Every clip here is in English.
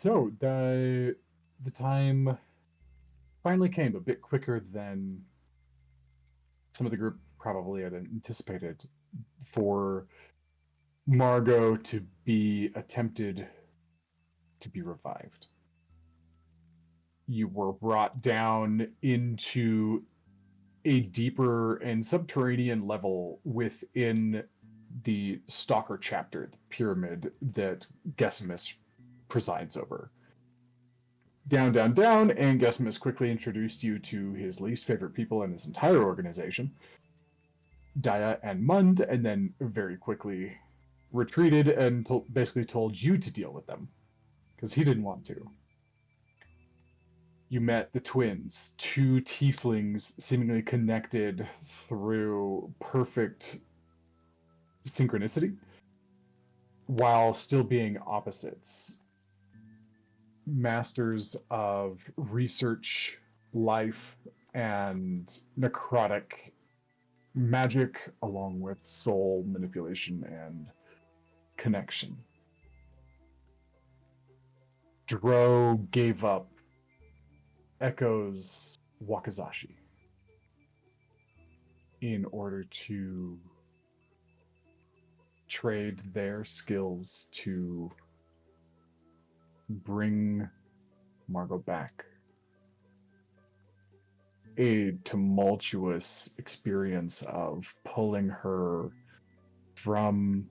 So the time finally came a bit quicker than some of the group probably had anticipated for Margo to be attempted to be revived. You were brought down into a deeper and subterranean level within the Stalker chapter, the pyramid that Gesimus presides over. Down, down, down, and Gesimus quickly introduced you to his least favorite people in his entire organization, Daya and Mund, and then very quickly retreated and basically told you to deal with them, because he didn't want to. You met the twins, two tieflings seemingly connected through perfect synchronicity, while still being opposites. Masters of research, life, and necrotic magic, along with soul manipulation and connection. Dro gave up Echo's Wakazashi in order to trade their skills to bring Margo back. A tumultuous experience of pulling her from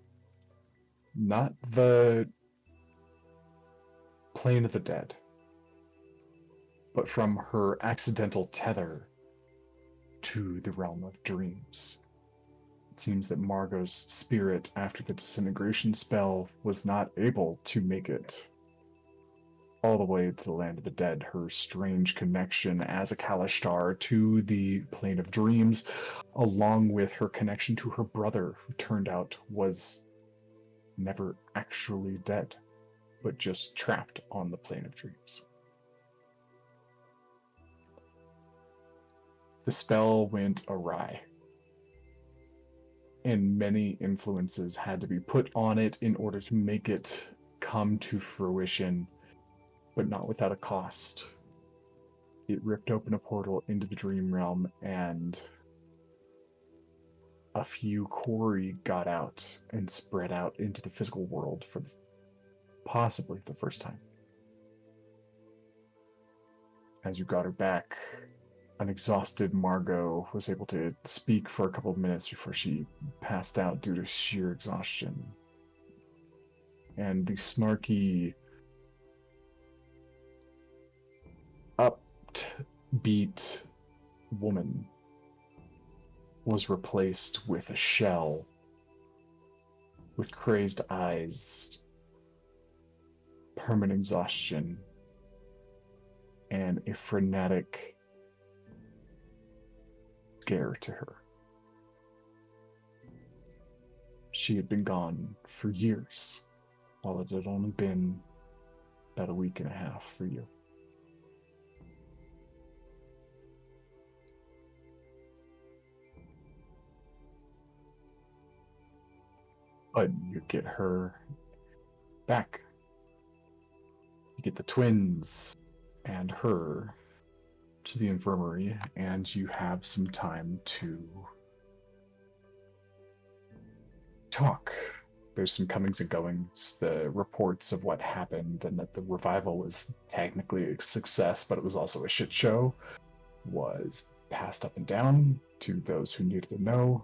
not the plane of the dead, but from her accidental tether to the realm of dreams. It seems that Margo's spirit, after the disintegration spell, was not able to make it all the way to the land of the dead. Her strange connection as a Kalishtar to the plane of dreams, along with her connection to her brother, who turned out was never actually dead, but just trapped on the plane of dreams. The spell went awry, and many influences had to be put on it in order to make it come to fruition, but not without a cost. It ripped open a portal into the dream realm, and a few Kori got out and spread out into the physical world for possibly the first time. As you got her back, an exhausted Margo was able to speak for a couple of minutes before she passed out due to sheer exhaustion. And the snarky, upbeat woman was replaced with a shell with crazed eyes, permanent exhaustion, and a frenetic scare to her. She had been gone for years, while it had only been about a week and a half for you. But you get her back. You get the twins and her to the infirmary, and you have some time to talk. There's some comings and goings, the reports of what happened, and that the revival was technically a success, but it was also a shit show, was passed up and down to those who needed to know.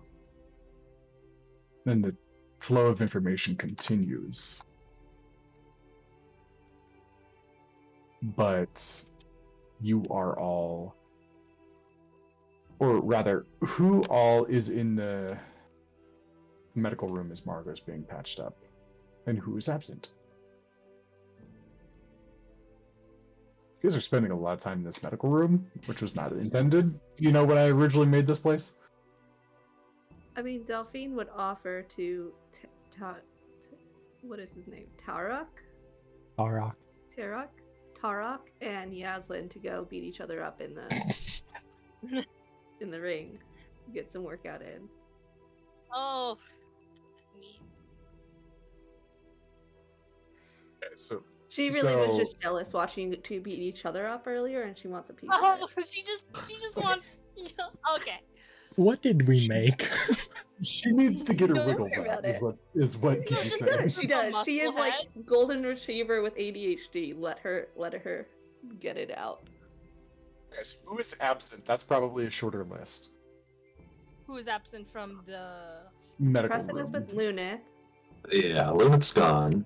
And the flow of information continues. But you are all, or rather, who all is in the medical room as Margo's being patched up, and who is absent? You guys are spending a lot of time in this medical room, which was not intended, when I originally made this place. I mean, Delphine would offer to what is his name? Tarok and Yaslin to go beat each other up in the in the ring, get some workout in. Oh, me. Okay, so She really was So just jealous watching the two beat each other up earlier, and she wants a piece of Oh, it. she just okay, wants. Okay. What did we she make? she needs to get her Don't Don't wiggles worry out. about Is it. what No, Gigi's just She saying. does. She a does. She is like musclehead. golden retriever with ADHD. Let her get it out. Yes, who is absent? That's probably a shorter list. Who is absent from the Medical Preston is room. with Luna. Yeah, Limit's gone.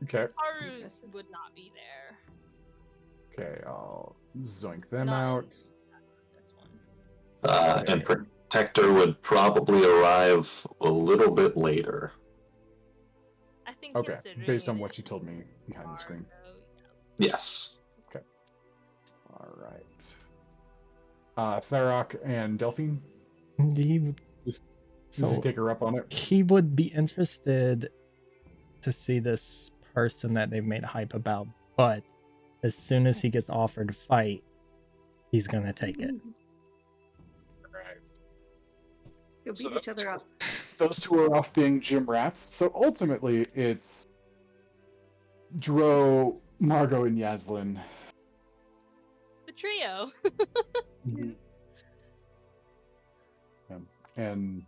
Okay. Haru Yes. would not be there. Okay, I'll zoink them Not in out. this one. And Okay. Protector would probably arrive a little bit later. I think Okay, considering based on it what you is told me behind the screen. Margo, yeah. Yes. All right. Tharok and Delphine. He, Does so he take her up on it? he would be interested to see this person that they've made a hype about, but as soon as he gets offered to fight, he's gonna take it. Right. Let's So go beat each other up. those two are off being gym rats. So ultimately, it's Dro, Margo, and Yaslin. The trio. And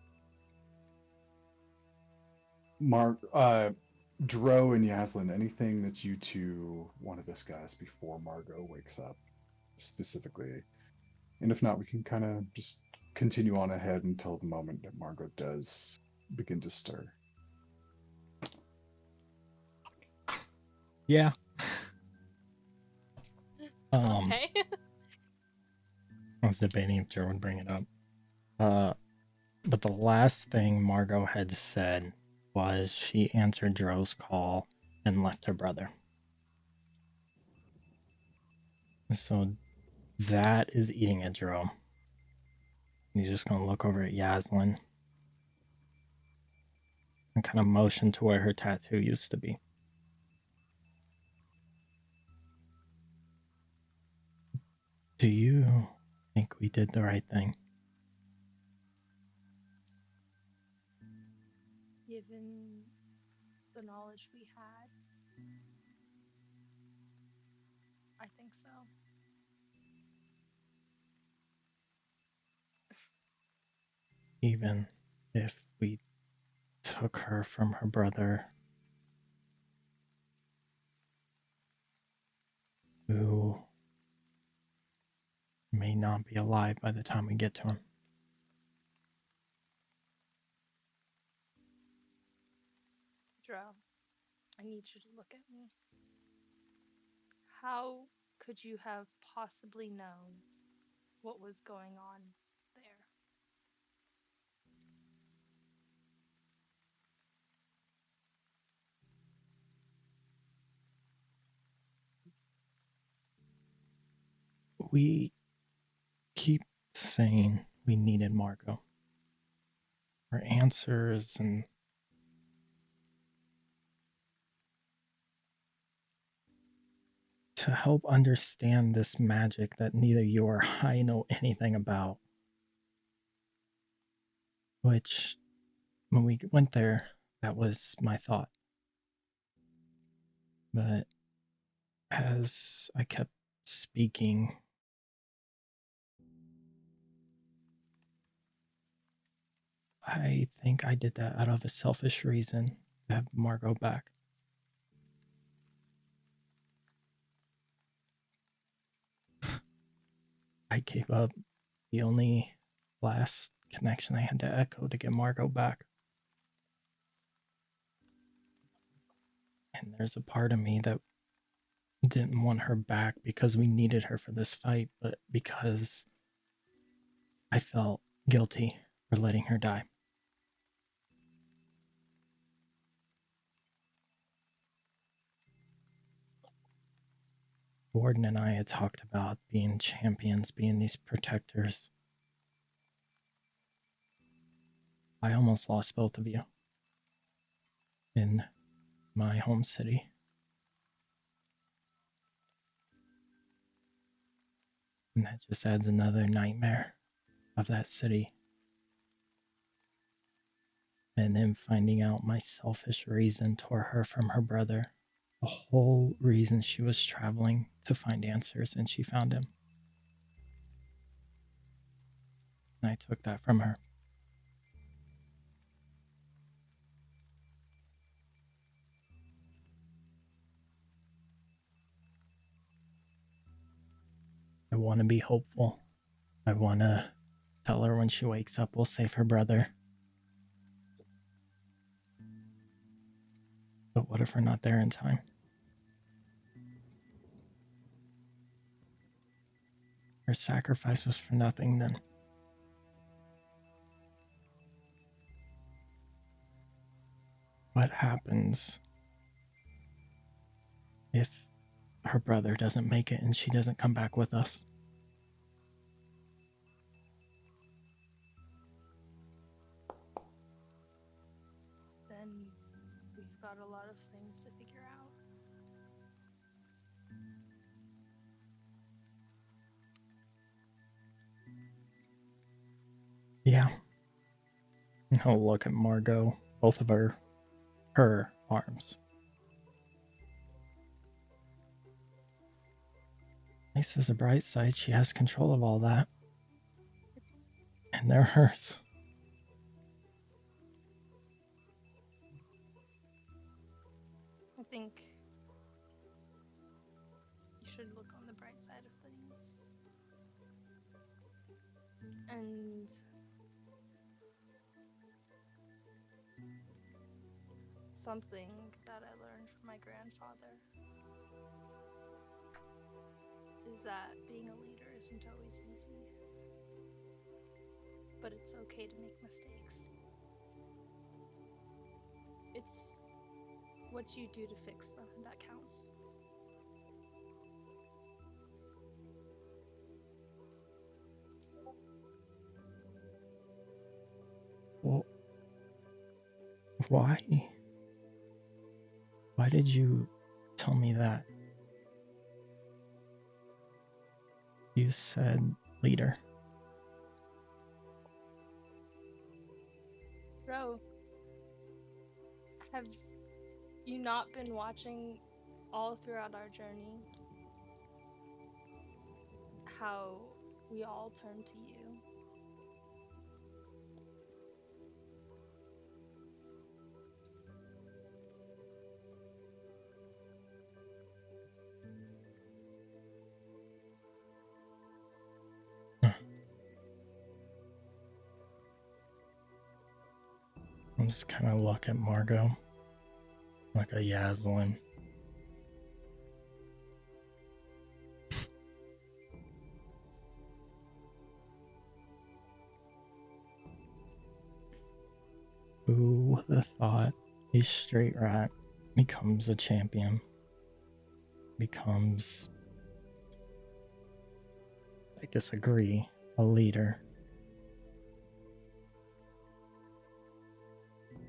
Dro and Yaslin, anything that you two want to discuss before Margo wakes up, specifically? And if not, we can kind of just continue on ahead until the moment that Margo does begin to stir. Yeah. Okay. I was debating if Joe would bring it up. But the last thing Margo had said was she answered Dro's call and left her brother. So that is eating at Dro. He's just gonna look over at Yaslin and kind of motion to where her tattoo used to be. Do you think we did the right thing? Given the knowledge we had, I think so. Even if we took her from her brother, who may not be alive by the time we get to him. Dro, I need you to look at me. How could you have possibly known what was going on there? We keep saying we needed Margo. Her answers and to help understand this magic that neither you or I know anything about. Which, when we went there, that was my thought. But as I kept speaking, I think I did that out of a selfish reason to have Margo back. I gave up the only last connection I had to Echo to get Margo back. And there's a part of me that didn't want her back because we needed her for this fight, but because I felt guilty for letting her die. Gordon and I had talked about being champions, being these protectors. I almost lost both of you in my home city. And that just adds another nightmare of that city. And then finding out my selfish reason tore her from her brother The whole reason she was traveling to find answers, and she found him. And I took that from her. I want to be hopeful. I want to tell her when she wakes up we'll save her brother. But what if we're not there in time? Her sacrifice was for nothing then. What happens if her brother doesn't make it and she doesn't come back with us? Then we've got a lot of things to figure out. Yeah. I'll look at Margo, both of her arms. At least as a bright side, she has control of all that. And they're hers. I think you should look on the bright side of things. And something that I learned from my grandfather is that being a leader isn't always easy. But it's okay to make mistakes. It's what you do to fix them that counts. Well, why? Why did you tell me that? You said leader. Bro, have you not been watching all throughout our journey how we all turn to you? I'll just kind of look at Margo like a Yaslin. Who would have thought a straight rat becomes a champion? Becomes, I disagree, a leader.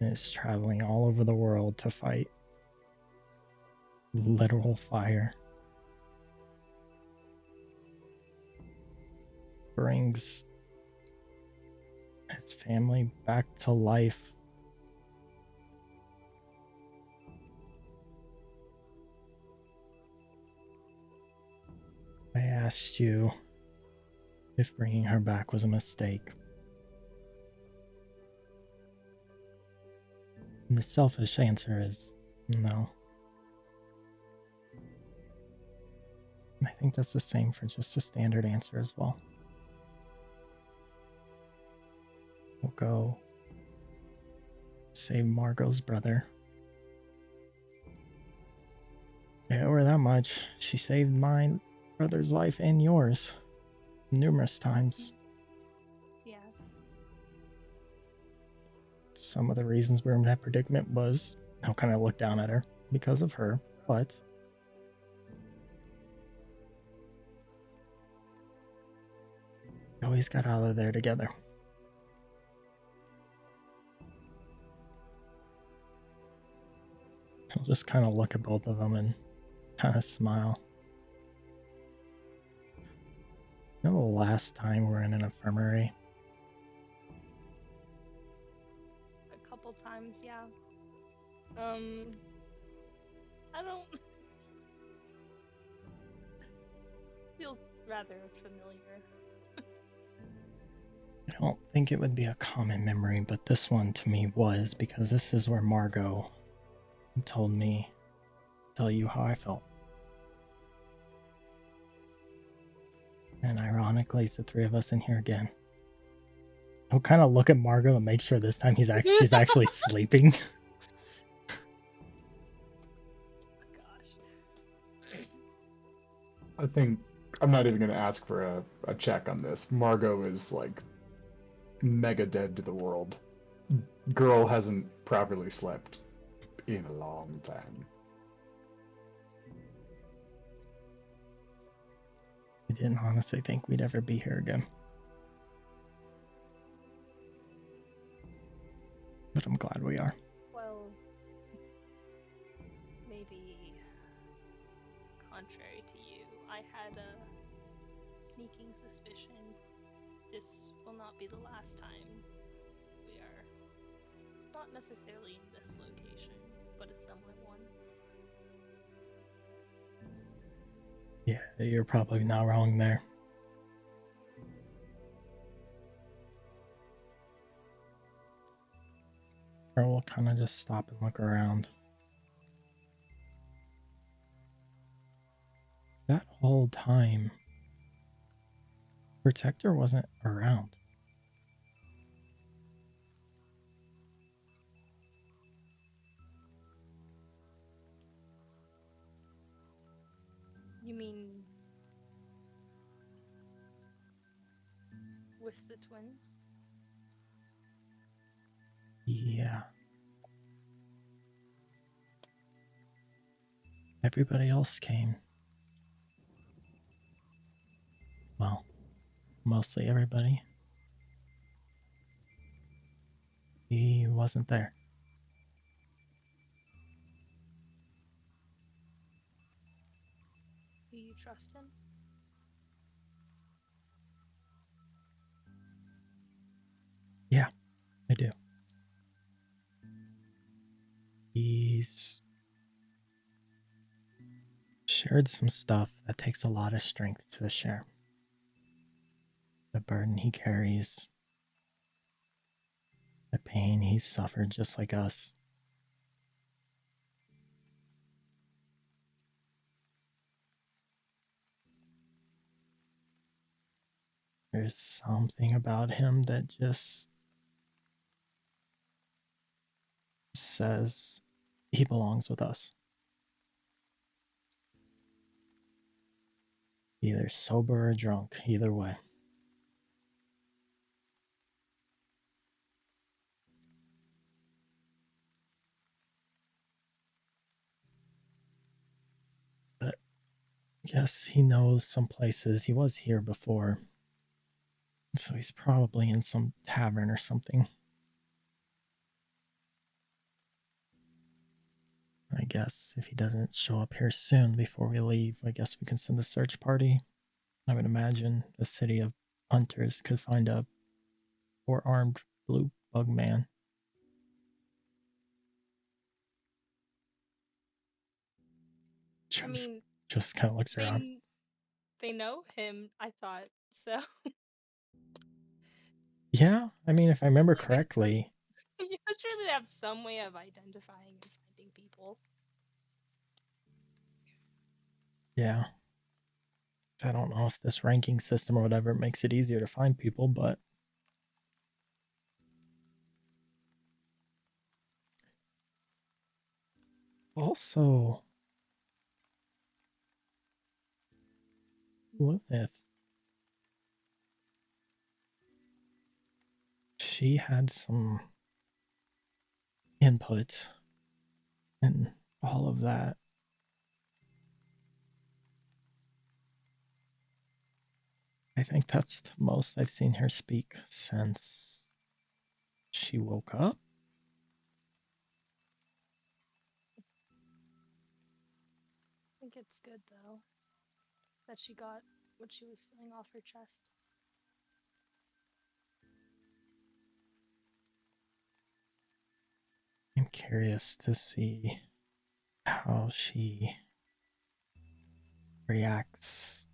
And is traveling all over the world to fight literal fire. Brings his family back to life. I asked you if bringing her back was a mistake. And the selfish answer is no. And I think that's the same for just a standard answer as well. We'll go save Margo's brother. I owe her that much. She saved my brother's life and yours numerous times. Yes. Some of the reasons we were in that predicament was I'll kind of look down at her because of her, but we always got out of there together. I'll just kind of look at both of them and kind of smile. You know the last time we were in an infirmary? A couple times, yeah. I don't. Feels rather familiar. I don't think it would be a common memory, but this one to me was, because this is where Margo told me to tell you how I felt. And ironically, it's the three of us in here again. I'll kind of look at Margo and make sure this time she's actually sleeping. Gosh. I think I'm not even going to ask for a check on this. Margo is like mega dead to the world. Girl hasn't properly slept in a long time. I didn't honestly think we'd ever be here again. But I'm glad we are. Well, maybe contrary to you, I had a sneaking suspicion this will not be the last time we are not necessarily in this location, but a similar one. Yeah, you're probably not wrong there. Or we'll kind of just stop and look around. That whole time, Protector wasn't around. You mean with the twins? Yeah. Everybody else came. Well, mostly everybody. He wasn't there. Do you trust him? Yeah, I do. He's shared some stuff that takes a lot of strength to share. The burden he carries, the pain he's suffered just like us. There's something about him that just says he belongs with us. Either sober or drunk, either way. But I guess he knows some places. He was here before. So he's probably in some tavern or something. I guess if he doesn't show up here soon before we leave, I guess we can send a search party. I would imagine a city of hunters could find a four-armed blue bug man. Just kind of looks around. They know him, I thought, so. Yeah, I mean, if I remember correctly. You surely have some way of identifying and finding people. Yeah. I don't know if this ranking system or whatever makes it easier to find people, but also Lilith, she had some input in all of that. I think that's the most I've seen her speak since she woke up. I think it's good, though, that she got what she was feeling off her chest. I'm curious to see how she reacts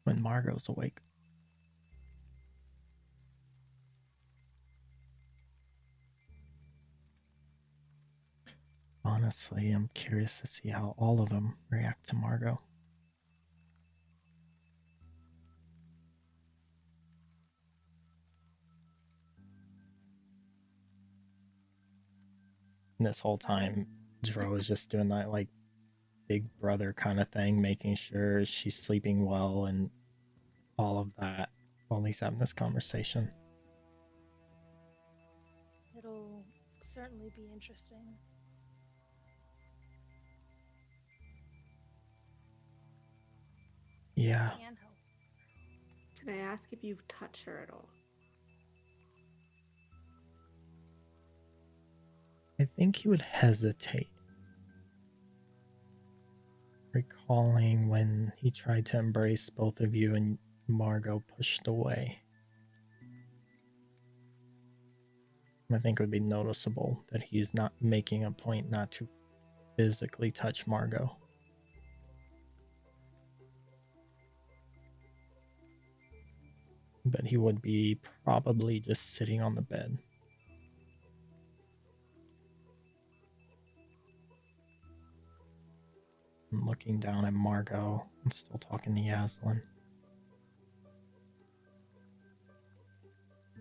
when Margot's awake. Honestly, I'm curious to see how all of them react to Margo. And this whole time, Dro is just doing that like big brother kind of thing, making sure she's sleeping well and all of that while he's having this conversation. It'll certainly be interesting. Yeah, Can help. Can I ask if you've touched her at all? I think he would hesitate, recalling when he tried to embrace both of you and Margo pushed away. I think it would be noticeable that he's not making a point not to physically touch Margo. But he would be probably just sitting on the bed. And looking down at Margo and still talking to Yaslin.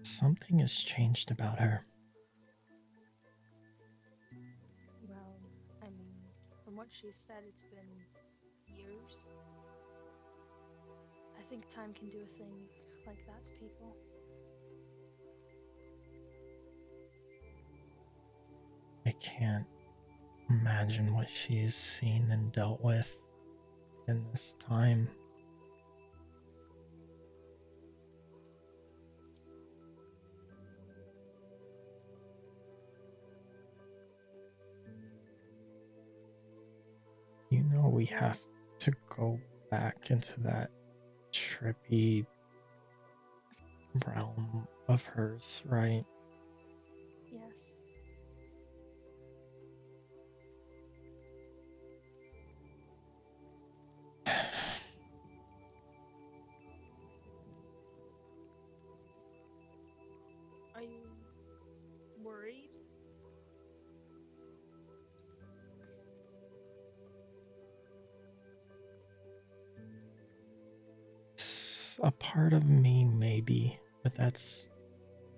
Something has changed about her. Well, I mean, from what she said, it's been years. I think time can do a thing like that to people. I can't imagine what she's seen and dealt with in this time. You know, we have to go back into that trippy realm of hers, right? Yes. Are you worried? A part of me, maybe, but that's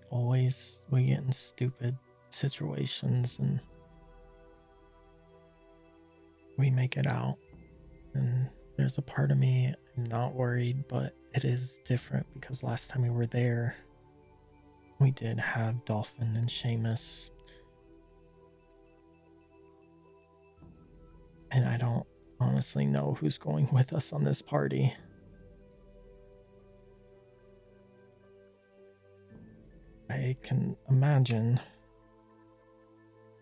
always we get in stupid situations and we make it out. And there's a part of me I'm not worried, but it is different because last time we were there, we did have Dolphin and Seamus. And I don't honestly know who's going with us on this party. I can imagine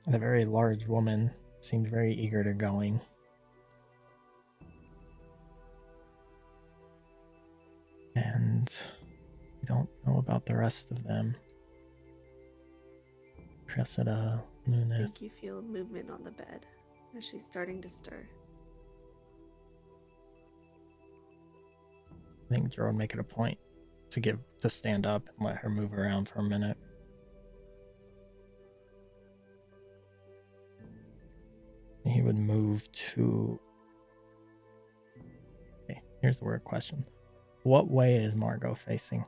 the very large woman seemed very eager to going. And we don't know about the rest of them. Cressida, I Lunith. think you feel movement on the bed as she's starting to stir. I think Joe would make it a point to stand up and let her move around for a minute. He would move to... Okay, here's the weird question. What way is Margo facing?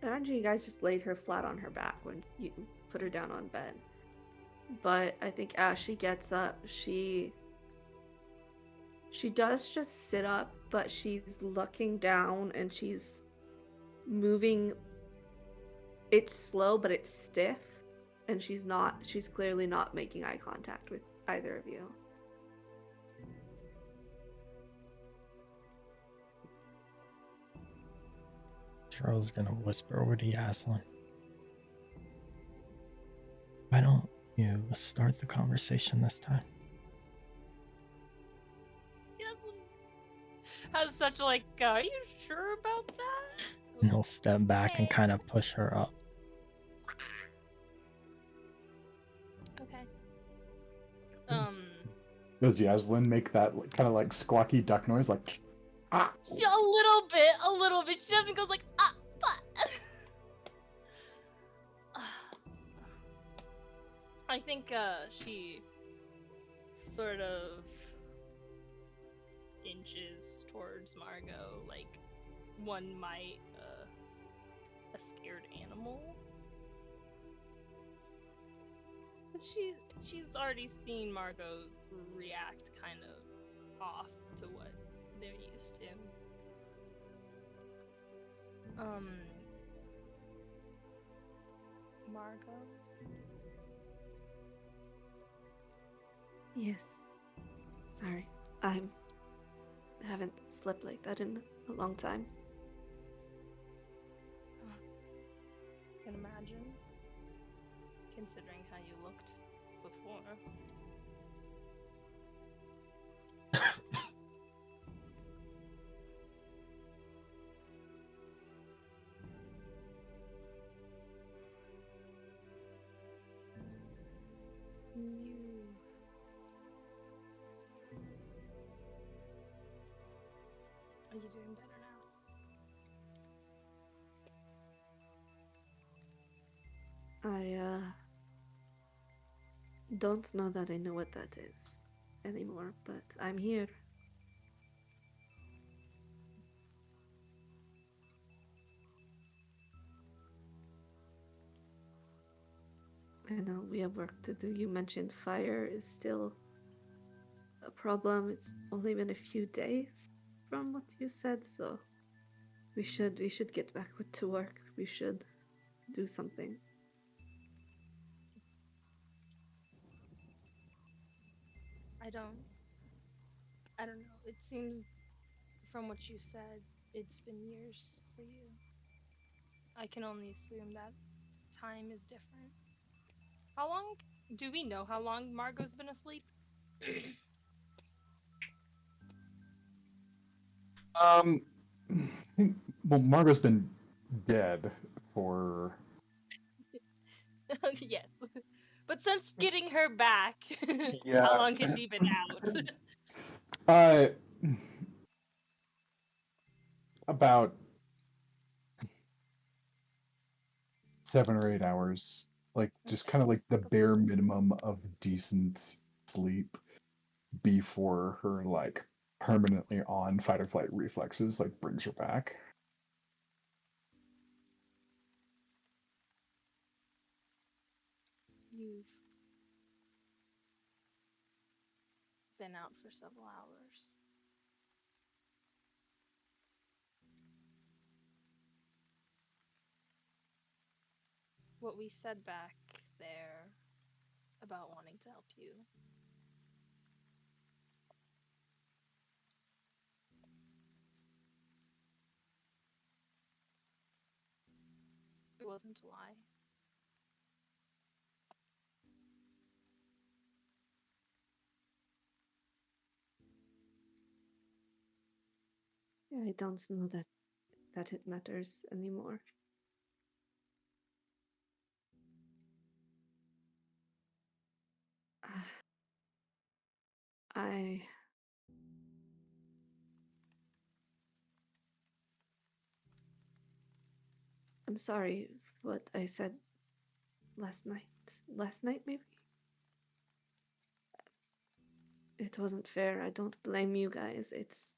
Imagine you guys just laid her flat on her back when you put her down on bed. But I think as she gets up, she does just sit up, but she's looking down and she's moving. It's slow, but it's stiff, and she's clearly not making eye contact with either of you. Charles gonna whisper over to Yaslin. Why don't you start the conversation this time? Has such like, are you sure about that? And he'll step back and kind of push her up. Okay. Does Yaslin make that kind of like squawky duck noise, like ah? Yeah, a little bit, a little bit. She definitely goes like, ah, but. I think she sort of inches towards Margo like one might a scared animal. But she's already seen Margo react kind of off to what they're used to. Margo? Yes. Sorry. I haven't slept like that in a long time. Can imagine. Considering how you looked before. Are you doing better now? I don't know that I know what that is anymore, but I'm here. I know we have work to do. You mentioned fire is still a problem. It's only been a few days from what you said, so we should get back to work. We should do something. I don't know. It seems from what you said, it's been years for you. I can only assume that time is different. How long do we know how long Margo's been asleep? Well, Margo's been dead for Yes. But since getting her back, yeah. how long has he been out? About 7 or 8 hours. Like just Okay. kind of like the bare minimum of decent sleep before her like permanently on fight or flight reflexes like brings her back. You've been out for several hours. What we said back there about wanting to help you. It wasn't a lie. Yeah, I don't know that it matters anymore. I I'm sorry for what I said last night. Last night, maybe? It wasn't fair. I don't blame you guys. It's...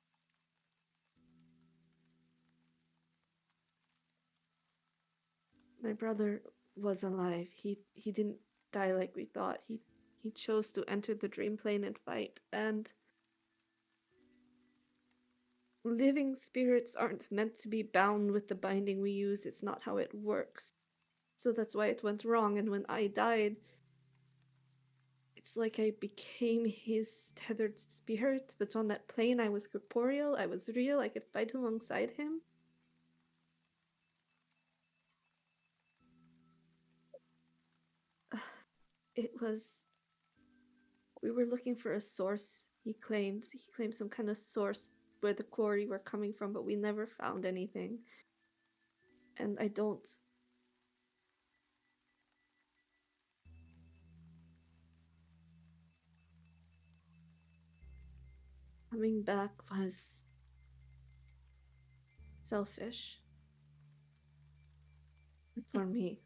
My brother was alive. He didn't die like we thought. He chose to enter the dream plane and fight, and living spirits aren't meant to be bound with the binding we use. It's not how it works. So that's why it went wrong, and when I died, it's like I became his tethered spirit, but on that plane I was corporeal, I was real, I could fight alongside him. It was... We were looking for a source, he claimed. He claimed some kind of source where the quarry were coming from, but we never found anything. And I don't... coming back was selfish for me.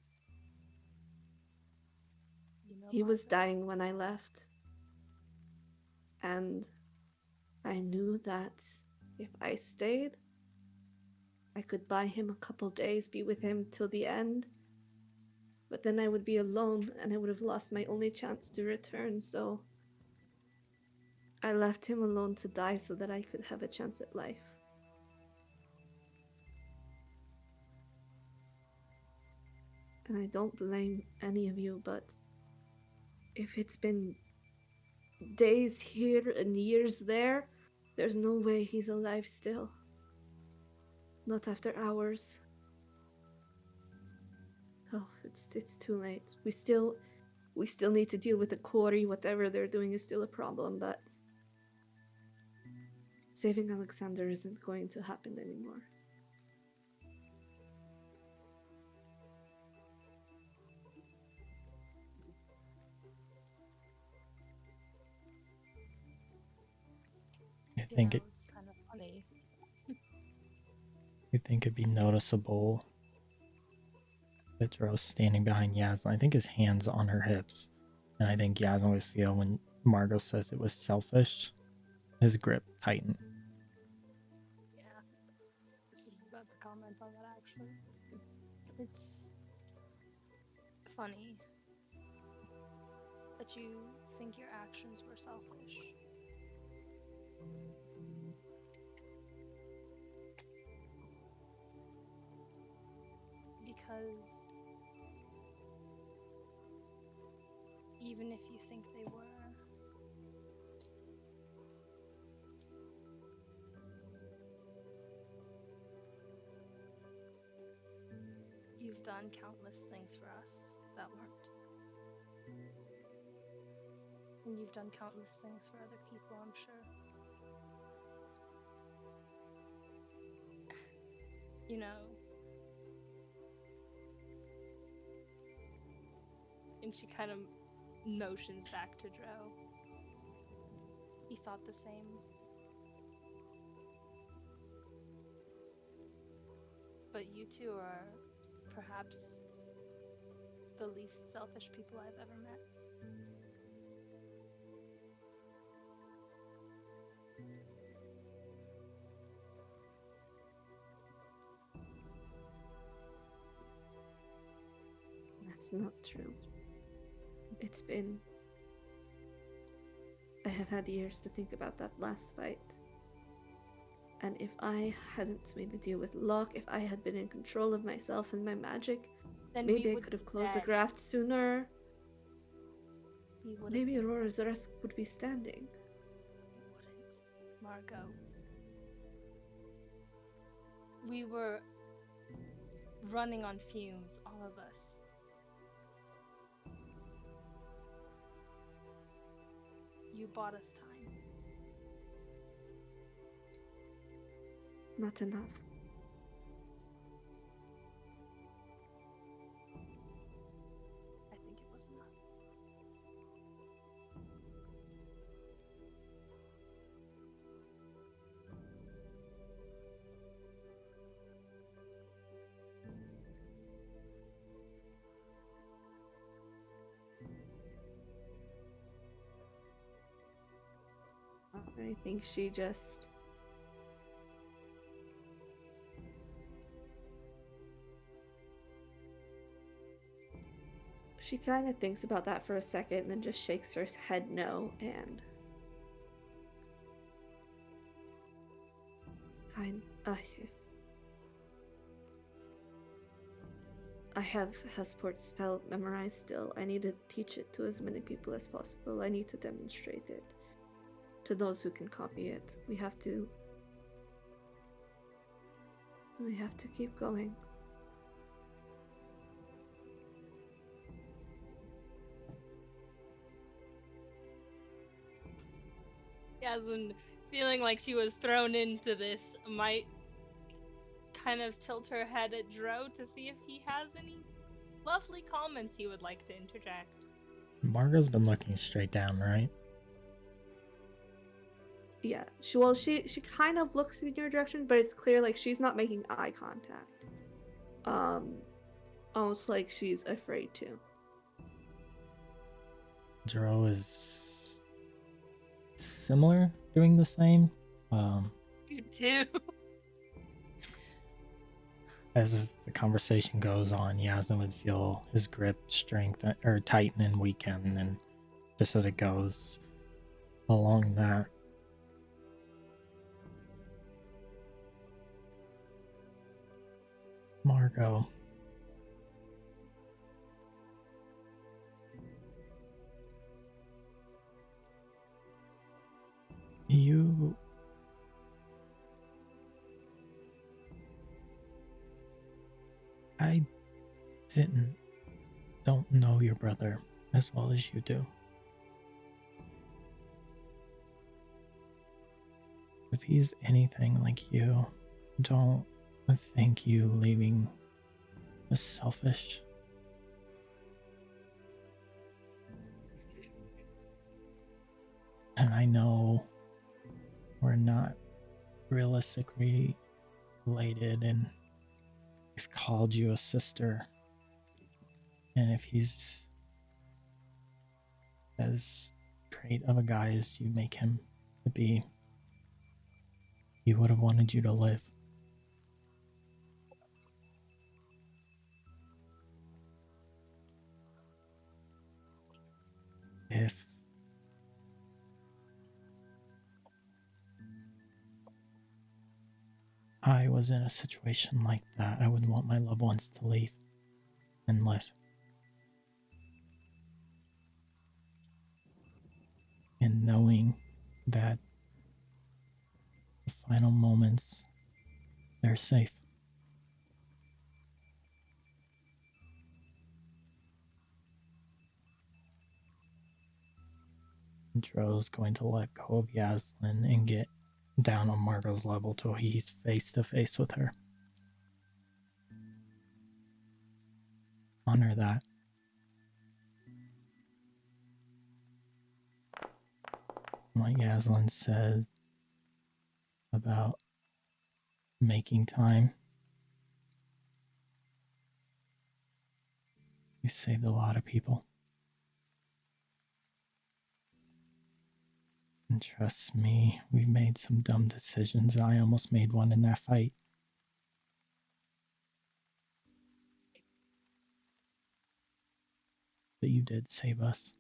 You know, He was Margo, dying when I left. And I knew that if I stayed, I could buy him a couple days, be with him till the end. But then I would be alone and I would have lost my only chance to return, so I left him alone to die so that I could have a chance at life. And I don't blame any of you, but if it's been days here and years there, there's no way he's alive still. Not after hours. Oh, it's too late. We still need to deal with the quarry. Whatever they're doing is still a problem, but saving Alexander isn't going to happen anymore. I you think know, it. it's kind of funny. You think it'd be noticeable that Dro's standing behind Yasmin. I think his hands on her hips, and I think Yasmin would feel when Margo says it was selfish. His grip tighten. Yeah. I was about to comment on that actually. It's funny that you think your actions were selfish. Because even if you think they were, you've done countless things for us that weren't. And you've done countless things for other people, I'm sure. You know, and she kind of motions back to Dro. He thought the same. But you two are perhaps the least selfish people I've ever met. That's not true. I have had years to think about that last fight. And if I hadn't made the deal with Locke, if I had been in control of myself and my magic, Then maybe we I would could have be closed the dead. graft sooner. We wouldn't. Maybe Aurora's rest would be standing. Wouldn't. Margo. We were running on fumes, all of us. You bought us time. Not enough. I think it was enough. I think she just... She kind of thinks about that for a second and then just shakes her head no and... Fine. I have Hessport's spell memorized still. I need to teach it to as many people as possible. I need to demonstrate it to those who can copy it. We have to keep going. Yasmin, feeling like she was thrown into this, might kind of tilt her head at Dro to see if he has any lovely comments he would like to interject. Margo's been looking straight down, right? Yeah. She kind of looks in your direction, but it's clear like she's not making eye contact. Almost like she's afraid to. Dro is similar, doing the same. You too. As the conversation goes on, Yasmin would feel his grip strengthen or tighten and weaken, and just as it goes along that, Margo, you I don't know your brother as well as you do. If he's anything like you, don't think you leaving was selfish. And I know we're not realistically related, and we've called you a sister. And if he's as great of a guy as you make him to be, he would have wanted you to live. If I was in a situation like that, I would want my loved ones to leave and live. And knowing that the final moments, they're safe. Dro's going to let go of Yaslin and get down on Margo's level till he's face to face with her. Honor that. What Yaslin said about making time. You saved a lot of people. And trust me, we made some dumb decisions. I almost made one in that fight. But you did save us.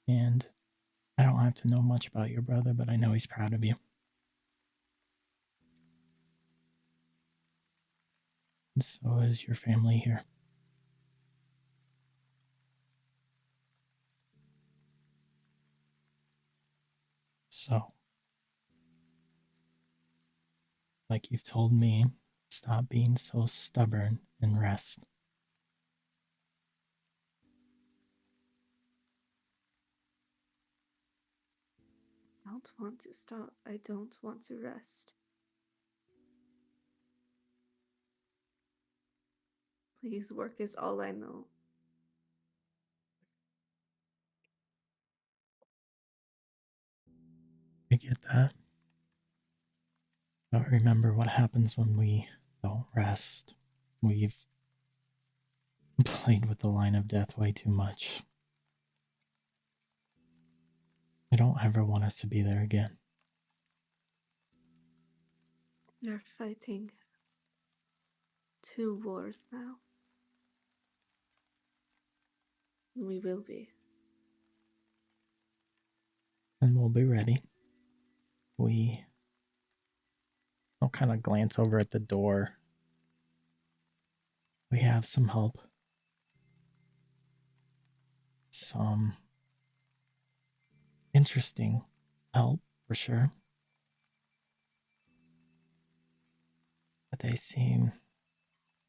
And I don't have to know much about your brother, but I know he's proud of you. And so is your family here. So, like you've told me, stop being so stubborn and rest. I don't want to stop. I don't want to rest. Please, work is all I know. I get that. But remember what happens when we don't rest. We've played with the line of death way too much. I don't ever want us to be there again. We're fighting 2 wars now. We will be. And we'll be ready. I'll kind of glance over at the door. We have some help. Some interesting help, for sure. But they seem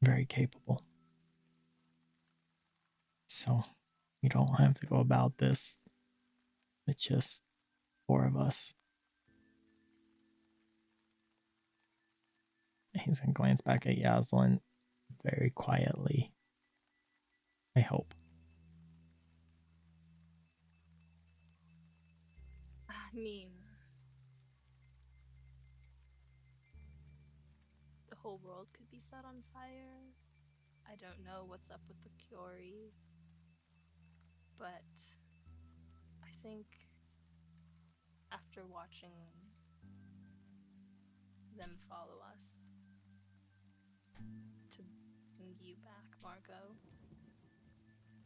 very capable. So you don't have to go about this. It's just 4 of us. He's going to glance back at Yaslin very quietly. I hope. I mean, the whole world could be set on fire. I don't know what's up with the Kyori, but I think after watching them follow us to bring you back, Margo,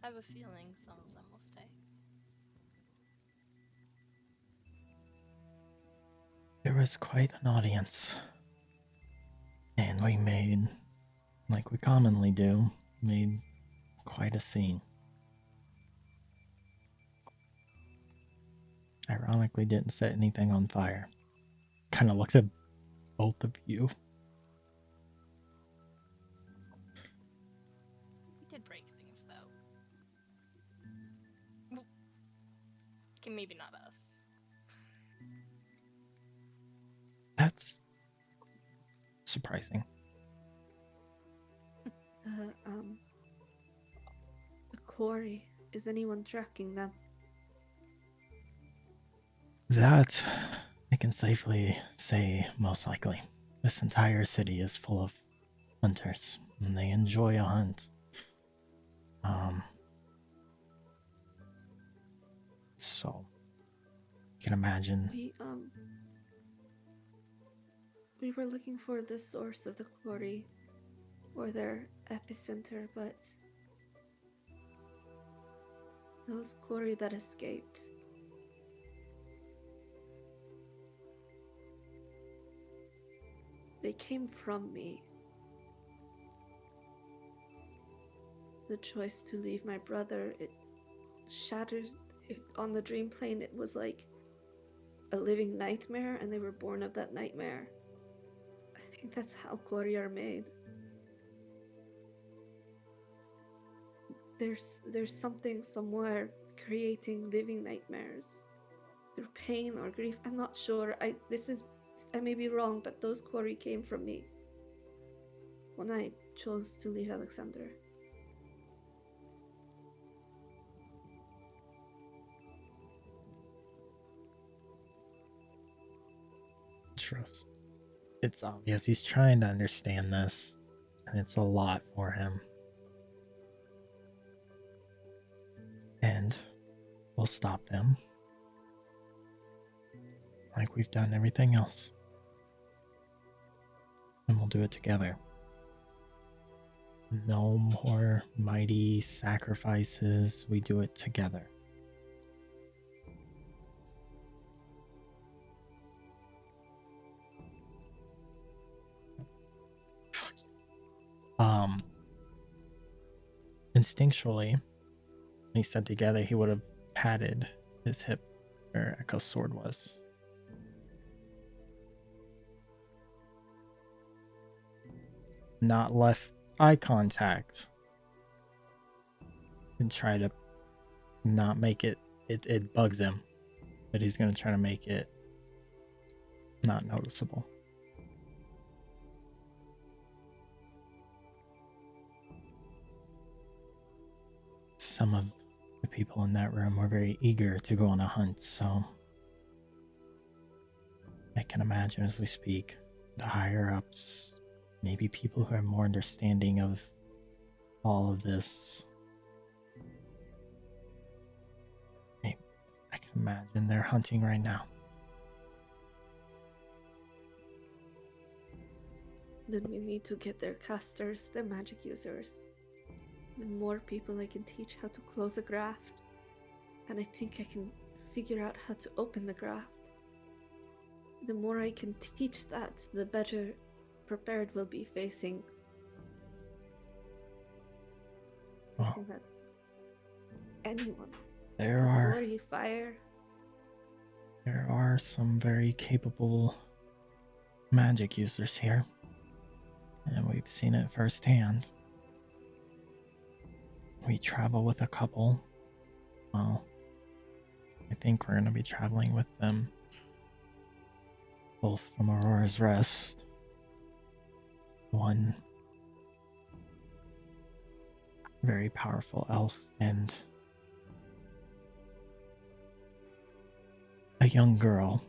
I have a feeling some of them will stay. There was quite an audience, and we made, like we commonly do, made quite a scene. Ironically, didn't set anything on fire. Kind of looks at both of you. We did break things, though. Well, okay, maybe not us. That's surprising. The quarry. Is anyone tracking them? That I can safely say most likely. This entire city is full of hunters, and they enjoy a hunt. So you can imagine. We were looking for the source of the quarry, or their epicenter, but those quarry that escaped. They came from me. The choice to leave my brother, it shattered it on the dream plane. It was like a living nightmare, and they were born of that nightmare. I think that's how quarry are made. There's something somewhere creating living nightmares through pain or grief. I'm not sure. I may be wrong, but those quarry came from me when I chose to leave Alexander. Trust. It's obvious he's trying to understand this, and it's a lot for him. And we'll stop them, like we've done everything else. And we'll do it together. No more mighty sacrifices. We do it together. Instinctually, when he said together, he would have patted his hip where Echo's sword was. Not left eye contact. And try to not make it, it bugs him, but he's going to try to make it not noticeable. Some of the people in that room were very eager to go on a hunt, so I can imagine as we speak, the higher ups, maybe people who are more understanding of all of this. I can imagine they're hunting right now. Then we need to get their casters, their magic users. The more people I can teach how to close a graft, and I think I can figure out how to open the graft. The more I can teach that, the better prepared we'll be facing that anyone. There are some very capable magic users here, and we've seen it firsthand. We travel with a couple. Well, I think we're going to be traveling with them, both from Aurora's Rest. One very powerful elf, and a young girl.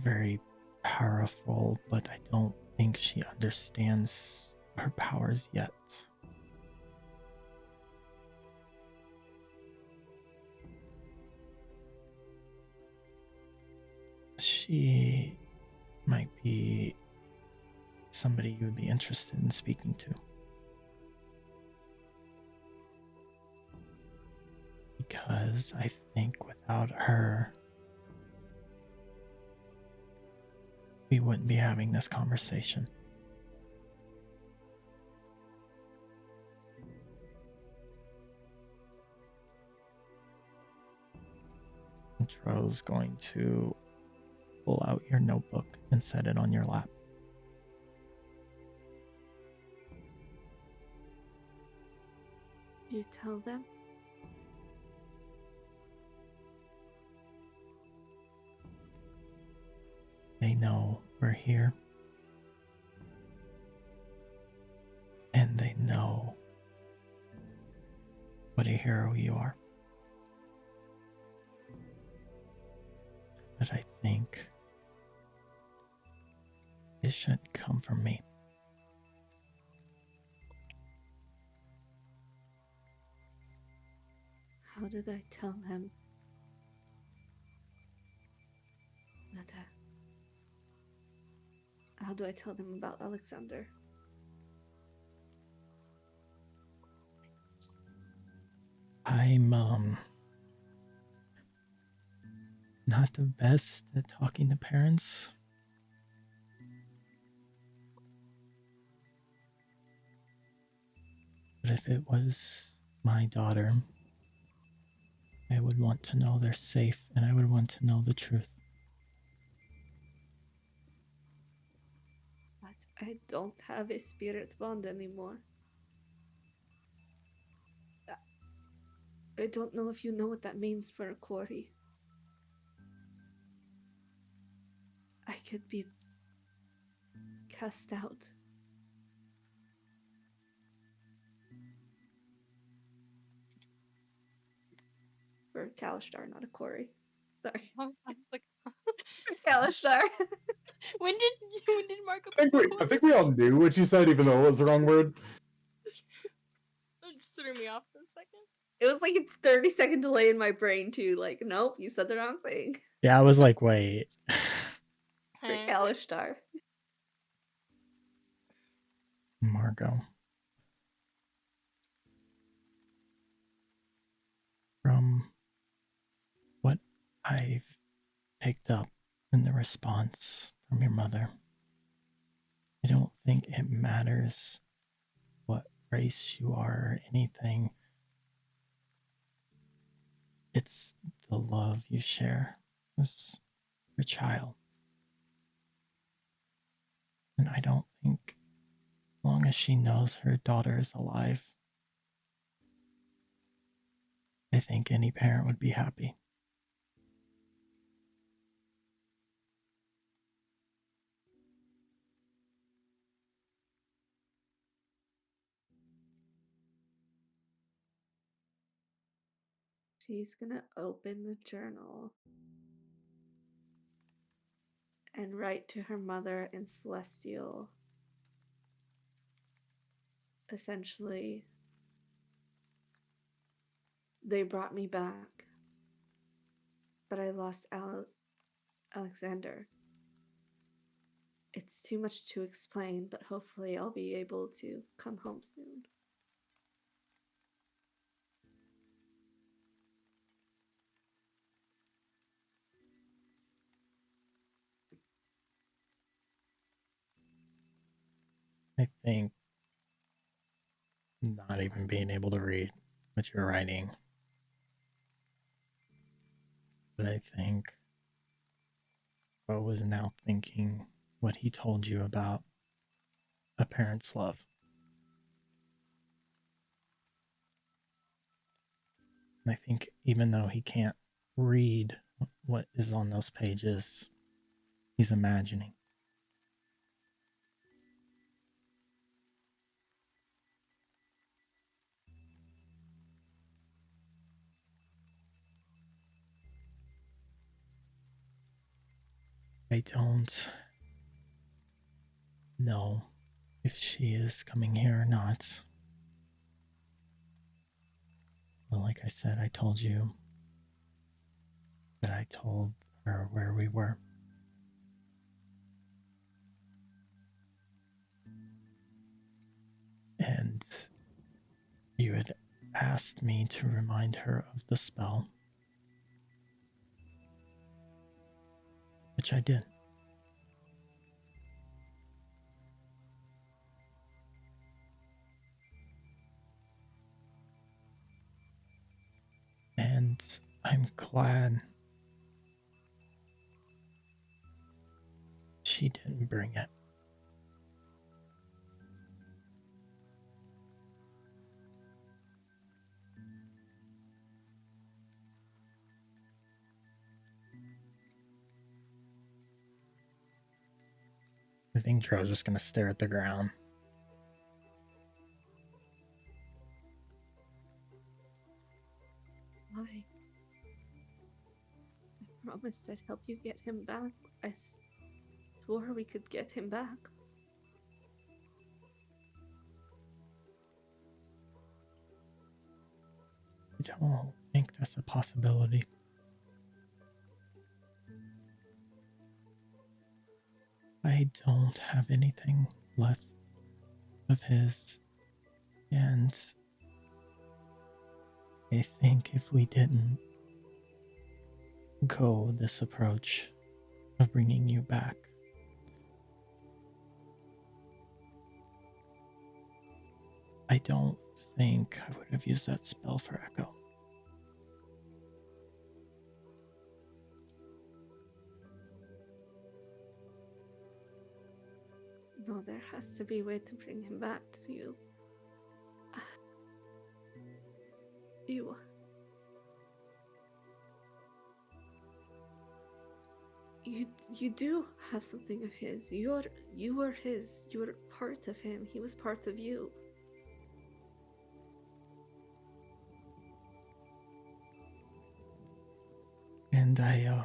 Very powerful, but I don't think she understands her powers yet. She might be somebody you would be interested in speaking to. Because I think without her, we wouldn't be having this conversation. Dro's going to pull out your notebook and set it on your lap. You tell them? They know we're here. And they know what a hero you are. But I think it shouldn't come from me. How did I tell him that? How do I tell them about Alexander? I'm not the best at talking to parents. But if it was my daughter, I would want to know they're safe and I would want to know the truth. But I don't have a spirit bond anymore. I don't know if you know what that means for a quarry. I could be cast out. For Kalishtar, not a quarry. Sorry. I was like, Kalishtar. when did Marco I think we all knew what you said, even though it was the wrong word. It just threw me off for a second. It was like a 30-second delay in my brain too. Like, nope, you said the wrong thing. Yeah, I was like, wait. For Kalishtar. Margo. From what I've picked up in the response from your mother, I don't think it matters what race you are or anything. It's the love you share with your child. And I don't think, as long as she knows her daughter is alive, I think any parent would be happy. She's gonna open the journal and write to her mother in Celestial. Essentially, they brought me back, but I lost Alexander. It's too much to explain, but hopefully I'll be able to come home soon. I think not even being able to read what you're writing, but I think Bo was now thinking what he told you about a parent's love. And I think even though he can't read what is on those pages, he's imagining. I don't know if she is coming here or not. But like I said, I told you that I told her where we were. And you had asked me to remind her of the spell, which I did. And I'm glad she didn't bring it. I think Dro's just gonna stare at the ground. Why? I promised I'd help you get him back. I swore we could get him back. I don't think that's a possibility. I don't have anything left of his, and I think if we didn't go this approach of bringing you back, I don't think I would have used that spell for Echo. No, there has to be a way to bring him back to you. You do have something of his. You were his. You were part of him. He was part of you. And I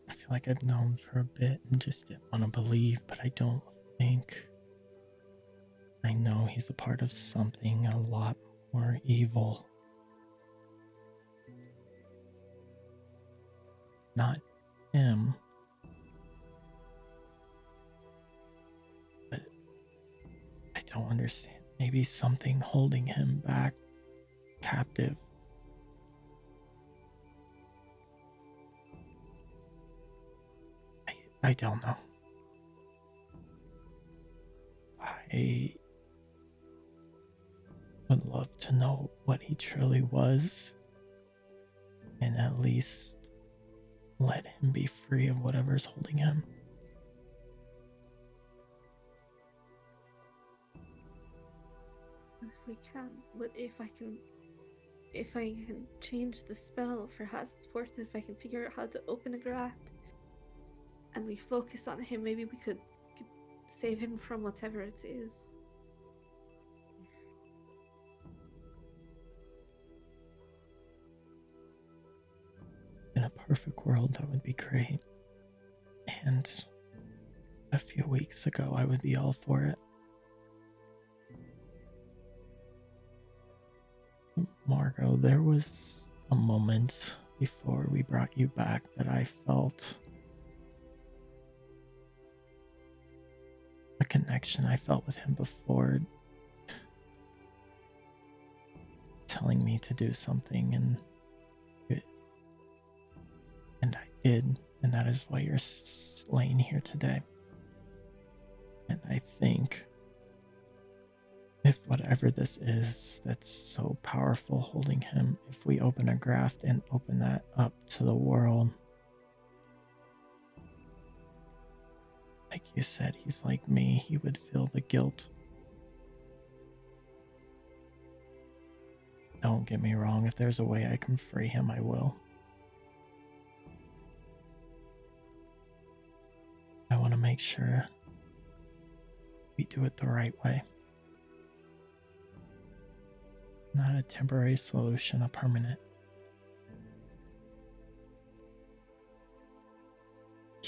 feel like I've known for a bit and just didn't want to believe, but I don't think I know he's a part of something a lot more evil. Not him, but I don't understand. Maybe something holding him back, captive. I don't know. I would love to know what he truly was and at least let him be free of whatever's holding him. If we can, but if I can change the spell for Hasport, if I can figure out how to open a graft, and we focus on him, maybe we could save him from whatever it is. In a perfect world, that would be great. And a few weeks ago, I would be all for it. Margo, there was a moment before we brought you back that I felt a connection I felt with him before, telling me to do something, and I did, and that is why you're laying here today. And I think if whatever this is that's so powerful holding him, if we open a graft and open that up to the world, like you said, he's like me, he would feel the guilt. Don't get me wrong, if there's a way I can free him, I will. I want to make sure we do it the right way. Not a temporary solution, a permanent.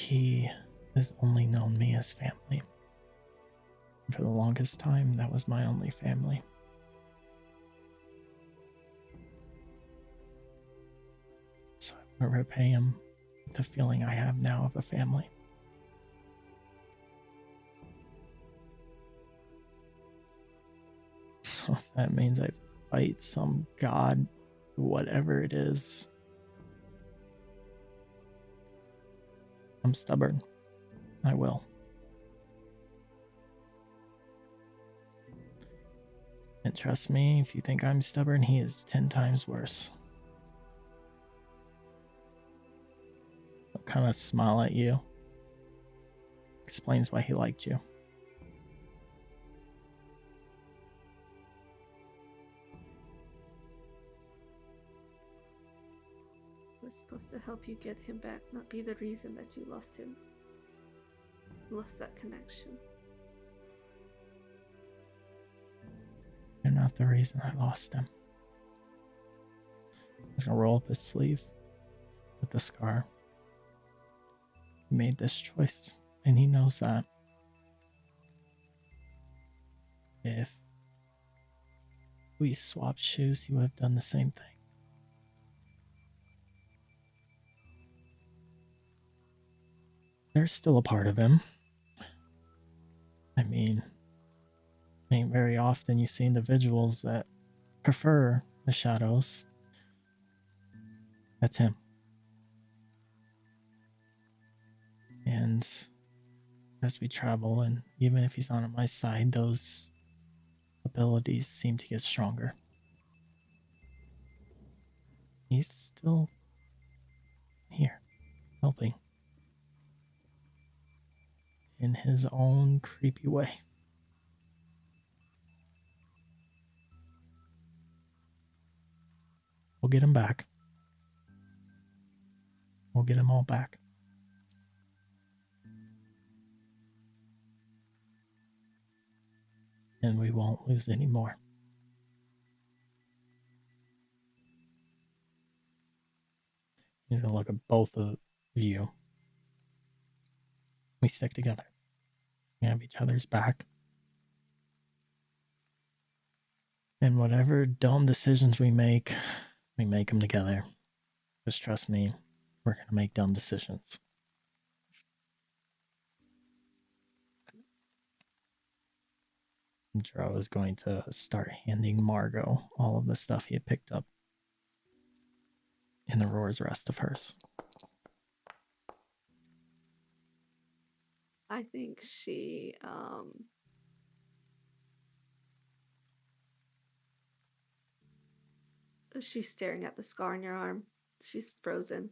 he has only known me as family. For the longest time, that was my only family. So I want to repay him with the feeling I have now of a family. So if that means I fight some god, whatever it is, I'm stubborn. I will. And trust me, if you think I'm stubborn, he is 10 times worse. I'll kind of smile at you. Explains why he liked you. I was supposed to help you get him back, not be the reason that you lost him. Lost that connection. You're not the reason I lost him. He's gonna roll up his sleeve with the scar. He made this choice, and he knows that. If we swapped shoes, he would have done the same thing. There's still a part of him. I mean, ain't very often you see individuals that prefer the shadows. That's him. And as we travel, and even if he's not on my side, those abilities seem to get stronger. He's still here, helping. In his own creepy way. We'll get him back. We'll get him all back. And we won't lose any more. He's gonna look at both of you. We stick together. We have each other's back. And whatever dumb decisions we make them together. Just trust me, we're going to make dumb decisions. Dro is going to start handing Margo all of the stuff he had picked up in Aurora's rest of hers. I think she's staring at the scar on your arm. She's frozen.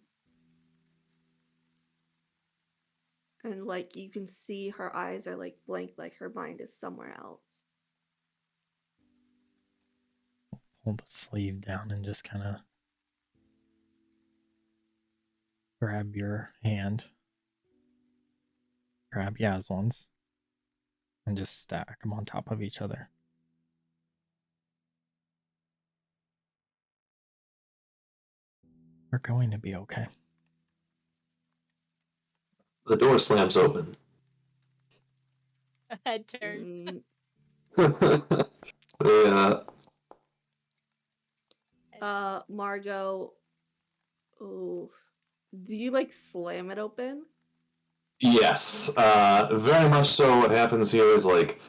And like you can see her eyes are like blank, like her mind is somewhere else. Pull the sleeve down and just kind of grab your hand. Grab Yaslin's and just stack them on top of each other. We're going to be okay. The door slams open. A head turn. Yeah. Margo, oh, do you like slam it open? Yes, very much so. What happens here is like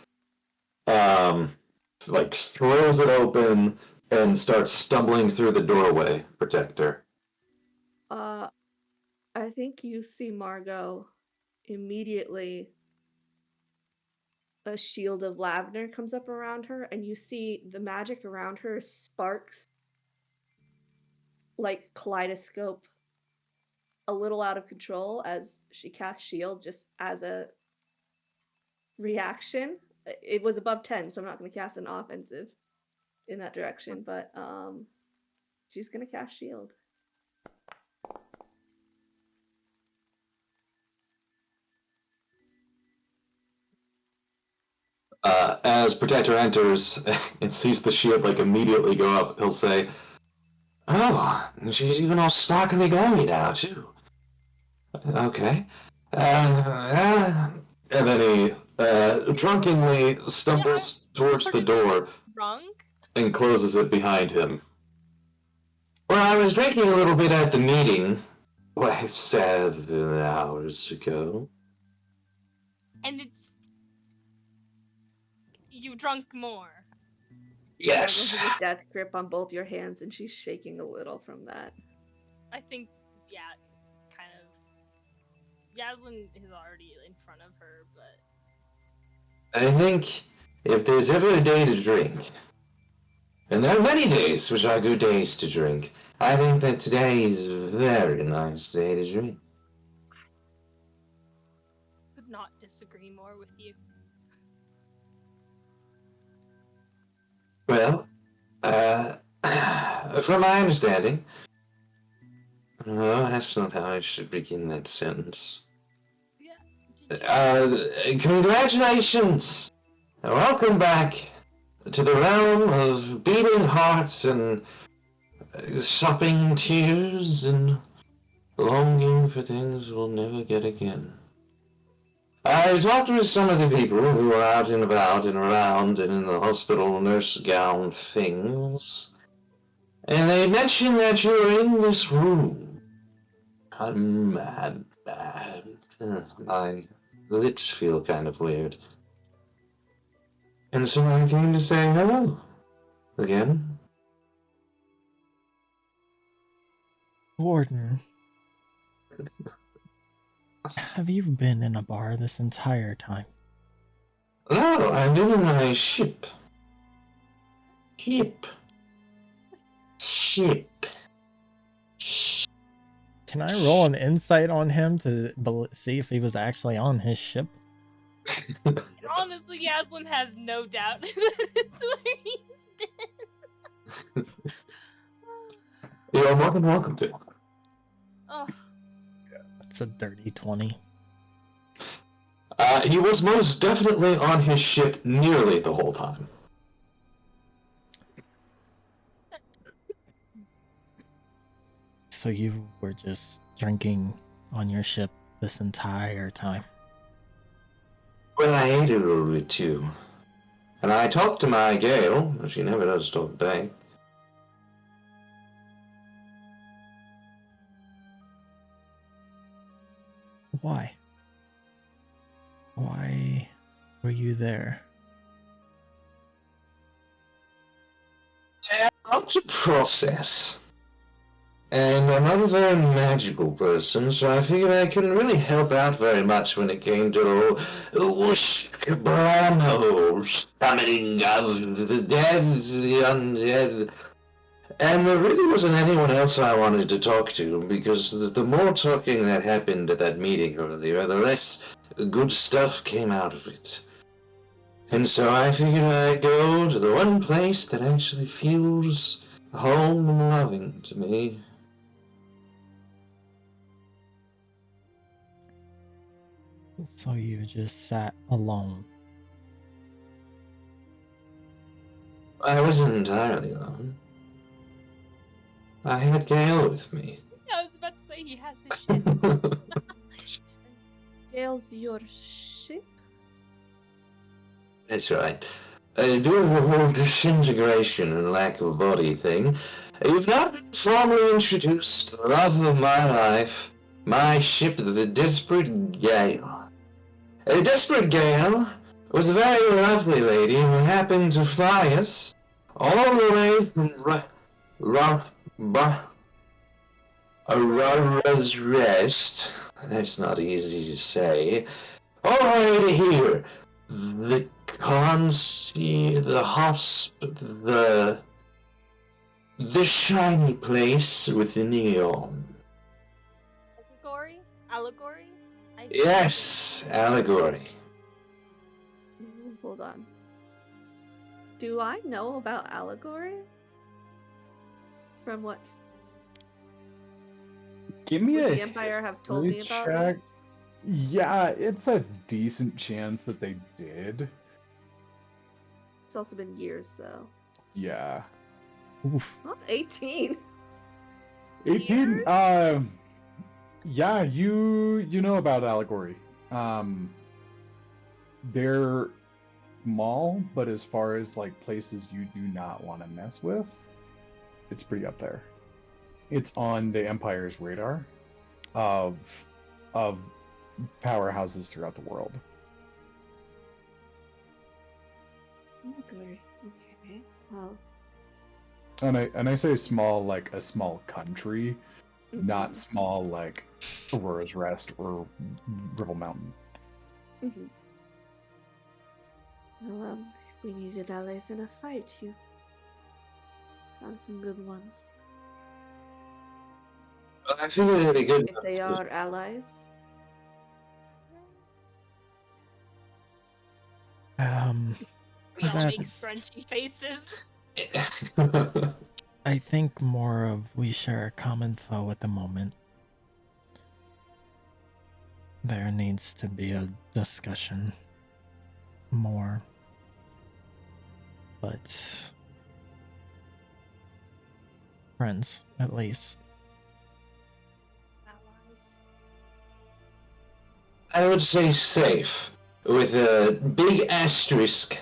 throws it open and starts stumbling through the doorway. Protector. I think you see Margo immediately. A shield of lavender comes up around her, and you see the magic around her sparks like kaleidoscope, a little out of control as she casts shield just as a reaction. It was above 10, so I'm not going to cast an offensive in that direction, but she's going to cast shield. As Protector enters and sees the shield like immediately go up, he'll say, "Oh, she's even all sparkly gold now too. Okay. And then he drunkenly stumbles towards the door Drunk? and closes it behind him. Well, I was drinking a little bit at the meeting, 7 hours ago. And it's... You drunk more. Yes. Margo has a death grip on both your hands, and she's shaking a little from that. I think, yeah, kind of. Yaslin is already in front of her, but... I think if there's ever a day to drink, and there are many days which are good days to drink, I think that today is a very nice day to drink. Could not disagree more with you. Well, from my understanding, that's not how I should begin that sentence. Yeah. Congratulations! Welcome back to the realm of beating hearts and sopping tears and longing for things we'll never get again. I talked with some of the people who were out and about and around and in the hospital nurse gown things, and they mentioned that you were in this room. My lips feel kind of weird. And so I came to say hello. Again. Warden, have you been in a bar this entire time? No, I've been in my ship. Ship. Can I roll an insight on him to see if he was actually on his ship? Honestly, Yaslin has no doubt that it's where he's been. You're more than welcome to. Oh, It's a dirty 20. He was most definitely on his ship nearly the whole time. So you were just drinking on your ship this entire time? Well, I ate a little bit too. And I talked to my Gale, but she never does talk back. Why? Why were you there? Not a process. And I'm not a very magical person, so I figured I couldn't really help out very much when it came to whoosh, bramos, summoning of the dead, the undead. And there really wasn't anyone else I wanted to talk to, because the more talking that happened at that meeting earlier, the less good stuff came out of it. And so I figured I'd go to the one place that actually feels home and loving to me. So you just sat alone? I wasn't entirely alone. I had Gale with me. I was about to say he has his shit. Gale's your ship? That's right. Doing the whole disintegration and lack of body thing, you've not been formally introduced to the love of my life, my ship, the Desperate Gale. A Desperate Gale was a very lovely lady who happened to fly us all the way from Rest. That's not easy to say. All the way to here. The shiny place with the neon. Allegory? Yes, allegory. Hold on. Do I know about allegory? From what Give me would a the Empire have told me history about check. it? Yeah, it's a decent chance that they did. It's also been years though. Yeah. Oof. Not 18. 18, Yeah, you know about Allegory. They're small, but as far as like places you do not want to mess with, it's pretty up there. It's on the Empire's radar of powerhouses throughout the world. Okay. Okay. Well. And I say small like a small country, not Mhm. small like Aurora's Rest or Ripple Mountain. Mhm. Well, if we needed allies in a fight, you found some good ones. Well, I feel it'd be good. If they are allies. We all make That's- scrunchy faces. I think more of we share a common foe at the moment. There needs to be a discussion more. But friends, at least. Allies. I would say safe, with a big asterisk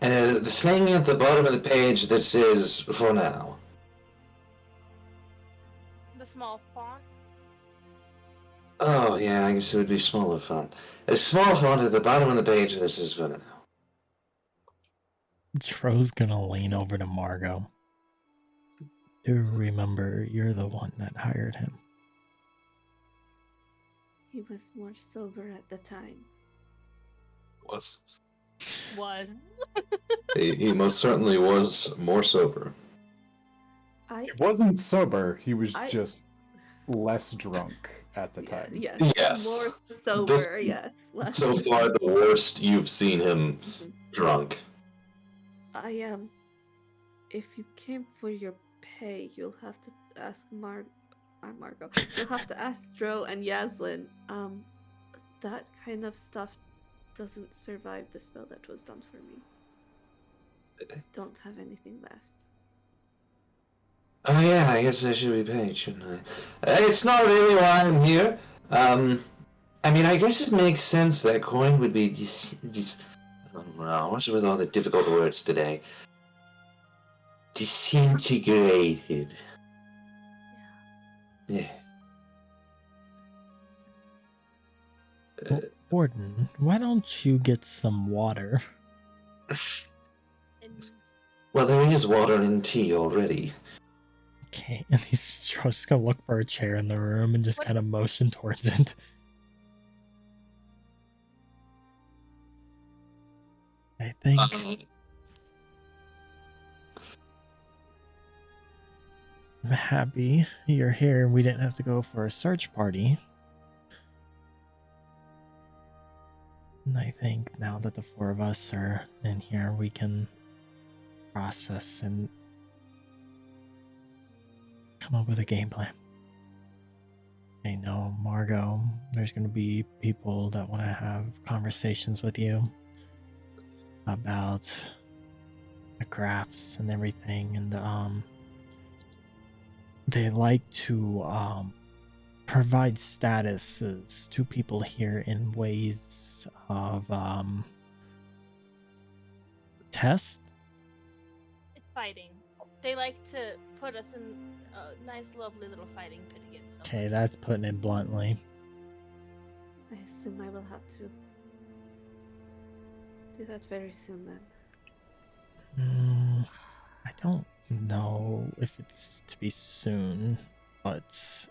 and a thing at the bottom of the page that says "for now." The small font. Oh yeah, I guess it would be smaller font. A small font at the bottom of the page that says "for now." Tro's gonna lean over to Margo. Do remember you're the one that hired him. He was more sober at the time. Was Was. he most certainly was more sober. I He wasn't sober, he was I- just less drunk at the time. Yes. Yes. More sober. Yes. Less So far, the worst you've seen him Mhm. drunk. I am. If you came for your pay, you'll have to ask Margo. You'll have to ask Dro and Yaslin. That kind of stuff doesn't survive the spell that was done for me. Don't have anything left. Oh yeah, I guess I should be paid, shouldn't I? It's not really why I'm here. I mean, I guess it makes sense that coin would be I don't know, what's with all the difficult words today? Disintegrated. Yeah. Gordon, why don't you get some water? And Well, there is water in tea already. Okay, and he's just gonna look for a chair in the room and just What? kind of motion towards it. I think I'm happy you're here. We didn't have to go for a search party. And I think now that the four of us are in here, we can process and come up with a game plan. I know, Margo, there's going to be people that want to have conversations with you about the graphs and everything, and they like to provide statuses to people here in ways of test. it's fighting. They like to put us in a nice, lovely little fighting pit against them. Okay, that's putting it bluntly. I assume I will have to do that very soon then. I don't know if it's to be soon, but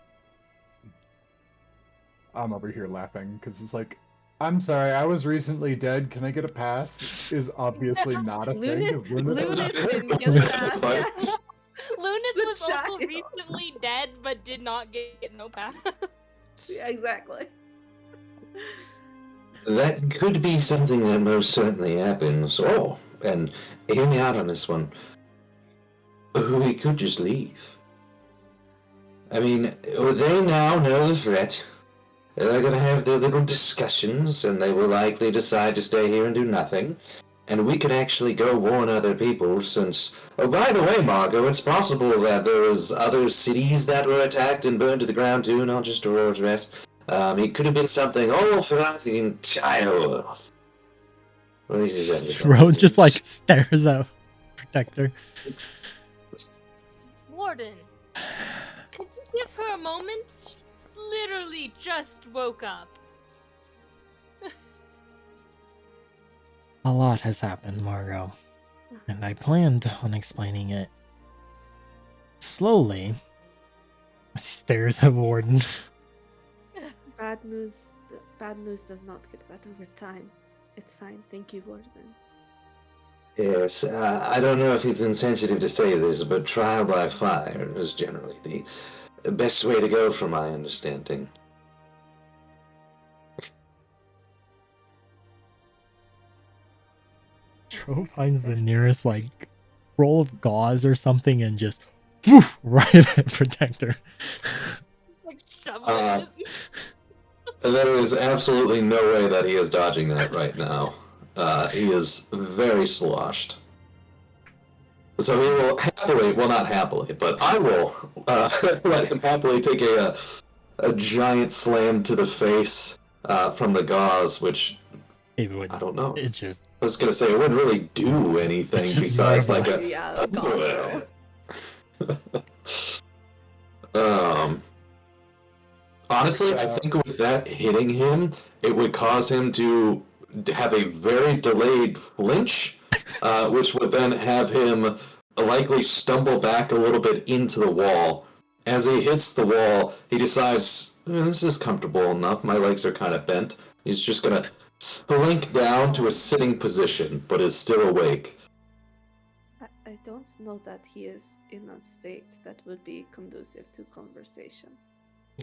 I'm over here laughing because it's like, I'm sorry, I was recently dead. Can I get a pass? Is obviously not a thing. 'cause Lunis didn't get a pass. Yeah. Lunis The was also child. recently dead, but did not get no pass. Yeah, exactly. That could be something that most certainly happens. Oh, and hear me out on this one. We could just leave. I mean, they now know the threat. They're gonna have their little discussions, and they will likely decide to stay here and do nothing. And we could actually go warn other people, since... Oh, by the way, Margo, it's possible that there was other cities that were attacked and burned to the ground too, not just Aurora's Rest. It could have been something all throughout the entire world. Ladies and Dro just like stares at Protector. Warden, could you give her a moment? She literally just woke up. A lot has happened, Margo, and I planned on explaining it slowly. She stares at Warden. Bad news does not get better with time. It's fine. Thank you, Warden. Yes, I don't know if it's insensitive to say this, but trial by fire is generally the best way to go from my understanding. Dro finds the nearest like roll of gauze or something and just woof, right at Protector. Just like shoveling it. There is absolutely no way that he is dodging that right now. He is very sloshed. So he will happily, well, not happily, but I will let him happily take a giant slam to the face from the gauze, which It would. I don't know. It's just. I was gonna say it wouldn't really do anything It's just besides Margo. like a. Yeah, God, Honestly, I think with that hitting him, it would cause him to have a very delayed flinch, which would then have him likely stumble back a little bit into the wall. As he hits the wall, he decides, this is comfortable enough, my legs are kind of bent. He's just gonna slink down to a sitting position, but is still awake. I don't know that he is in a state that would be conducive to conversation.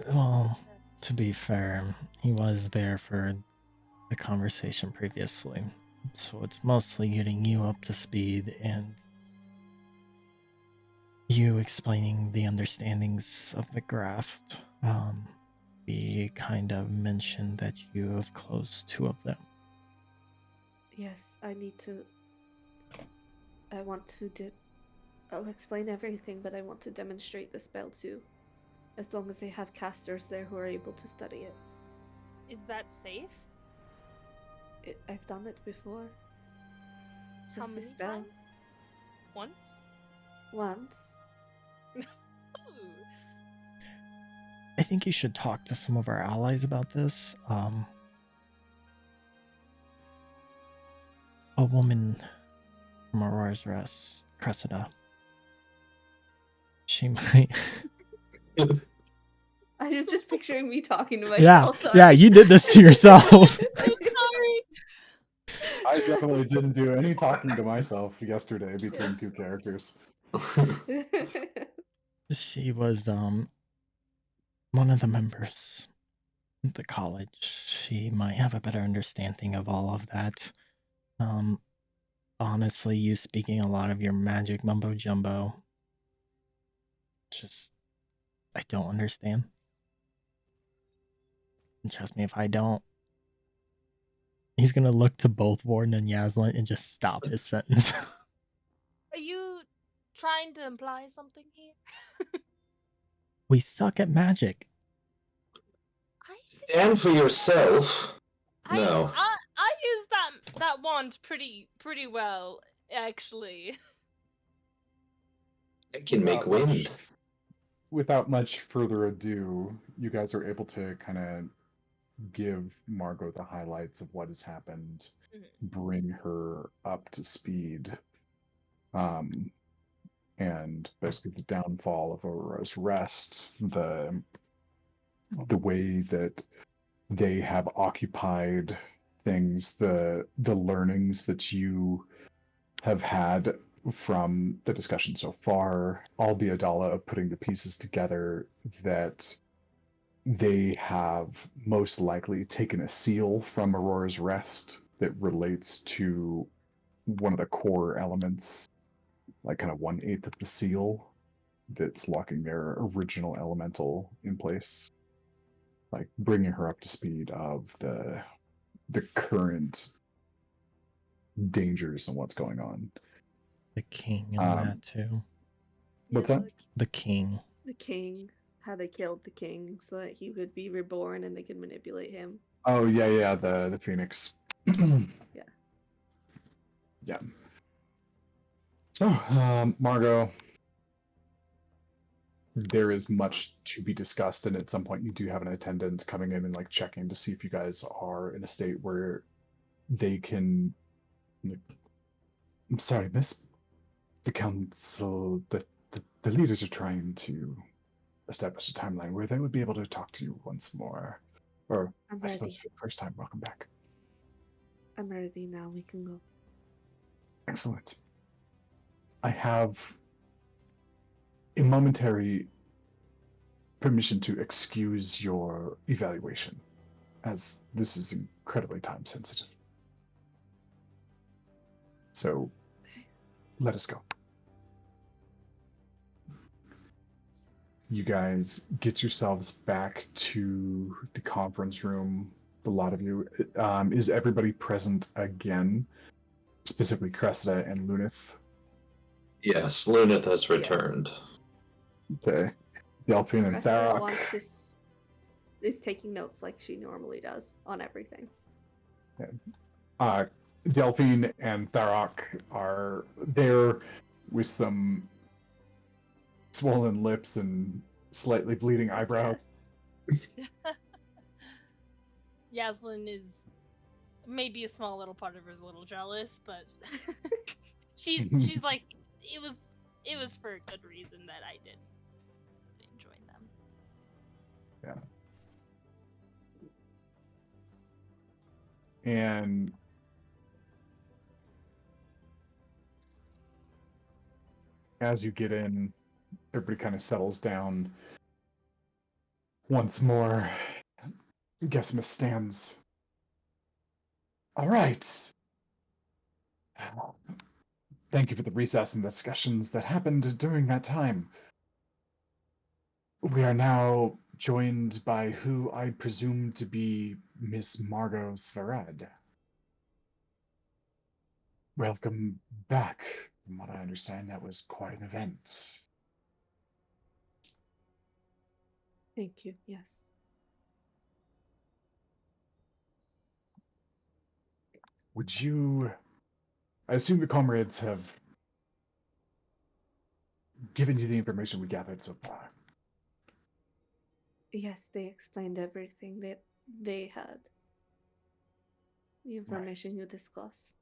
Well, to be fair, he was there for the conversation previously, so it's mostly getting you up to speed and you explaining the understandings of the graft. We kind of mentioned that you have closed 2 of them. Yes, I want to I'll explain everything, but I want to demonstrate the spell too. As long as they have casters there who are able to study it. Is that safe? I've done it before. How Just a many spell. times? Once? Once. Ooh. I think you should talk to some of our allies about this. A woman from Aurora's Rest, Cressida. She might. I was just picturing me talking to Yeah, myself. Sorry. yeah, you did this to yourself. Sorry. I definitely didn't do any talking to myself yesterday between 2 characters. She was one of the members of the college. She might have a better understanding of all of that. Honestly, you speaking a lot of your magic mumbo jumbo. Just I don't understand. And trust me, if I don't, he's gonna look to both Warden and Yaslin and just stop his sentence. Are you trying to imply something here? We suck at magic. Stand for yourself. No. I use that wand pretty well, actually. It can make wind. Without much further ado, you guys are able to kind of give Margo the highlights of what has happened, bring her up to speed, and basically the downfall of Aurora's Rest, the way that they have occupied things, the learnings that you have had from the discussion so far, all the Adala of putting the pieces together, that they have most likely taken a seal from Aurora's Rest that relates to one of the core elements, like kind of 1/8 of the seal that's locking their original elemental in place, like bringing her up to speed of the current dangers and what's going on. The king in that too. What's that? The king. The king. how they killed the king so that he would be reborn and they could manipulate him. Oh yeah, the Phoenix. Yeah. Yeah. So, Margo, there is much to be discussed, and at some point you do have an attendant coming in and like checking to see if you guys are in a state where they can. I'm sorry, miss. The council, the leaders are trying to establish a timeline where they would be able to talk to you once more. Or, I'm I suppose ready. for the first time, welcome back. I'm ready now. We can go. Excellent. I have a momentary permission to excuse your evaluation, as this is incredibly time sensitive. So, let us go. You guys get yourselves back to the conference room. A lot of you. Is everybody present again? Specifically, Cressida and Lunith. Yes, Lunith has returned. Okay. Delphine and Cressida Tharok. wants to is taking notes like she normally does on everything. Delphine and Tharok are there with some swollen lips and slightly bleeding eyebrows. Yes. Yaslin is maybe a small little part of her is a little jealous, but she's like it was for a good reason that I did join them. Yeah. And as you get in, everybody kind of settles down once more. Gesimus stands. All right. Thank you for the recess and discussions that happened during that time. We are now joined by who I presume to be Miss Margo Svarad. Welcome back. From what I understand, that was quite an event. Thank you. Yes. Would you... I assume your comrades have given you the information we gathered so far. Yes, they explained everything that they had. The information you discussed.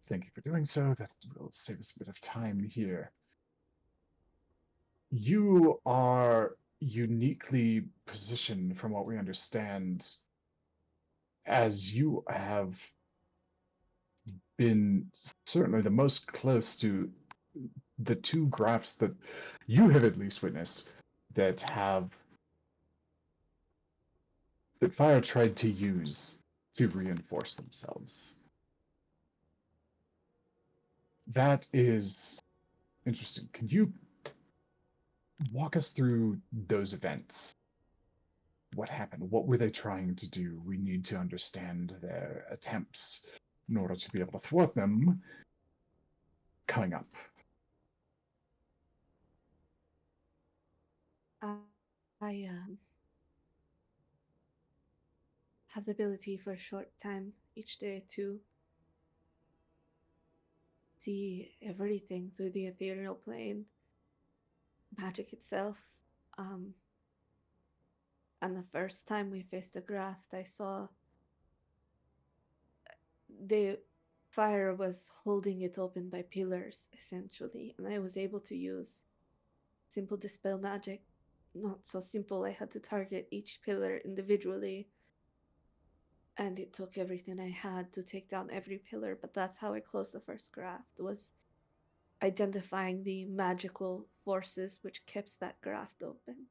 Thank you for doing so. That will save us a bit of time here. You are uniquely positioned, from what we understand, as you have been certainly the most close to the two graphs that you have at least witnessed that Fire tried to use to reinforce themselves. That is interesting. Can you walk us through those events? What happened? What were they trying to do? We need to understand their attempts in order to be able to thwart them coming up. I have the ability for a short time each day to see everything through the ethereal plane, magic itself. And the first time we faced the graft, I saw the fire was holding it open by pillars, essentially, and I was able to use simple dispel magic. Not so simple, I had to target each pillar individually, and it took everything I had to take down every pillar, but that's how I closed the first graft, was identifying the magical forces which kept that graft open.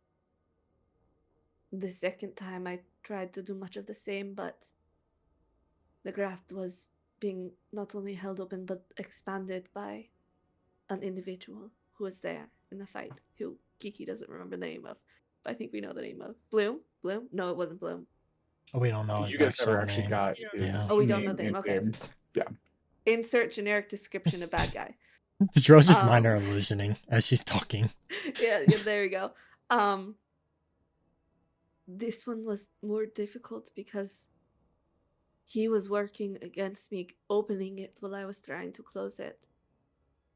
The second time I tried to do much of the same, but the graft was being not only held open but expanded by an individual who was there in the fight, who Kiki doesn't remember the name of, but I think we know the name of. Bloom? No, it wasn't Bloom. Oh, we don't know his You guys actual never actually name. got Yeah. his Oh, we don't know name the name, in okay. game. Yeah. Insert generic description of bad guy. Did Rose just minor illusioning as she's talking? Yeah, there you go. This one was more difficult because he was working against me opening it while I was trying to close it.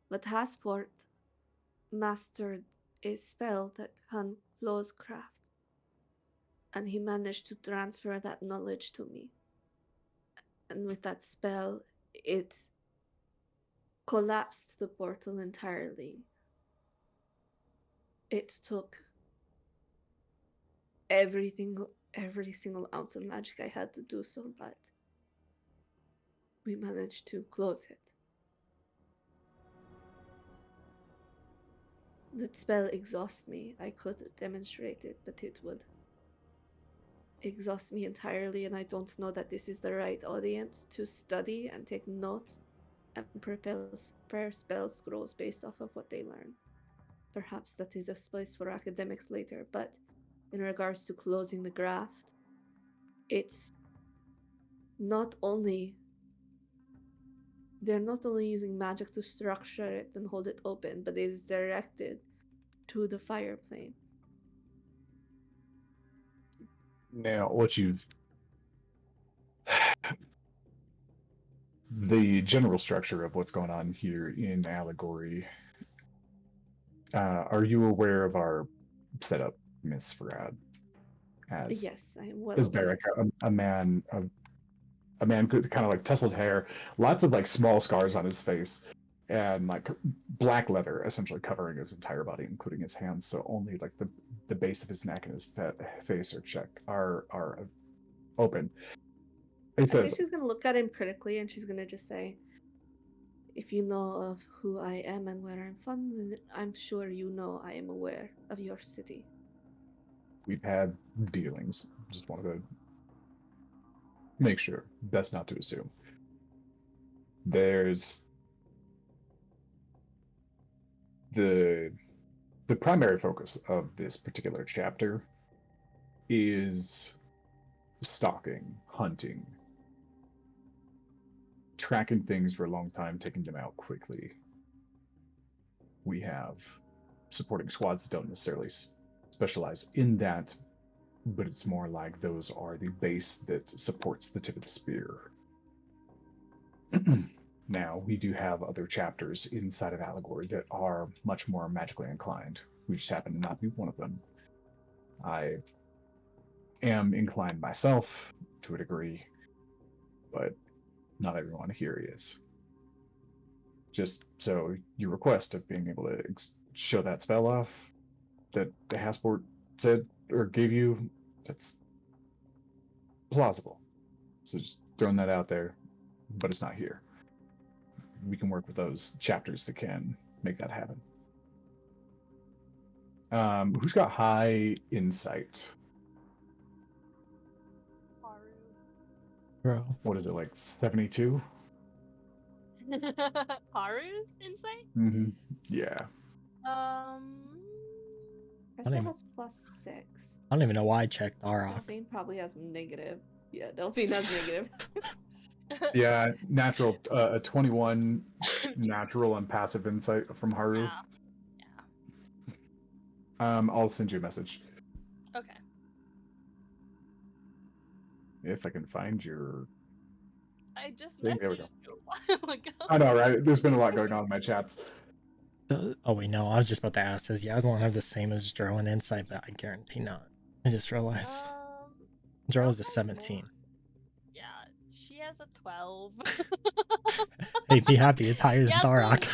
But Hasport mastered a spell that can close craft, and he managed to transfer that knowledge to me. And with that spell, it collapsed the portal entirely. It took every single ounce of magic I had to do so, but we managed to close it. That spell exhausts me. I could demonstrate it, but it would exhaust me entirely, and I don't know that this is the right audience to study and take notes and prepare spell scrolls based off of what they learn. Perhaps that is a place for academics later, but in regards to closing the graft, it's not only they're not only using magic to structure it and hold it open, but it is directed to the fire plane. Now, the general structure of what's going on here in Allegory. Are you aware of our setup, Miss Farad? Yes, I am well As aware. Barrack, a man with kind of like tousled hair, lots of like small scars on his face, and like black leather essentially covering his entire body, including his hands. So only like the base of his neck and his face are open. He I think says, she's gonna look at him critically and she's gonna just say, if you know of who I am and where I'm from, then I'm sure you know I am aware of your city. "We've had dealings. Just wanted to make sure. Best not to assume." There's the primary focus of this particular chapter is stalking, hunting, tracking things for a long time, taking them out quickly. We have supporting squads that don't necessarily specialize in that, but it's more like those are the base that supports the tip of the spear. Now, we do have other chapters inside of Allegory that are much more magically inclined. We just happen to not be one of them. I am inclined myself to a degree, but not everyone here is. Just so your request of being able to show that spell off that the Hasport said or gave you, that's plausible. So just throwing that out there, but it's not here. We can work with those chapters that can make that happen. Who's got high insight? Haru. Bro. What is it, like 72? Haru's insight? Mm-hmm. Yeah. Crystal even- has +6. I don't even know why I checked Arok. Delphine probably has negative. Yeah, Delphine has negative. Yeah, natural, a 21 natural and passive insight from Haru. Yeah. Yeah. I'll send you a message Okay. if I can find your. I just There we messaged go. you a while ago. I know, right? There's been a lot going on in my chats. Oh wait, no, I was just about to ask. Says Yaz won't have the same as Dro in insight, but I guarantee not. I just realized Dro is a Dro's 17. more- Yeah, she has a 12. Hey, be happy, it's higher than Yaslin- Tharok.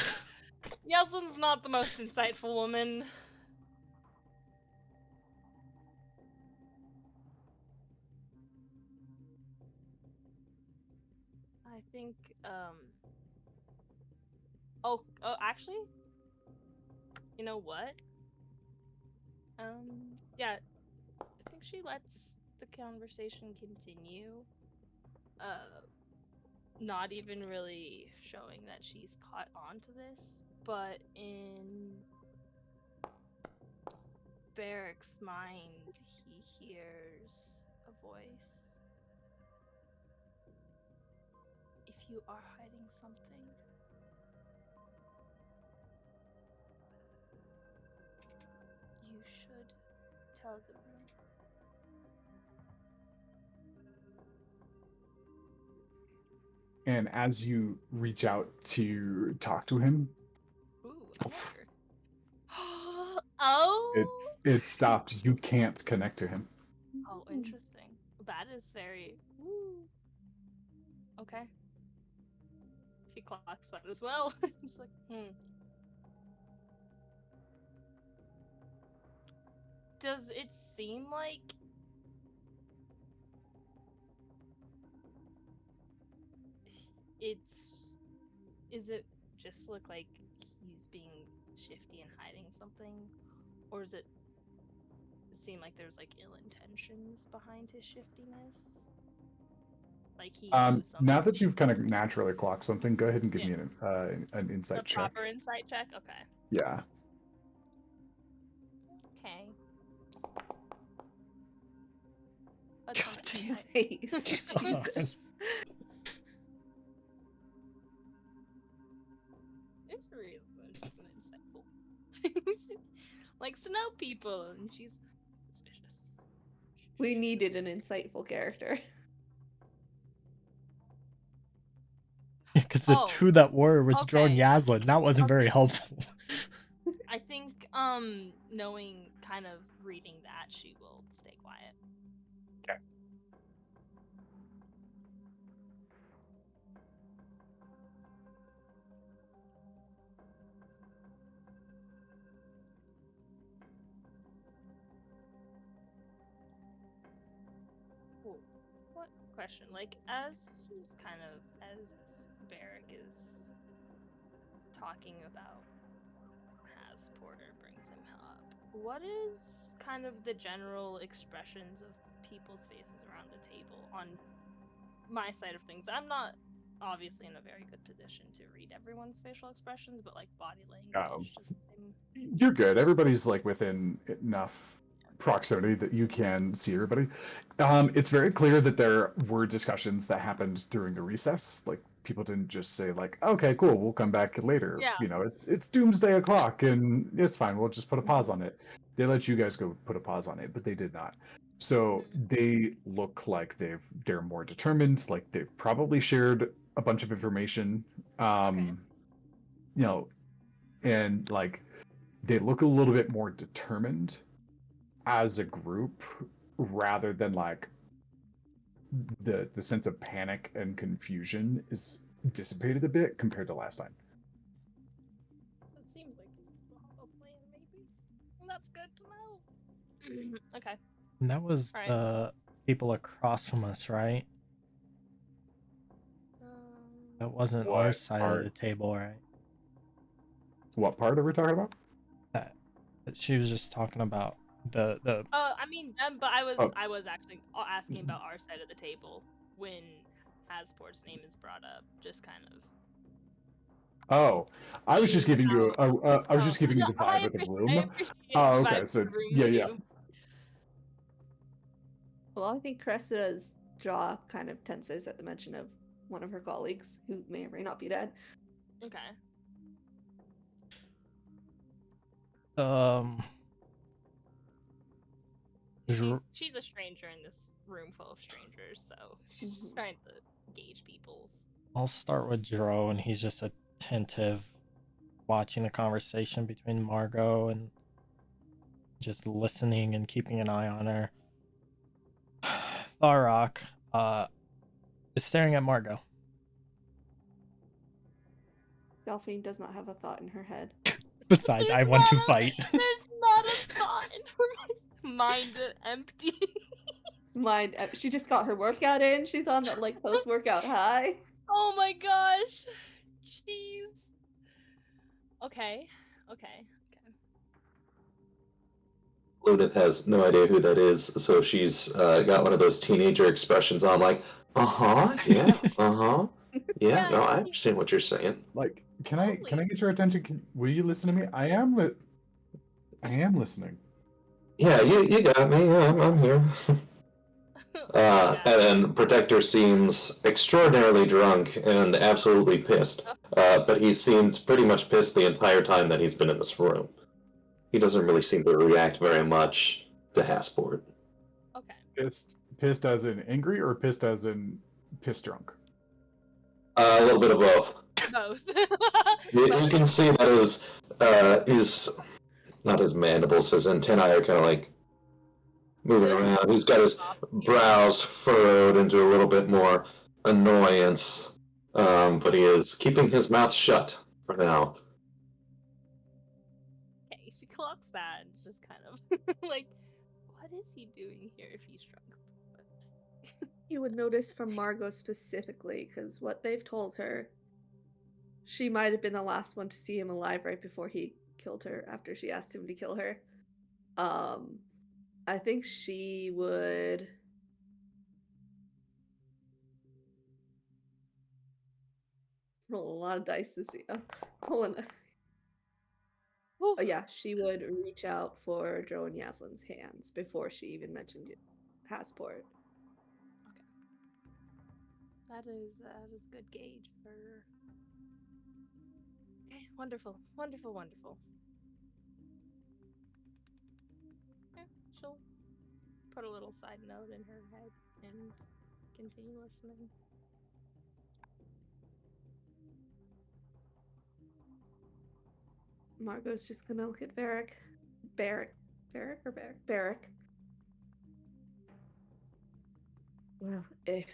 Yaslin's not the most insightful woman. I think, oh, actually, you know what? Yeah, I think she lets the conversation continue. Not even really showing that she's caught on to this, but in Barrick's mind, he hears a voice. If you are hiding something, you should tell the room. And as you reach out to talk to him, Ooh, a walker. Oh. it's stopped. You can't connect to him. Oh, interesting. That is very. Ooh. Okay. She clocks that as well. It's like, Does it seem like it's? Is it just look like he's being shifty and hiding something, or does it seem like there's like ill intentions behind his shiftiness? Like he knows something. Now that you've kind of naturally clocked something, go ahead and give Yeah. me an insight The check. proper insight check. Okay. Yeah. Okay. A God 20. damn. Nice. Jesus. It's really insightful. Likes to know people, and she's suspicious. We needed an insightful character. Because the Oh, two that were was Drow and okay. Yaslin. That wasn't very helpful. I think knowing kind of reading that, she will stay quiet. Okay. Cool. What question? Like, as Barrick is talking about as Porter brings him up, what is kind of the general expressions of people's faces around the table on my side of things? I'm not obviously in a very good position to read everyone's facial expressions, but like body language, does it seem... You're good. Everybody's like within enough proximity that you can see everybody. It's very clear that there were discussions that happened during the recess. Like people didn't just say like, "Okay, cool, we'll come back later." Yeah. You know, it's doomsday o'clock, and it's fine. We'll just put a pause on it. They let you guys go put a pause on it, but they did not. So they look like they're more determined. Like they've probably shared a bunch of information. You know, and like they look a little bit more determined as a group rather than like the sense of panic and confusion is dissipated a bit compared to last time. It seems like he's got a plan, maybe. And that's good to know. Okay. And that was All right. the people across from us, right? That wasn't our What side part? of the table, right? What part are we talking about? That she was just talking about the. I mean them, but I was Oh. actually asking about our side of the table when Hasport's name is brought up, just kind of. Oh, I was just giving you I was Oh, just giving you the I vibe of the appreciate room. the Oh, vibe okay. of So the room yeah. too. Well, I think Cressida's jaw kind of tenses at the mention of one of her colleagues who may or may not be dead. Okay. She's a stranger in this room full of strangers, so she's trying to gauge people's. I'll start with Drow, and he's just attentive, watching the conversation between Margo and just listening and keeping an eye on her. Tharok is staring at Margo. Delphine does not have a thought in her head. Besides, I want to fight. There's not a thought in her mind. Empty. Mind, she just got her workout in. She's on that like post-workout high. Oh my gosh. Jeez. Okay. Ludith has no idea who that is, so she's got one of those teenager expressions on, like, yeah, yeah, no, I understand what you're saying. Like, can I get your attention? Will you listen to me? I am listening. Yeah, you got me. Yeah, I'm here. And then Protector seems extraordinarily drunk and absolutely pissed. But he seemed pretty much pissed the entire time that he's been in this room. He doesn't really seem to react very much to Hasport. Okay. Pissed as in angry or pissed as in piss drunk? A little bit of both. Both. You can see that his not his mandibles, his antennae are kind of like moving around. He's got his brows furrowed into a little bit more annoyance, but he is keeping his mouth shut for now. Okay, she clocks that and just kind of like, what is he doing here if he's drunk? You would notice from Margo specifically, because what they've told her, she might have been the last one to see him alive right before he killed her after she asked him to kill her. I think she would roll a lot of dice to see. I'm pulling. Whew. Oh yeah, she would reach out for Dro and Yaslin's hands before she even mentioned passport. That is good gauge for. Okay, wonderful, wonderful, wonderful. Yeah, she'll put a little side note in her head and continue listening. Margot's just gonna look at Varric. Barrick. Barrick. Well, if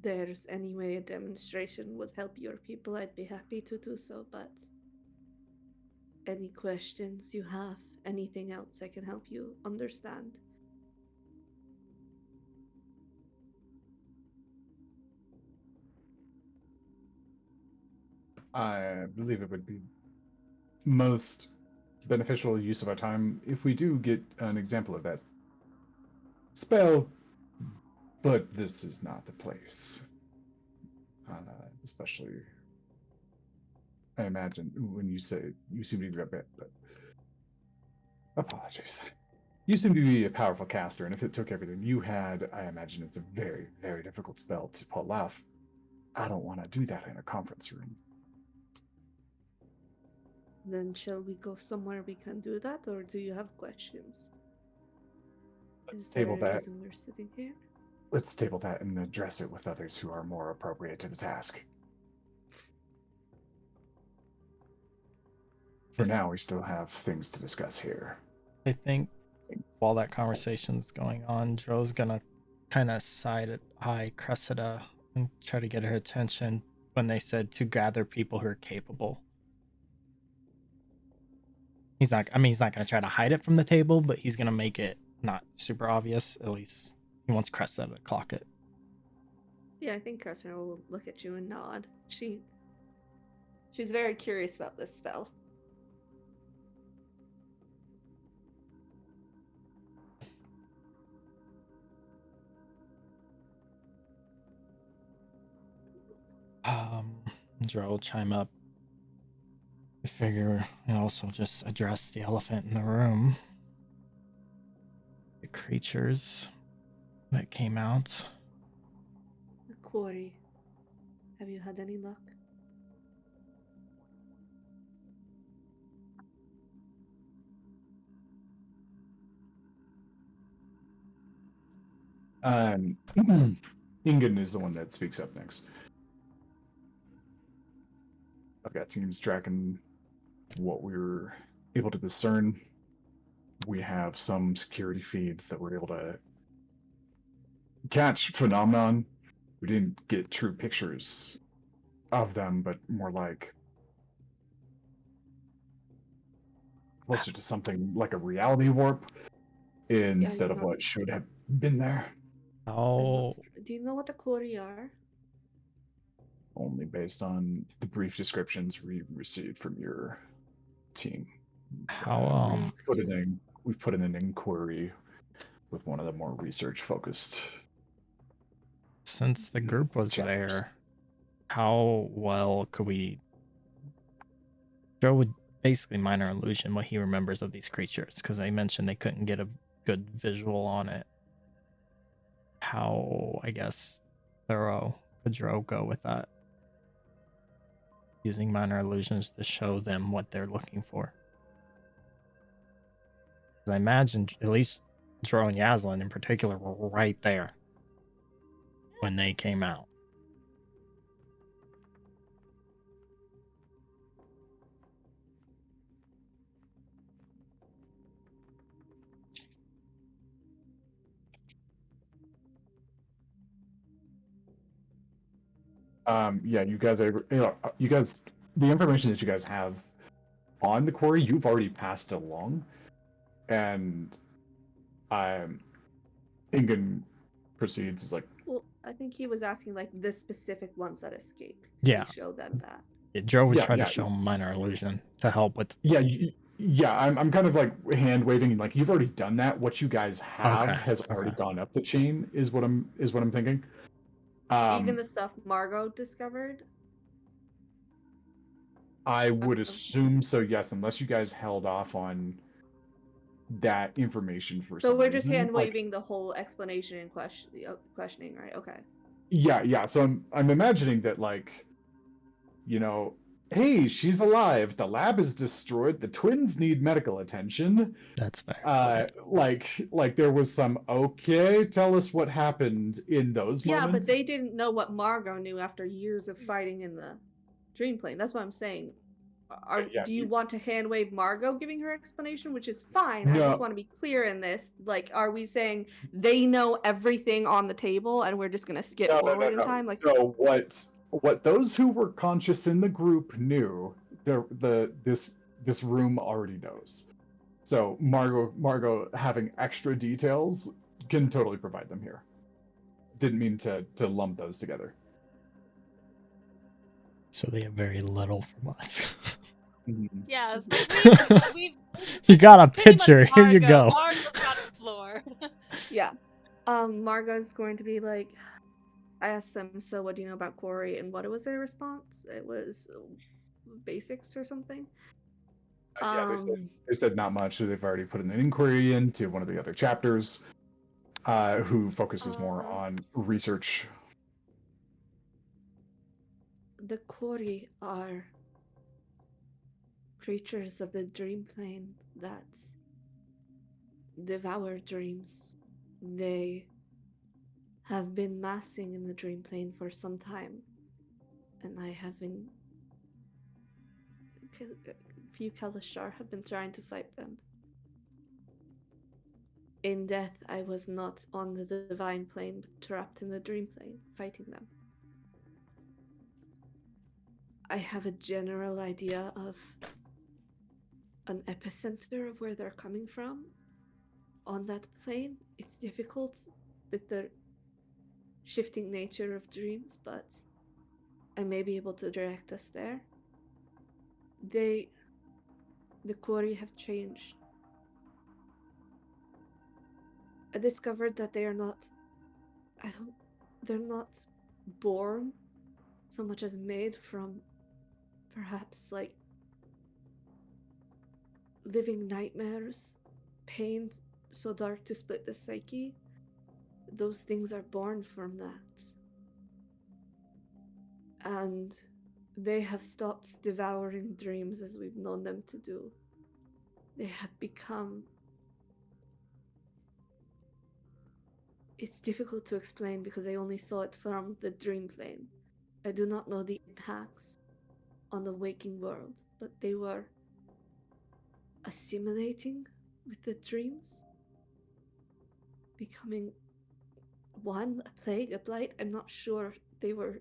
there's any way a demonstration would help your people, I'd be happy to do so, but any questions you have, anything else I can help you understand? I believe it would be most beneficial use of our time if we do get an example of that spell, but this is not the place. Especially, I imagine when you say you seem to be a bit, but apologies. You seem to be a powerful caster, and if it took everything you had, I imagine it's a very, very difficult spell to pull off. I don't want to do that in a conference room. Then shall we go somewhere we can do that, or do you have questions? Let's Is there table a that. reason we're sitting here? Let's table that and address it with others who are more appropriate to the task. For now, we still have things to discuss here. I think while that conversation's going on, Dro's gonna kind of eye Cressida and try to get her attention when they said to gather people who are capable. He's not gonna try to hide it from the table, but he's gonna make it not super obvious. At least he wants Cressida to clock it. Yeah, I think Cressida will look at you and nod. She's very curious about this spell. Dro will chime up. I figure we also just address the elephant in the room. The creatures that came out. The quarry. Have you had any luck? Ingen is the one that speaks up next. I've got teams tracking what we were able to discern. We have some security feeds that we're able to catch phenomenon. We didn't get true pictures of them, but more like closer to something like a reality warp instead of what should have been there. Oh, Do you know what the quarry are? Only based on the brief descriptions we received from your team. how We've put in an inquiry with one of the more research focused. since the group was chapters. there, how well could we? Joe would basically minor illusion what he remembers of these creatures, because they mentioned they couldn't get a good visual on it. How, I guess, thorough could Joe go with that? Using minor illusions to show them what they're looking for. Because I imagine at least Joe and Yaslin in particular were right there. when they came out. Yeah, you guys are, you guys, the information that you guys have on the quarry, you've already passed along, and Ingen proceeds is like, Well, I think he was asking like the specific ones that escaped. Yeah. He showed them that. Joe would Yeah, try to yeah. show minor illusion to help with. yeah, I'm kind of like hand waving, like you've already done that. What you guys have Okay, has already okay. gone up the chain, is what I'm thinking. Even the stuff Margo discovered. I would assume so, yes, unless you guys held off on that information for So some we're just reason. hand Like, waving the whole explanation and questioning, right? Okay. yeah. So I'm imagining that, like, you know, hey, she's alive. The lab is destroyed. The twins need medical attention. That's fair. Like there was some, okay, tell us what happened in those Yeah, moments. but they didn't know what Margo knew after years of fighting in the dream plane. That's what I'm saying. Yeah, do you want to hand wave Margo giving her explanation, which is fine. I No. just want to be clear in this. Like, are we saying they know everything on the table and we're just gonna skip forward in time? Like, No, what those who were conscious in the group knew, this room already knows. So Margo having extra details can totally provide them here. Didn't mean to lump those together. So they have very little from us. Yeah, we've You got a pretty much picture. Here you go. Margo's got the floor. yeah. Margo's going to be like, I asked them, so what do you know about Quarry? And what was their response? It was basics or something. Yeah, they said not much. They've already put an inquiry into one of the other chapters, who focuses more on research. The Quarry are creatures of the dream plane that devour dreams. They have been massing in the dream plane for some time, and I have been. Few Kalashar have been trying to fight them. In death, I was not on the divine plane, but trapped in the dream plane, fighting them. I have a general idea of an epicenter of where they're coming from. On that plane, it's difficult with the shifting nature of dreams, but I may be able to direct us there. The Quarry have changed. I discovered that they're not born so much as made from perhaps like living nightmares, pain so dark to split the psyche. Those things are born from that. And they have stopped devouring dreams as we've known them to do. They have become... It's difficult to explain because I only saw it from the dream plane. I do not know the impacts on the waking world, but they were assimilating with the dreams, becoming one, a plague, a blight. I'm not sure. They were...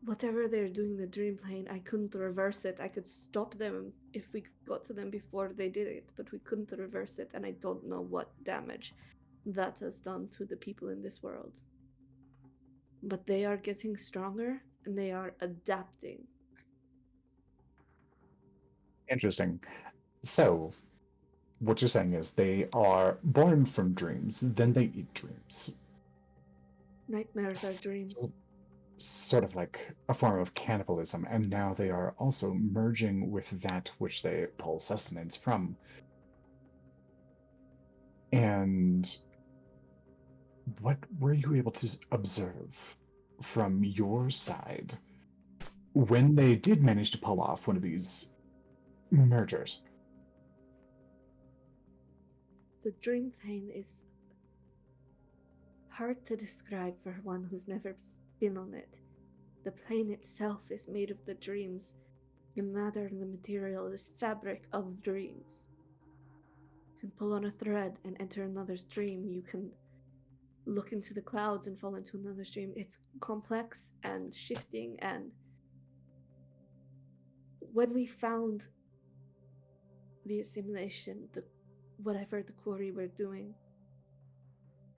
Whatever they're doing in the dream plane, I couldn't reverse it. I could stop them if we got to them before they did it, but we couldn't reverse it, and I don't know what damage that has done to the people in this world. But they are getting stronger, and they are adapting. Interesting. So, what you're saying is they are born from dreams, then they eat dreams. Nightmares are dreams. Sort of like a form of cannibalism, and now they are also merging with that which they pull sustenance from. And what were you able to observe from your side when they did manage to pull off one of these mergers? The dream plane is hard to describe for one who's never been on it. The plane itself is made of the dreams. The matter and the material is fabric of dreams. You can pull on a thread and enter another's dream. You can look into the clouds and fall into another's dream. It's complex and shifting, and when we found the assimilation, whatever the quarry were doing,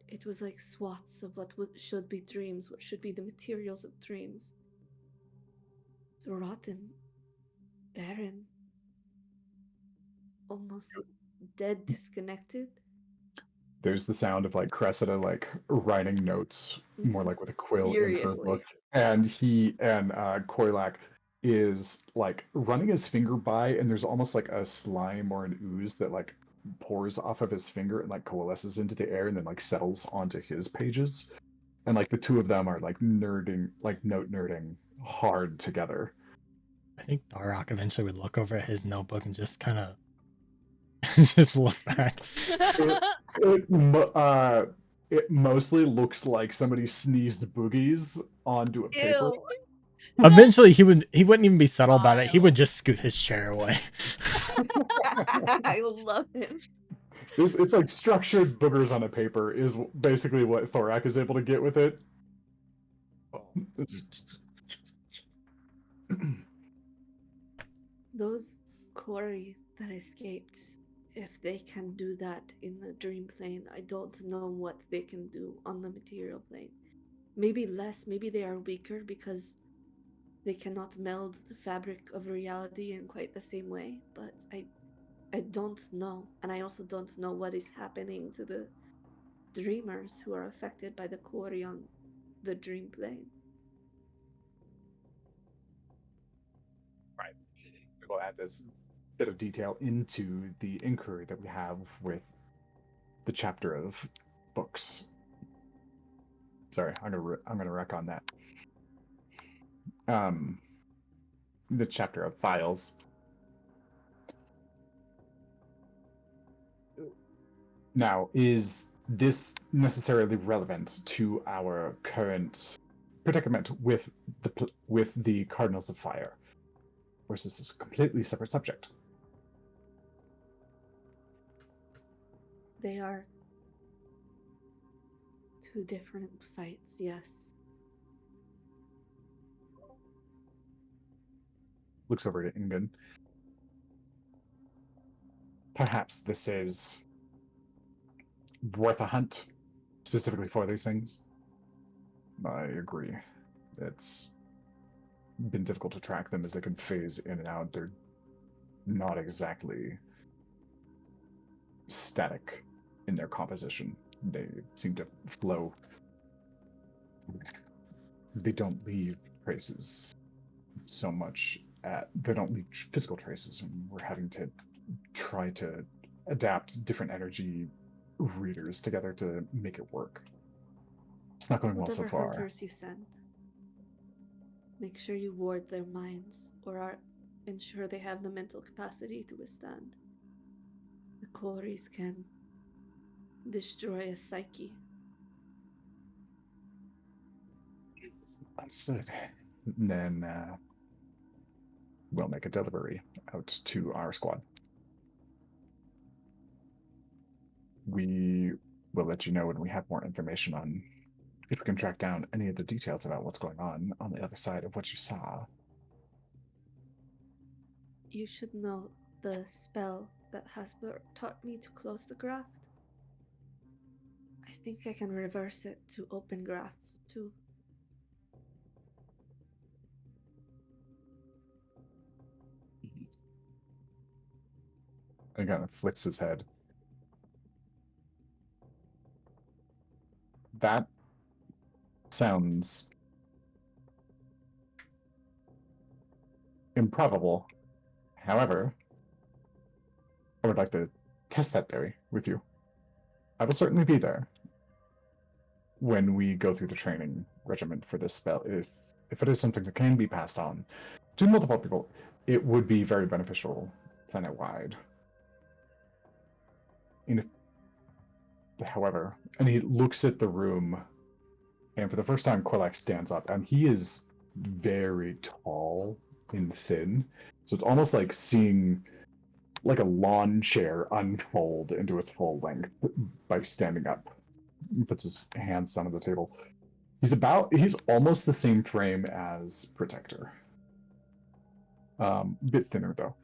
it was like swaths of what should be dreams, what should be the materials of dreams. It's rotten, barren, almost dead, disconnected. There's the sound of like Cressida like writing notes, more like with a quill in her Furiously. book, and Koilak is like running his finger by, and there's almost like a slime or an ooze that like pours off of his finger and like coalesces into the air and then like settles onto his pages, and like the two of them are like note nerding hard together. I think Darok eventually would look over at his notebook and just kind of just look back. It mostly looks like somebody sneezed boogies onto a paper. Ew. Eventually, he wouldn't even be subtle about it. He would just scoot his chair away. I love him. It's like structured boogers on a paper is basically what Thorak is able to get with it. Those quarry that escaped, if they can do that in the dream plane, I don't know what they can do on the material plane. Maybe less, maybe they are weaker because they cannot meld the fabric of reality in quite the same way, but I don't know. And I also don't know what is happening to the dreamers who are affected by the quarry on the dream plane. Right. We'll add this bit of detail into the inquiry that we have with the chapter of books. Sorry, I'm gonna wreck on that. The chapter of files. Now, is this necessarily relevant to our current predicament with the Cardinals of Fire, or is this a completely separate subject? They are two different fights, yes. Looks over to Ingen. Perhaps this is worth a hunt, specifically for these things. I agree. It's been difficult to track them as they can phase in and out. They're not exactly static in their composition. They seem to flow. They don't leave traces so much. They don't leave physical traces, and we're having to try to adapt different energy readers together to make it work. It's not going well so Whatever far. hunters you send, make sure you ward their minds, or ensure they have the mental capacity to withstand. The quarries can destroy a psyche. Understood. Then we'll make a delivery out to our squad. We will let you know when we have more information on if we can track down any of the details about what's going on the other side of what you saw. You should know the spell that Hasbro taught me to close the graft. I think I can reverse it to open grafts too. And kind of flicks his head. That sounds improbable. However, I would like to test that theory with you. I will certainly be there when we go through the training regimen for this spell. If it is something that can be passed on to multiple people, it would be very beneficial planet-wide. And However, and he looks at the room, and for the first time, Korlak stands up, and he is very tall and thin. So it's almost like seeing like a lawn chair unfold into its full length by standing up. He puts his hands down on the table. He's almost the same frame as Protector. A bit thinner though.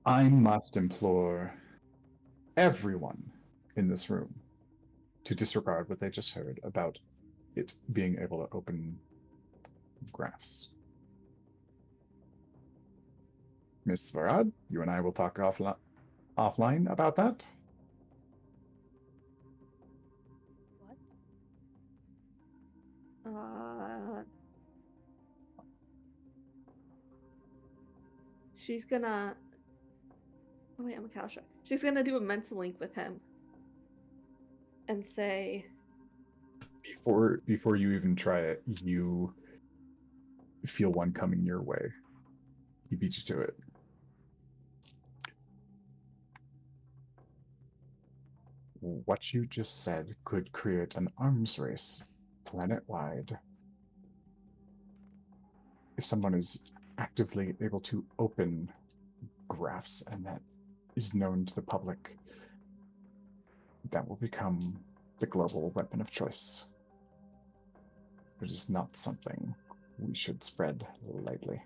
I must implore everyone in this room to disregard what they just heard about it being able to open graphs. Miss Svarad, you and I will talk offline about that. What? She's gonna. Oh wait, I'm a Kalsha. She's gonna do a mental link with him and say, Before you even try it, you feel one coming your way. He beats you to it. What you just said could create an arms race planet-wide. If someone is actively able to open graphs and that is known to the public, that will become the global weapon of choice. It is not something we should spread lightly.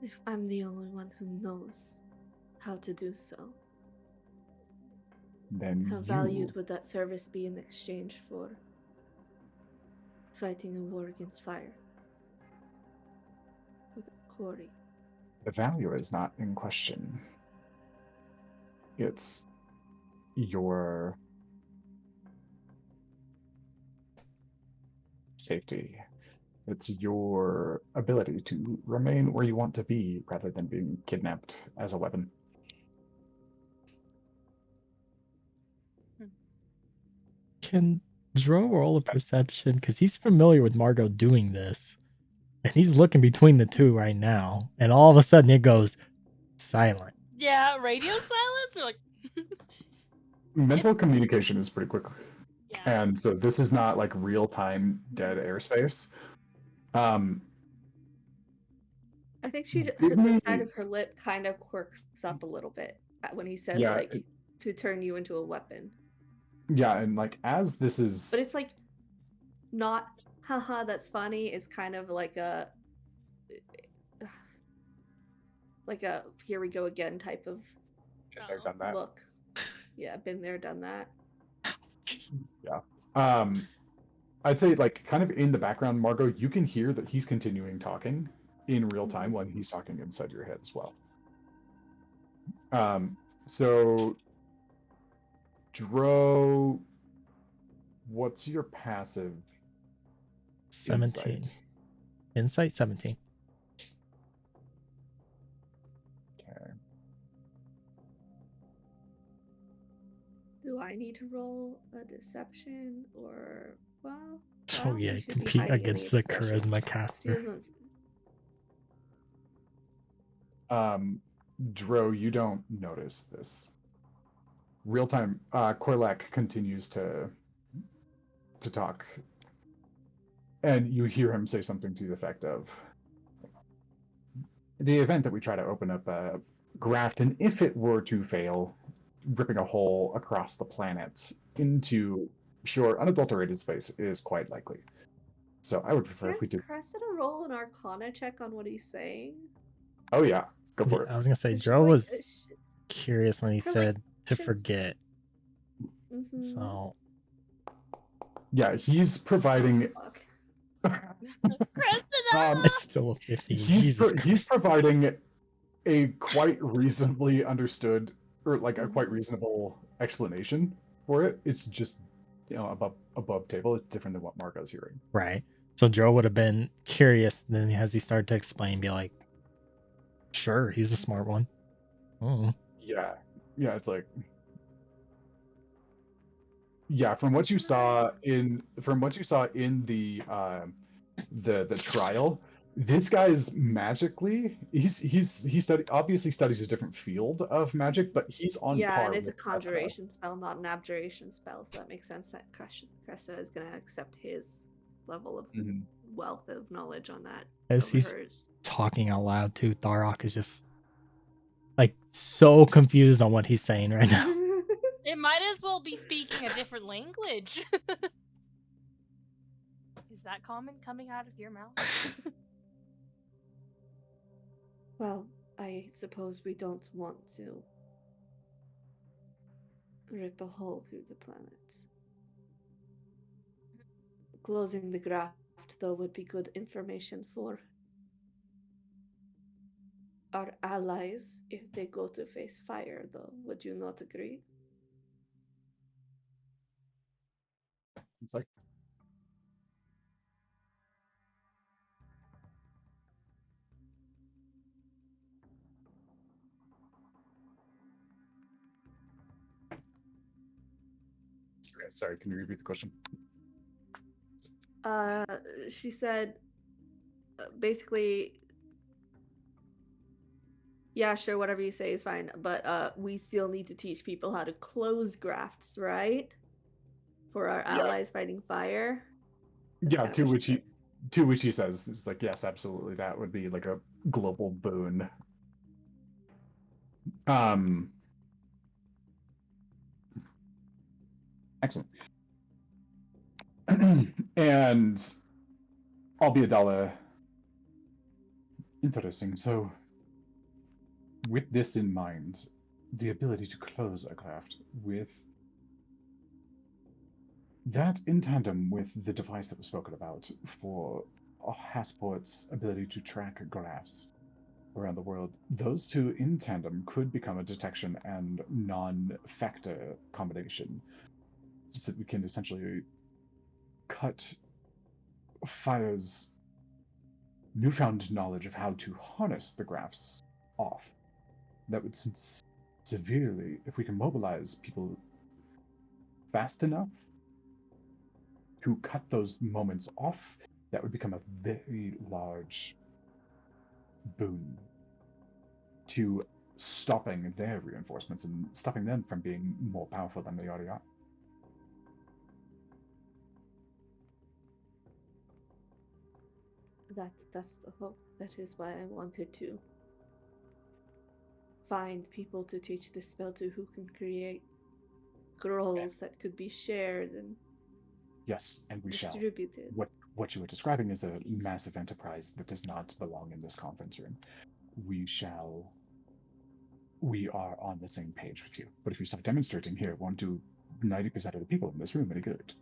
if I'm the only one who knows how to do so, Then how valued would that service be in exchange for fighting a war against fire? With a quarry. the value is not in question. It's your safety. It's your ability to remain where you want to be rather than being kidnapped as a weapon. Can Dro roll a perception? Because he's familiar with Margo doing this. And he's looking between the two right now. And all of a sudden it goes silent. Yeah, radio silence? Or like. Mental communication is pretty quick. Yeah. And so this is not like real-time dead airspace. I think Give the me- side of her lip kind of quirks up a little bit when he says Yeah, like to turn you into a weapon. Yeah, and like as this is But it's like not haha that's funny. It's kind of like a here we go again type of I've done that. look. Yeah, been there, done that. I'd say like kind of in the background, Margo, you can hear that he's continuing talking in real time when he's talking inside your head as well. So Dro, what's your passive 17. Insight 17. Okay. Do I need to roll a deception or well? I Oh don't yeah, think she'd be compete hiding any against the expression. charisma She caster. doesn't. Dro, you don't notice this. Real time, Korlak continues to talk, and you hear him say something to the effect of, the event that we try to open up a graft, and if it were to fail, ripping a hole across the planet into pure unadulterated space is quite likely. So I would prefer if we Can did. Cressida roll an Arcana check on what he's saying? Oh yeah, go for I it. was gonna say Is she Dro like- was is she- curious when he Her, like, said to she's- forget. Mhm. So Yeah, he's providing. Fuck. Cressida! it's still a 15. He's Jesus he's providing a quite reasonably understood, or like a quite Mhm. reasonable explanation for it. It's just, above table. It's different than what Margo's hearing. Right. So Dro would have been curious, and then as he started to explain, be like, sure, he's a smart one. Oh. Yeah, it's like, yeah. From what you saw in the trial, This guy's magically obviously studies a different field of magic, but he's on Yeah, par and it's a with Cressa. conjuration spell, not an abjuration spell, so that makes sense that Cressa is gonna accept his level of Mhm. wealth of knowledge on that As over he's hers. talking out loud too, Tharok is just like so confused on what he's saying right now. It might as well be speaking a different language. Is that common coming out of your mouth? Well, I suppose we don't want to rip a hole through the planets. Closing the graft, though, would be good information for our allies if they go to face fire, though. Would you not agree? It's like, sorry, can you repeat the question? She said, basically, yeah, sure, whatever you say is fine, but we still need to teach people how to close grafts, right? For our Yeah. allies fighting fire. That's Yeah, kind of what she said. to which he says, it's like, yes, absolutely, that would be like a global boon. Excellent. And Albiadala, interesting. So, with this in mind, the ability to close a craft with that in tandem with the device that was spoken about for Hasport's ability to track graphs around the world, those two in tandem could become a detection and non-factor combination, so that we can essentially cut Fire's newfound knowledge of how to harness the graphs off. That would severely, if we can mobilize people fast enough to cut those moments off, that would become a very large boon to stopping their reinforcements and stopping them from being more powerful than they already are. That's the hope. That is why I wanted to find people to teach this spell to who can create scrolls that could be shared and Yes, and we shall. distributed. What you are describing is a massive enterprise that does not belong in this conference room. We shall. We are on the same page with you. But if you start demonstrating here, it won't do 90% of the people in this room any good.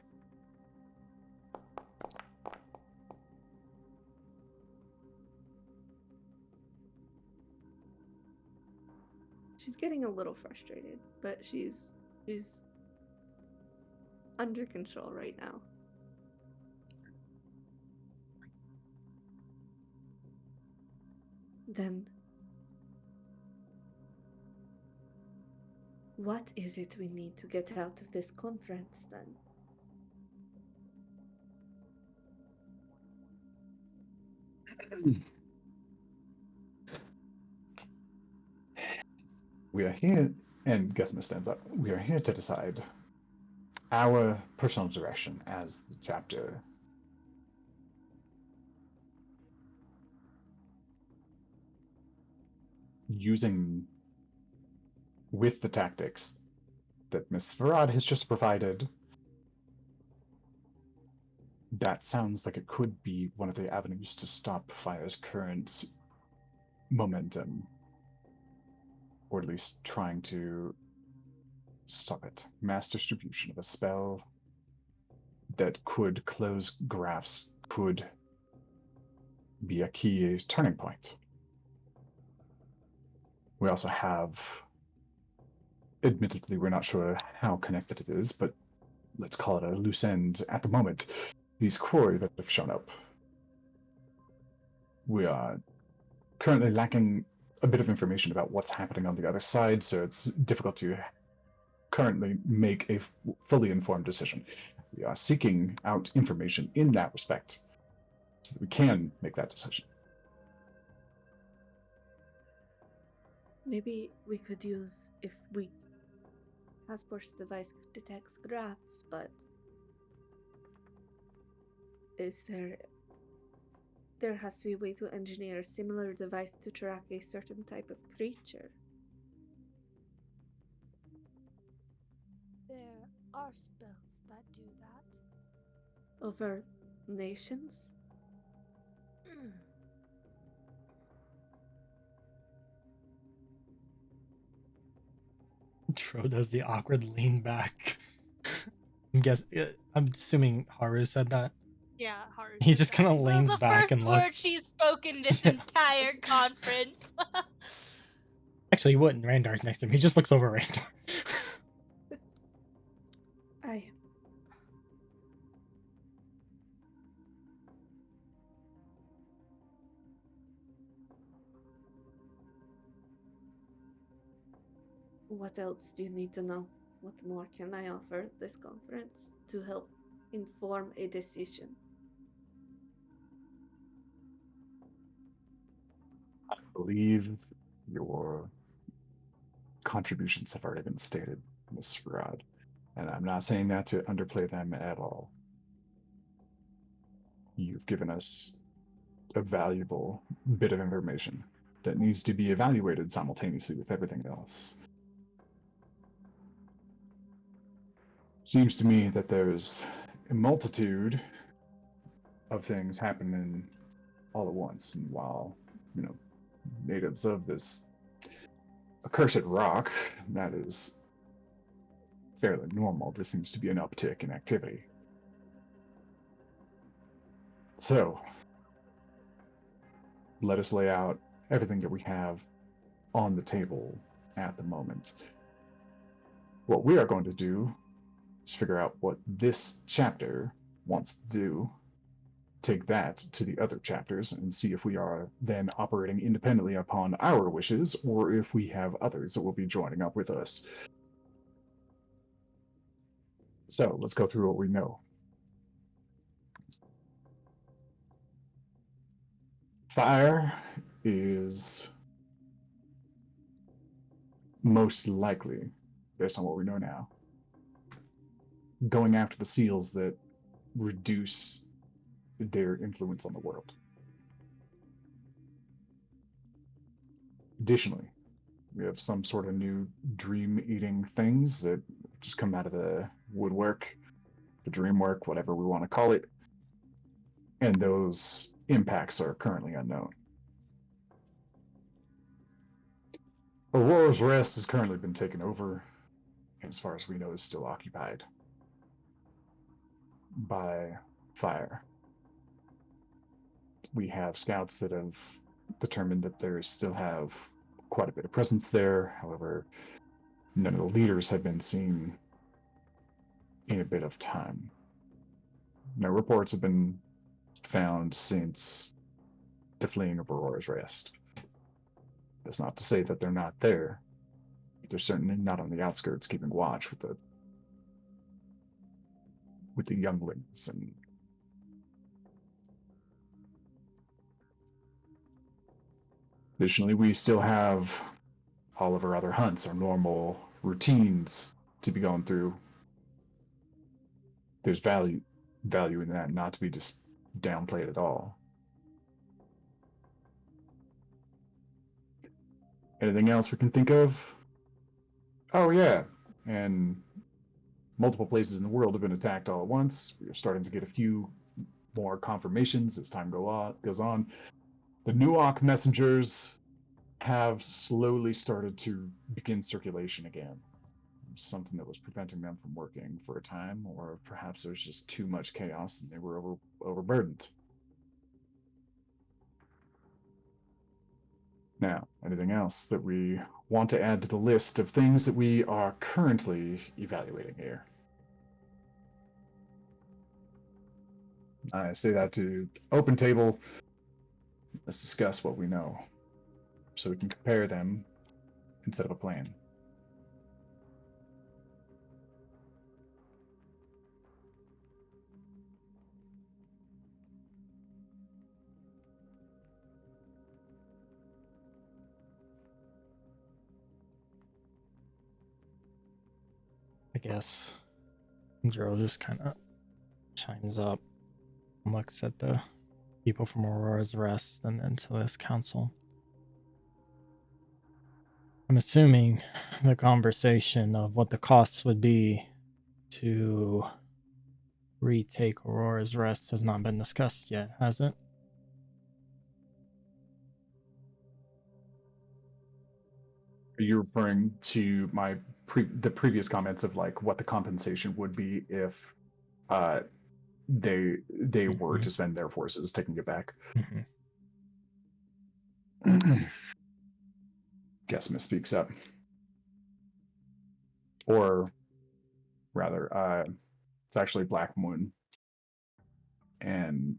She's getting a little frustrated, but she's under control right now. Then what is it we need to get out of this conference then? We are here, and Gusma stands up. We are here to decide our personal direction as the chapter. Using with the tactics that Miss Farad has just provided, that sounds like it could be one of the avenues to stop Fire's current momentum, or at least trying to stop it. Mass distribution of a spell that could close graphs could be a key turning point. We also have, admittedly, we're not sure how connected it is, but let's call it a loose end at the moment. These quarry that have shown up. We are currently lacking a bit of information about what's happening on the other side, so it's difficult to currently make a fully informed decision. We are seeking out information in that respect so that we can make that decision. Maybe we could use if we passport's device detects grafts, but is there has to be a way to engineer a similar device to track a certain type of creature. There are spells that do that. Over nations? Tro does the awkward lean back. I'm assuming Haru said that. Yeah, Haru. He said just that. kind of The- leans the back and first word looks. she's spoken this Yeah. entire conference. Actually, he wouldn't. Randar's next to him. He just looks over Randar. What else do you need to know? What more can I offer this conference to help inform a decision? I believe your contributions have already been stated, Ms. Farad, and I'm not saying that to underplay them at all. You've given us a valuable bit of information that needs to be evaluated simultaneously with everything else. Seems to me that there's a multitude of things happening all at once, and while, natives of this accursed rock, that is fairly normal, there seems to be an uptick in activity. So, let us lay out everything that we have on the table at the moment. What we are going to do is figure out what this chapter wants to do, take that to the other chapters, and see if we are then operating independently upon our wishes, or if we have others that will be joining up with us. So, let's go through what we know. Fire is most likely, based on what we know now, going after the seals that reduce their influence on the world. Additionally, we have some sort of new dream-eating things that just come out of the woodwork, the dream work, whatever we want to call it, and those impacts are currently unknown. Aurora's Rest has currently been taken over, and as far as we know is still occupied by fire. We have scouts that have determined that they still have quite a bit of presence there. However, none of the leaders have been seen in a bit of time. No reports have been found since the fleeing of Aurora's Rest. That's not to say that they're not there. They're certainly not on the outskirts keeping watch with the younglings. And additionally, we still have all of our other hunts, our normal routines to be going through. There's value in that, not to be just downplayed at all. Anything else we can think of? Oh yeah, and multiple places in the world have been attacked all at once. We are starting to get a few more confirmations as time goes on. The Nuok messengers have slowly started to begin circulation again. Something that was preventing them from working for a time, or perhaps there was just too much chaos and they were overburdened. Now, anything else that we want to add to the list of things that we are currently evaluating here? I say that to open table. Let's discuss what we know so we can compare them instead of a plan. guess Dro just kind of chimes up and looks at the people from Aurora's Rest and then to this council. I'm assuming the conversation of what the costs would be to retake Aurora's Rest has not been discussed yet, has it? Are you referring to the previous comments of like what the compensation would be if they were to spend their forces taking it back? Gesma speaks up. Or rather, it's actually Black Moon and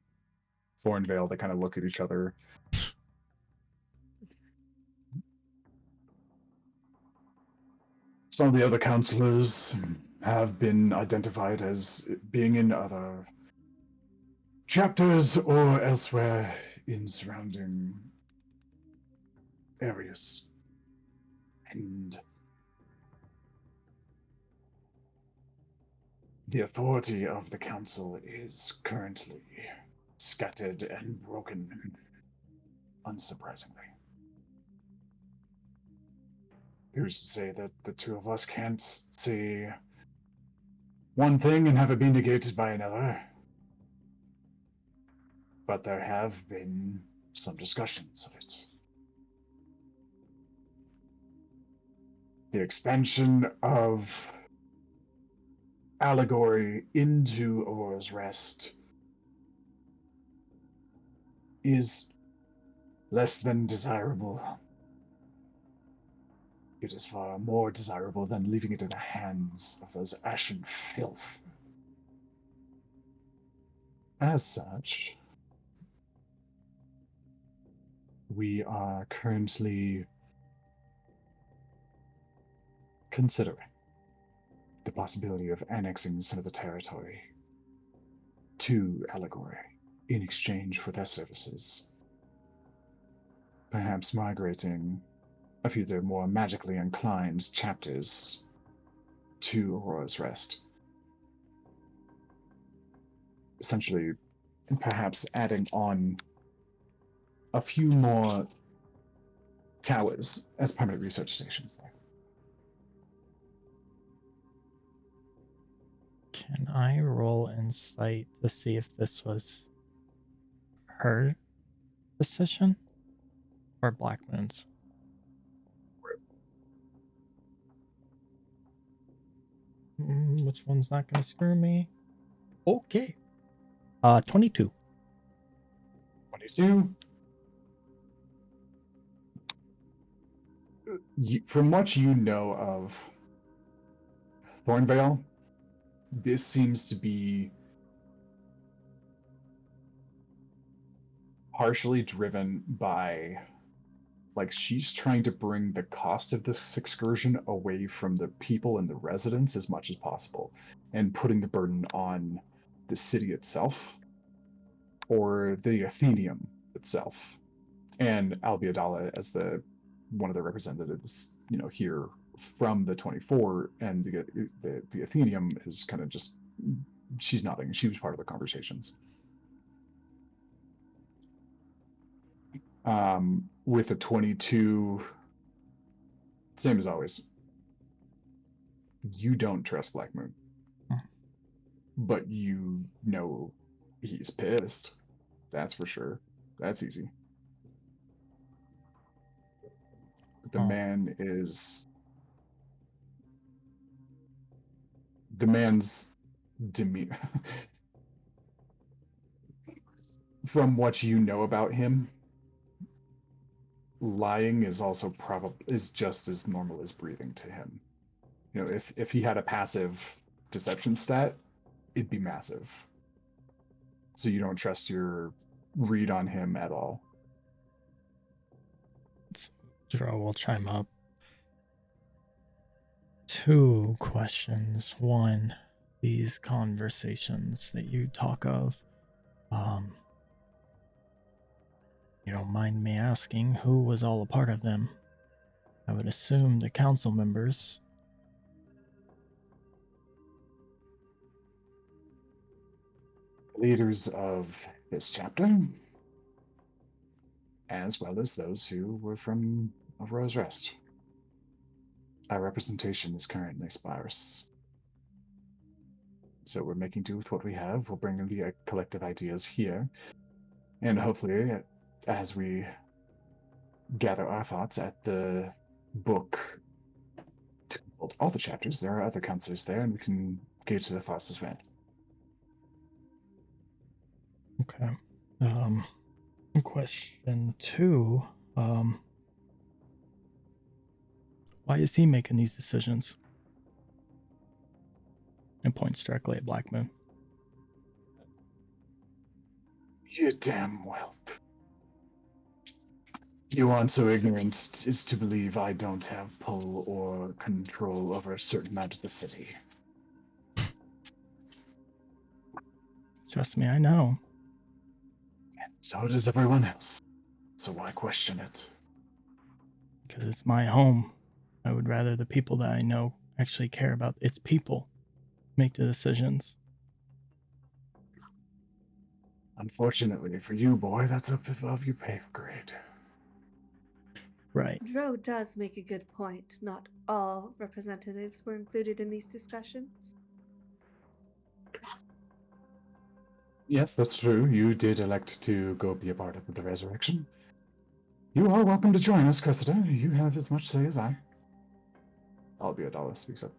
Thornvale. They kind of look at each other. Some of the other counselors have been identified as being in other chapters or elsewhere in surrounding areas. And the authority of the council is currently scattered and broken, unsurprisingly. Who's to say that the two of us can't say one thing and have it be negated by another? But there have been some discussions of it. The expansion of Allegory into Aurora's Rest is less than desirable. It is far more desirable than leaving it in the hands of those ashen filth. As such, we are currently considering the possibility of annexing some of the territory to Allegory in exchange for their services. Perhaps migrating a few of their more magically inclined chapters to Aurora's Rest. Essentially, perhaps adding on a few more towers as permanent research stations there. Can I roll insight to see if this was her decision or Black Moon's? Which one's not going to screw me? Okay. 22. 22. From what you know of Thornvale, this seems to be partially driven by, like, she's trying to bring the cost of this excursion away from the people and the residents as much as possible, and putting the burden on the city itself, or the Athenium itself, and Albiadala as one of the representatives, here from the 24, and the Athenium is kind of just, she's nodding. She was part of the conversations. With a 22, same as always. You don't trust Black Moon, but you know he's pissed. That's for sure. That's easy. But the man's demeanor. From what you know about him, lying is also is just as normal as breathing to him. If he had a passive deception stat, it'd be massive. So you don't trust your read on him at all. Dro will chime up. 2 questions. 1, these conversations that you talk of, you don't mind me asking who was all a part of them? I would assume the council members. leaders of this chapter, as well as those who were from Rose Rest. Our representation is currently sparse. So we're making do with what we have. We'll bring the collective ideas here. And hopefully, as we gather our thoughts at the book to consult all the chapters, there are other counselors there, and we can gauge their thoughts as well. Okay. Question 2. Why is he making these decisions? And points directly at Black Moon. You damn whelp. You aren't so ignorant as to believe I don't have pull or control over a certain amount of the city. Trust me, I know. So does everyone else. So why question it? Because it's my home. I would rather the people that I know actually care about its people make the decisions. Unfortunately for you, boy, that's up above your pay grade. Right. Dro does make a good point. Not all representatives were included in these discussions. Yes, that's true. You did elect to go be a part of the resurrection. You are welcome to join us, Cressida. You have as much say as I. Albeit Allah speaks up.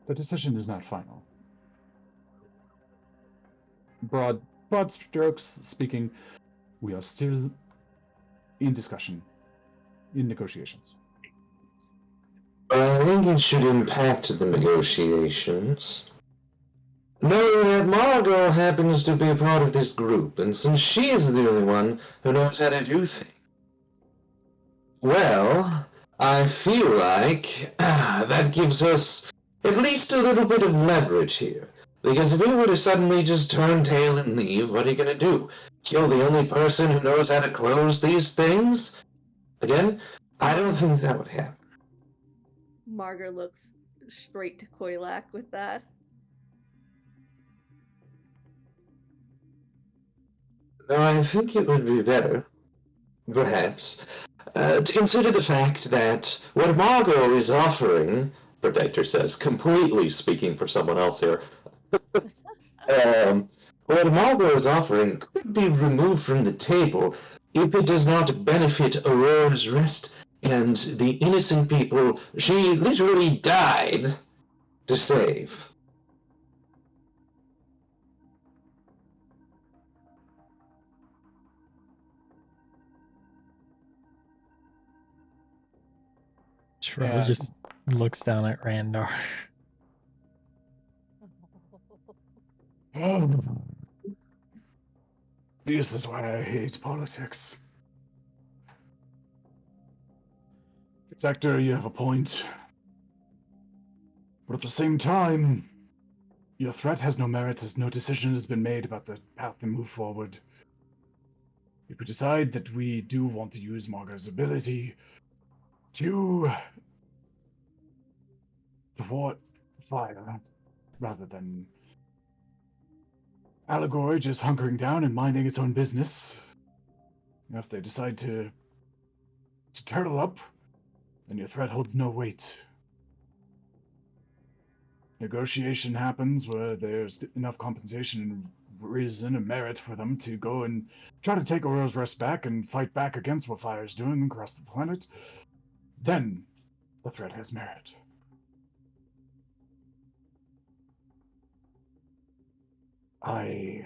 The decision is not final. Broad strokes speaking, we are still in discussion, in negotiations. I think it should impact the negotiations. Knowing that Margo happens to be a part of this group, and since she is the only one who knows how to do things, well, I feel like that gives us at least a little bit of leverage here. Because if we were to suddenly just turn tail and leave, what are you going to do? Kill the only person who knows how to close these things? Again, I don't think that would happen. Margo looks straight to Koilak with that. No, I think it would be better, perhaps, to consider the fact that what Margo is offering, Protector says, completely speaking for someone else here, what Margo is offering could be removed from the table if it does not benefit Aurora's Rest and the innocent people she literally died to save. Tro Yeah. just looks down at Randar. This is why I hate politics. Protector, you have a point. But at the same time, your threat has no merit as no decision has been made about the path to move forward. If we decide that we do want to use Margo's ability to thwart fire, rather than Allegory just hunkering down and minding its own business, if they decide to turtle up, then your threat holds no weight. Negotiation happens where there's enough compensation and reason and merit for them to go and try to take Aurora's Rest back and fight back against what fire is doing across the planet. Then the threat has merit. I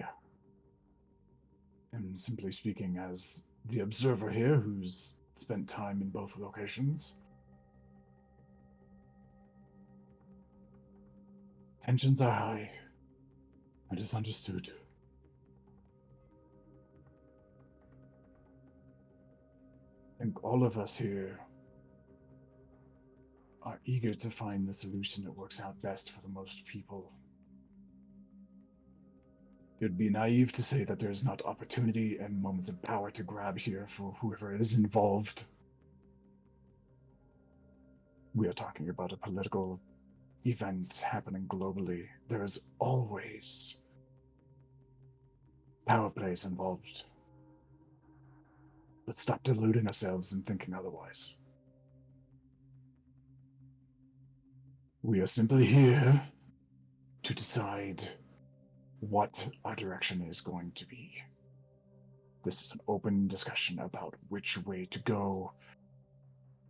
am simply speaking as the observer here who's spent time in both locations. Tensions are high. It is understood. I think all of us here are eager to find the solution that works out best for the most people. It would be naive to say that there is not opportunity and moments of power to grab here for whoever is involved. We are talking about a political event happening globally, there is always power plays involved. Let's stop deluding ourselves and thinking otherwise. We are simply here to decide what our direction is going to be. This is an open discussion about which way to go.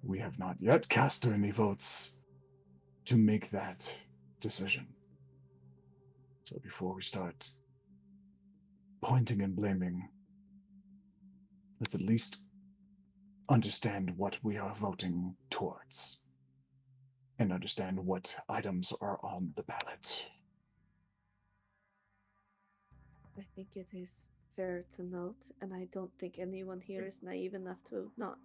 We have not yet cast any votes to make that decision. So before we start pointing and blaming, let's at least understand what we are voting towards and understand what items are on the ballot. I think it is fair to note, and I don't think anyone here is naive enough to not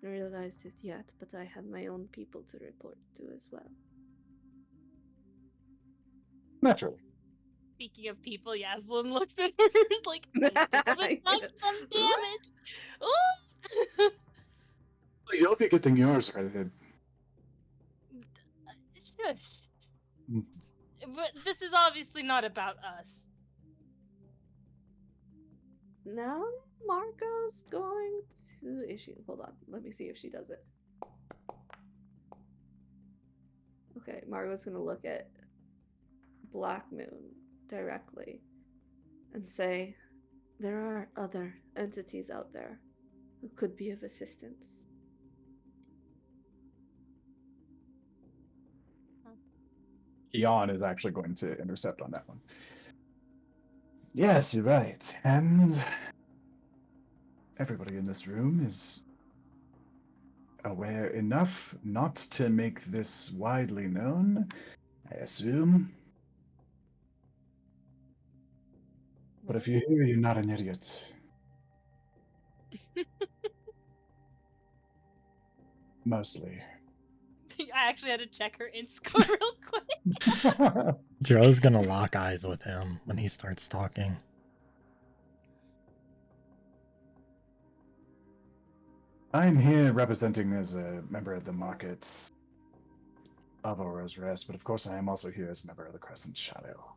realized it yet, but I have my own people to report to as well. Naturally. Speaking of people, Yaslin looked at hers like, I took some damage. Ooh! You'll be getting yours credited. Shush. Mm. But this is obviously not about us. Now Margo's going to issue. Hold on, let me see if she does it. Okay, Margo's gonna look at Black Moon directly and say, there are other entities out there who could be of assistance. Eon is actually going to intercept on that one. Yes, you're right. And everybody in this room is aware enough not to make this widely known, I assume. But if you're here, you're not an idiot. Mostly. I actually had to check her int score real quick. Joe's gonna lock eyes with him when he starts talking. I'm here representing as a member of the markets of Aurora's Rest, but of course I am also here as a member of the Crescent Shadow.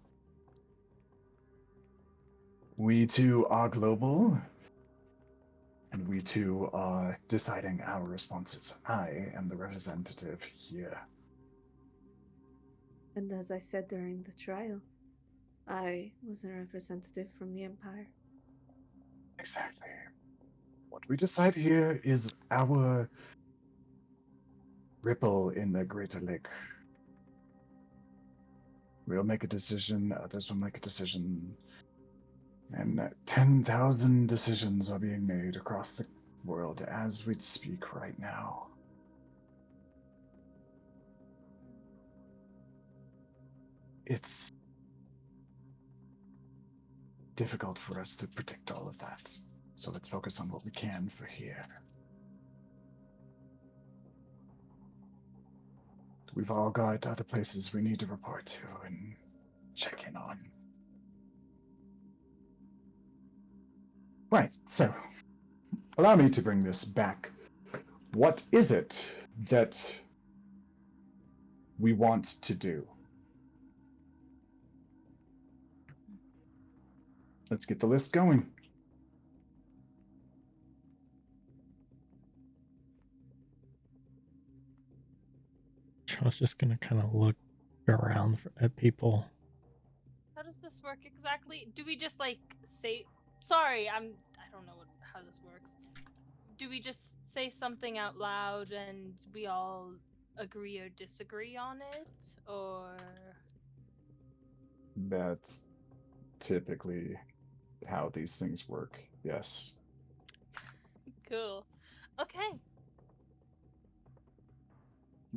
We too are global, and we too are deciding our responses. I am the representative here. And as I said during the trial, I was a representative from the Empire. Exactly. What we decide here is our ripple in the greater lake. We'll make a decision, others will make a decision, and 10,000 decisions are being made across the world as we speak right now. It's difficult for us to predict all of that, so let's focus on what we can for here. We've all got other places we need to report to and check in on. Right, so allow me to bring this back. What is it that we want to do? Let's get the list going. Joe's just gonna kind of look around at people. How does this work exactly? Do we just like say sorry, I don't know how this works. Do we just say something out loud and we all agree or disagree on it? Or That's typically how these things work, yes. cool. Okay.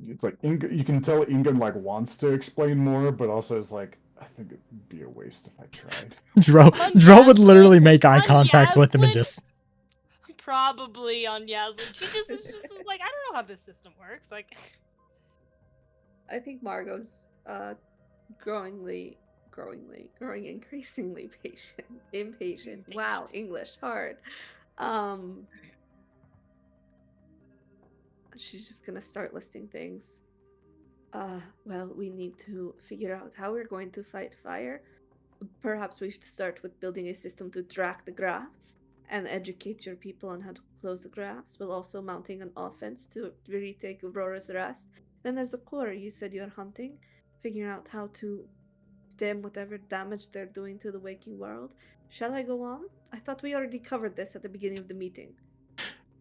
It's like you can tell Ingun like wants to explain more, but also is like, I think it'd be a waste if I tried. Dro would literally make eye on contact with him and Yaslin? just Probably on Yaslin. She just is like, I don't know how this system works. Like I think Margo's growing increasingly impatient. Wow, English hard. She's just gonna start listing things. Well, we need to figure out how we're going to fight fire. Perhaps we should start with building a system to track the grafts and educate your people on how to close the grafts, while also mounting an offense to retake Aurora's Rest. Then there's the core. You said you're hunting, figuring out how to stem whatever damage they're doing to the waking world. Shall I go on? I thought we already covered this at the beginning of the meeting.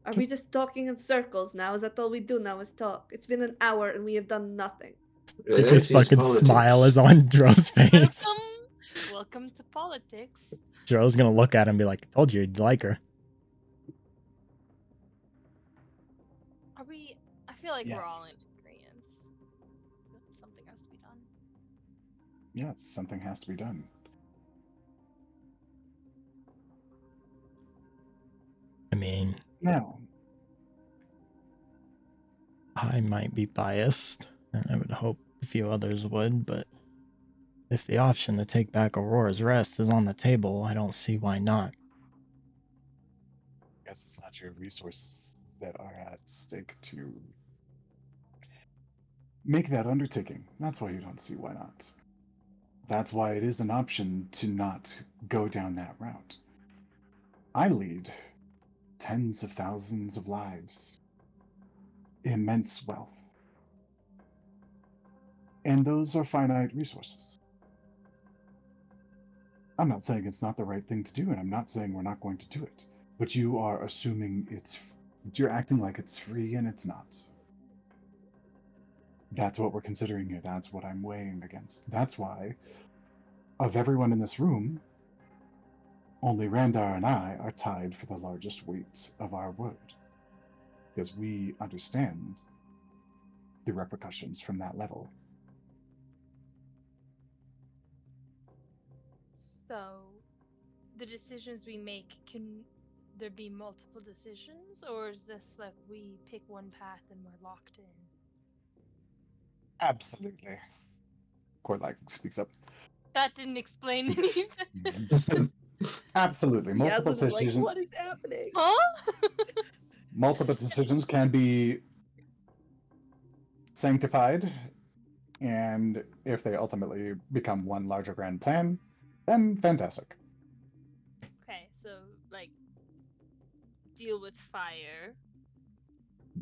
Are we just talking in circles now? Is that all we do now is talk? It's been an hour and we have done nothing. Biggest It is fucking smile politics. is on Dro's face. Welcome to politics. Dro's gonna look at him and be like, "Told you you'd like her." Are we? I feel like we're all Yes. in agreement. Something has to be done. Yes, something has to be done. I mean, Now, I might be biased, and I would hope a few others would, but if the option to take back Aurora's Rest is on the table, I don't see why not. I guess it's not your resources that are at stake to make that undertaking. That's why you don't see why not. That's why it is an option to not go down that route. I lead tens of thousands of lives, immense wealth, and those are finite resources. I'm not saying it's not the right thing to do, and I'm not saying we're not going to do it, but you are assuming you're acting like it's free and it's not. That's what we're considering here. That's what I'm weighing against. That's why, of everyone in this room, only Randar and I are tied for the largest weight of our word. Because we understand the repercussions from that level. So, the decisions we make, can there be multiple decisions, or is this like we pick one path and we're locked in? Absolutely. Korlak speaks up. That didn't explain anything. Absolutely. Multiple Yasmin is like, decisions. what is happening? Huh? Multiple decisions can be sanctified, and if they ultimately become one larger grand plan, then fantastic. Okay, so like deal with fire.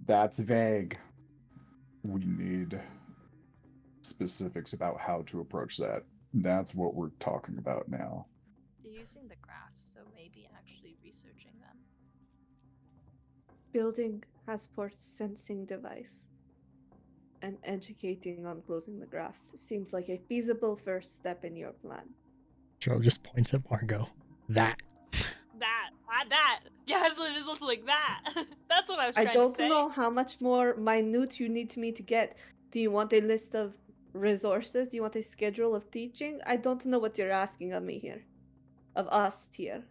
That's vague. We need specifics about how to approach that. That's what we're talking about now. They're using the graphs, so maybe actually researching them. Building Hasport's sensing device and educating on closing the grafts seems like a feasible first step in your plan. Dro just points at Margo. That. That. Yaslin is also like that. That's what I was I trying don't to say. know how much more minute you need me to get. Do you want a list of resources? Do you want a schedule of teaching? I don't know what you're asking of me here. Of us here.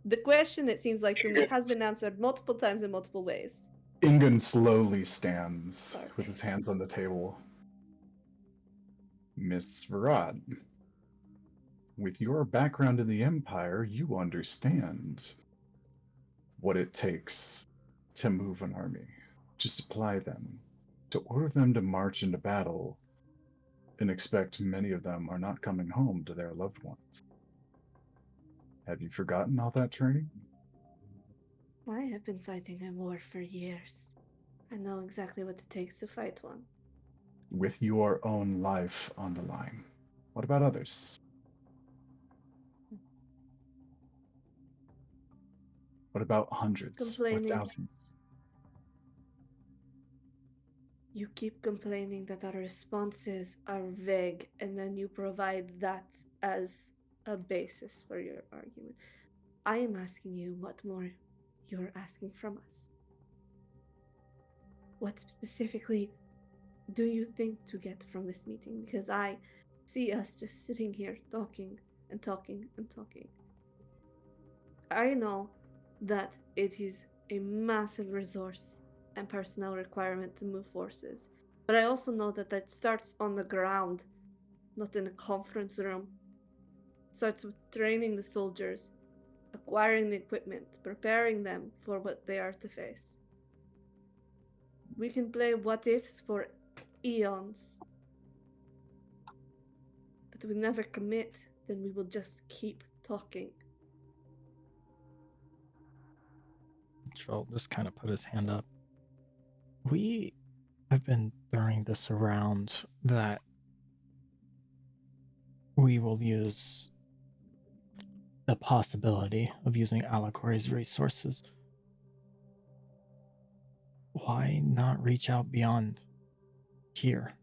The question, it seems like to me, has been answered multiple times in multiple ways. Ingun slowly stands Sorry. with his hands on the table. Miss Varad, with your background in the Empire, you understand what it takes to move an army, to supply them, to order them to march into battle, and expect many of them are not coming home to their loved ones. Have you forgotten all that training? I have been fighting a war for years. I know exactly what it takes to fight one. With your own life on the line. What about others? What about hundreds or Complaining. thousands? You keep complaining that our responses are vague, and then you provide that as a basis for your argument. I am asking you what more you're asking from us. What specifically do you think to get from this meeting? Because I see us just sitting here talking and talking and talking. I know that it is a massive resource and personnel requirement to move forces, but I also know that that starts on the ground, not in a conference room. It starts with training the soldiers, acquiring the equipment, preparing them for what they are to face. We can play what ifs for eons. But we never commit, then we will just keep talking. Troll just kind of put his hand up. We have been throwing this around that we will use the possibility of using Allegory's resources. Why not reach out beyond here?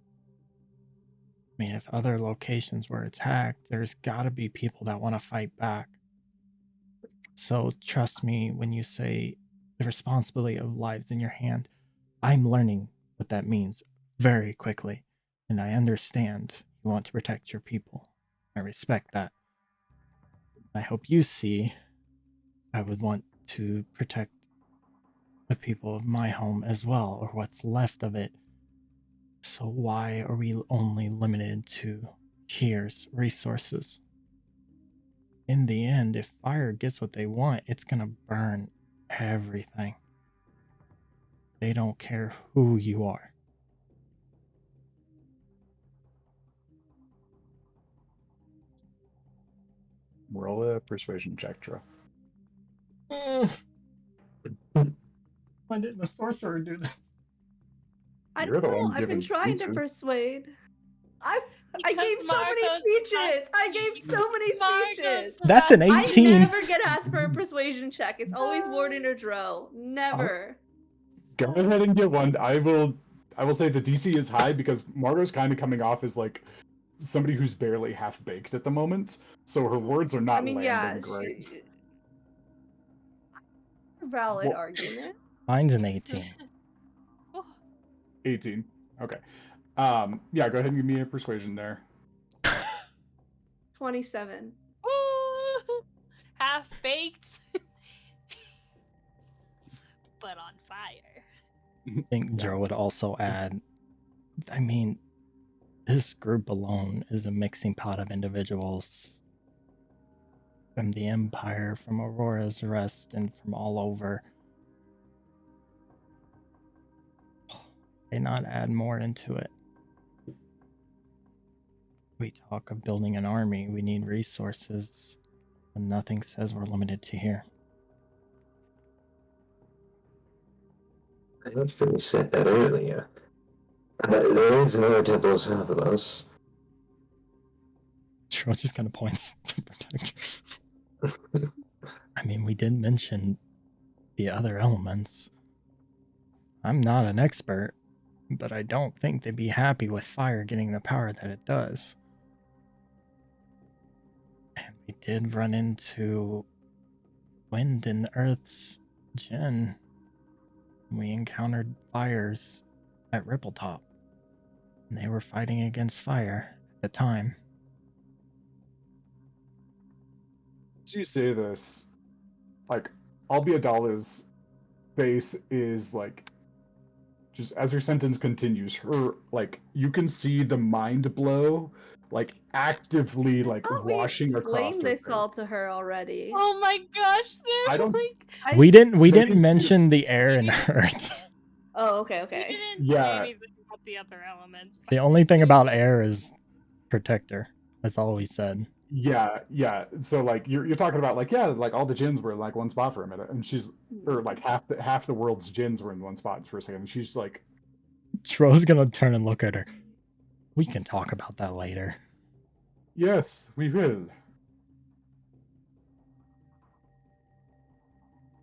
I mean, if other locations were attacked, there's gotta be people that want to fight back. So trust me when you say the responsibility of lives in your hand. I'm learning what that means very quickly, and I understand you want to protect your people. I respect that. I hope you see I would want to protect the people of my home as well, or what's left of it. So why are we only limited to here's resources? In the end, if fire gets what they want, it's gonna burn everything. They don't care who you are. Roll a persuasion check, Drew. Why didn't the sorcerer do this? I You're don't the know. one I've been giving trying to speeches. persuade. I Because gave so many Margo's speeches. I gave so many Margo's speeches. That's an about- 18. I never get asked for a persuasion check. It's always Warden or Dro. Never. Go ahead and get one. I will say the DC is high because Margo's kind of coming off as like somebody who's barely half baked at the moment, so her words are not I mean, landing yeah, great. valid Well- argument. Mine's an 18. 18. Okay. Yeah, go ahead and give me a persuasion there. 27. Woo! Half baked, but on fire. I think Joe would also add, I mean, this group alone is a mixing pot of individuals from the Empire, from Aurora's Rest, and from all over. Why not add more into it? We talk of building an army, we need resources, and nothing says we're limited to here. I actually said that earlier. Lords and other temples south of us. Troll just kind of points to protect. I mean, we did mention the other elements. I'm not an expert, but I don't think they'd be happy with fire getting the power that it does. And we did run into wind and earth's Jinn. We encountered fires at Rippletop. And they were fighting against fire at the time. As you say this, like, Albiadala's face is like, just as her sentence continues, her, like, you can see the mind blow, like, actively, like, I thought we washing across explained her this all face. to her already. Oh my gosh, I they're don't- like. We didn't they didn't can see- mention the air and We earth. Oh, okay, We okay. didn't Yeah. say anything about the other elements. The only thing about air is protector. That's all we said. Yeah. So like you're talking about like, yeah, like all the jinns were in like one spot for a minute, and she's or like half the world's jinns were in one spot for a second, and she's like, Tro's gonna turn and look at her. We can talk about that later. yes, we will.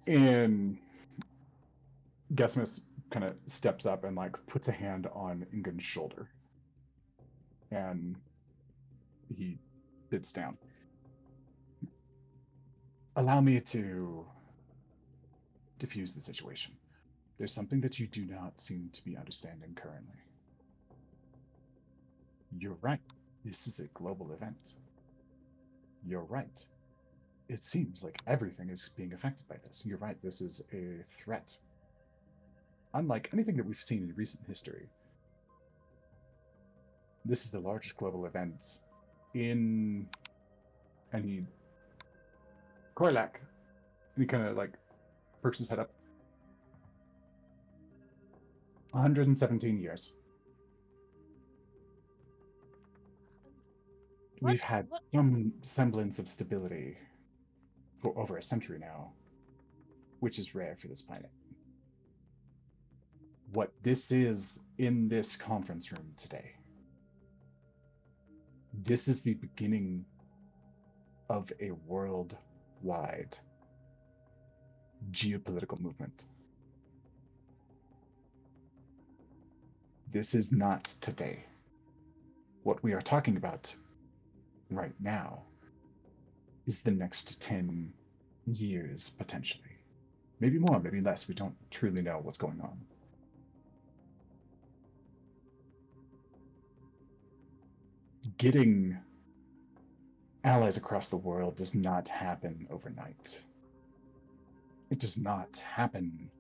And Gesimus kind of steps up and like puts a hand on Ingun's shoulder, and he sits down. Allow me to diffuse the situation. There's something that you do not seem to be understanding currently. You're right. This is a global event. You're right. It seems like everything is being affected by this. You're right. This is a threat. Unlike anything that we've seen in recent history, this is the largest global event in any Korlak. And he kind of like perks his head up. 117 years. we've had what- some semblance of stability for over a century now, which is rare for this planet. What this is in this conference room today, this is the beginning of a worldwide geopolitical movement. This is not today. What we are talking about right now is the next 10 years, potentially. Maybe more, maybe less. We don't truly know what's going on. Getting allies across the world does not happen overnight. It does not happen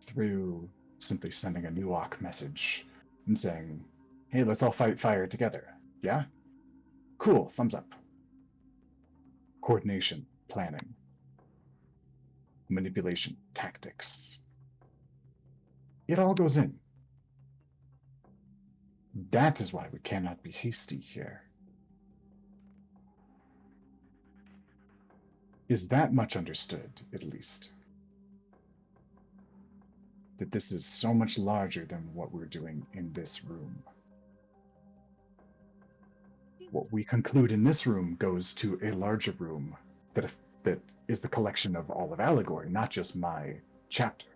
through simply sending a Nuok message and saying, hey, let's all fight fire together. Yeah? Cool, thumbs up. Coordination, planning, manipulation, tactics. It all goes in. That is why we cannot be hasty here. Is that much understood, at least? That this is so much larger than what we're doing in this room. What we conclude in this room goes to a larger room that is the collection of all of Allegory, not just my chapter.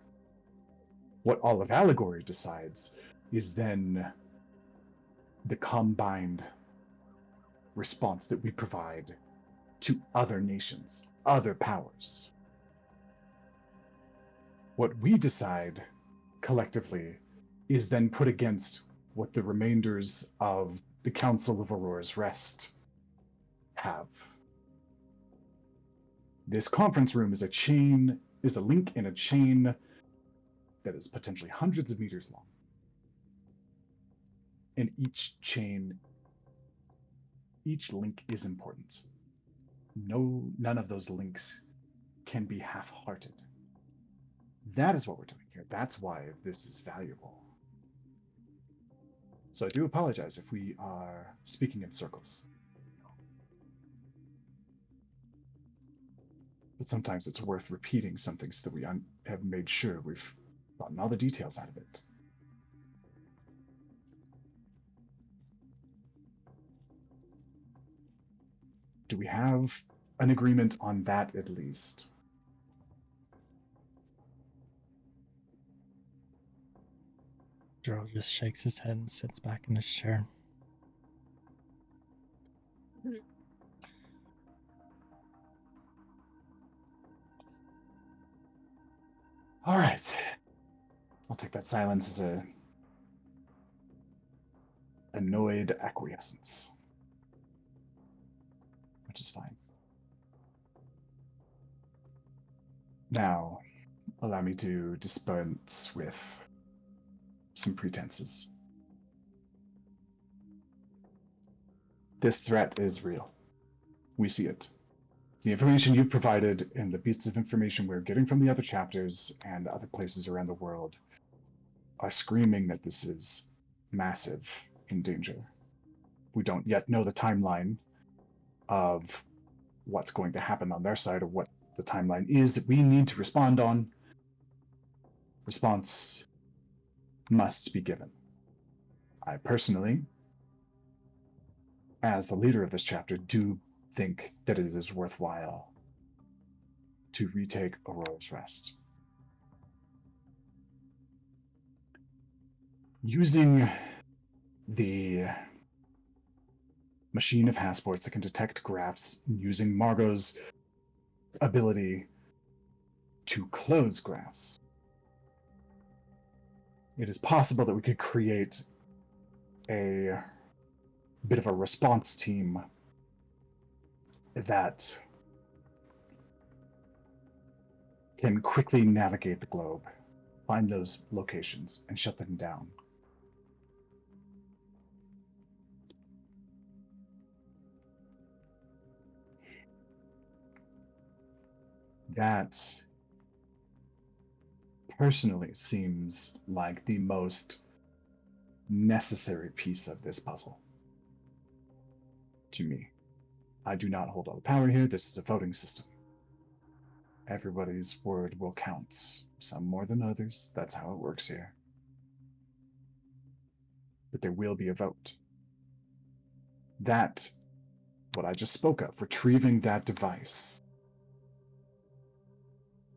What all of Allegory decides is then the combined response that we provide to other nations, other powers. What we decide collectively is then put against what the remainders of the Council of Aurora's Rest have. This conference room is a link in a chain that is potentially hundreds of meters long. And each link is important. None of those links can be half-hearted. That is what we're doing here. That's why this is valuable. So I do apologize if we are speaking in circles. But sometimes it's worth repeating something so that we have made sure we've gotten all the details out of it. Do we have an agreement on that at least? Joe just shakes his head and sits back in his chair. All right. I'll take that silence as a annoyed acquiescence, which is fine. Now, allow me to dispense with some pretenses. This threat is real. We see it. The information you've provided and the bits of information we're getting from the other chapters and other places around the world are screaming that this is massive in danger. We don't yet know the timeline of what's going to happen on their side or what the timeline is that we need to respond on. Response must be given. I personally, as the leader of this chapter, do think that it is worthwhile to retake Aurora's Rest. Using the machine of Hassports that can detect graphs, using Margo's ability to close graphs, it is possible that we could create a bit of a response team that can quickly navigate the globe, find those locations, and shut them down. That personally seems like the most necessary piece of this puzzle. to me. I do not hold all the power here. This is a voting system. Everybody's word will count, some more than others. That's how it works here. But there will be a vote. That, what I just spoke of, retrieving that device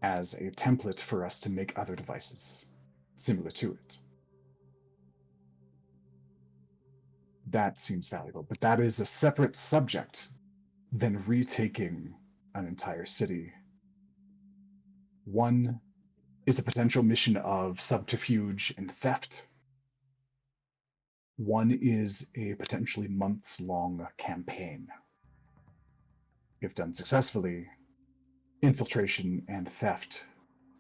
as a template for us to make other devices similar to it. That seems valuable, but that is a separate subject than retaking an entire city. One is a potential mission of subterfuge and theft. One is a potentially months-long campaign. If done successfully, infiltration and theft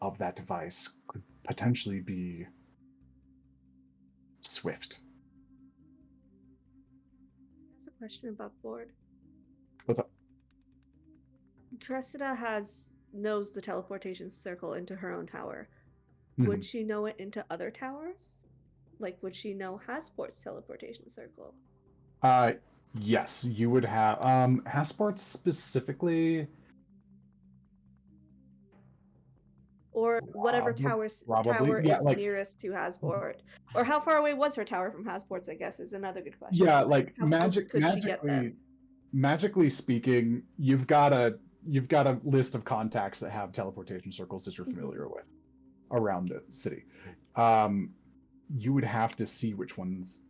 of that device could potentially be swift. That's a question about board. What's up? Cressida knows the teleportation circle into her own tower. Mhm. Would she know it into other towers? Like, would she know Hasport's teleportation circle? Yes, you would have Hasport specifically, Or whatever tower yeah, is like nearest to Hasport. Or how far away was her tower from Hasport's, I guess, is another good question. yeah, like how close could she get them? magically speaking, you've got a list of contacts that have teleportation circles that you're familiar with around the city. You would have to see which ones.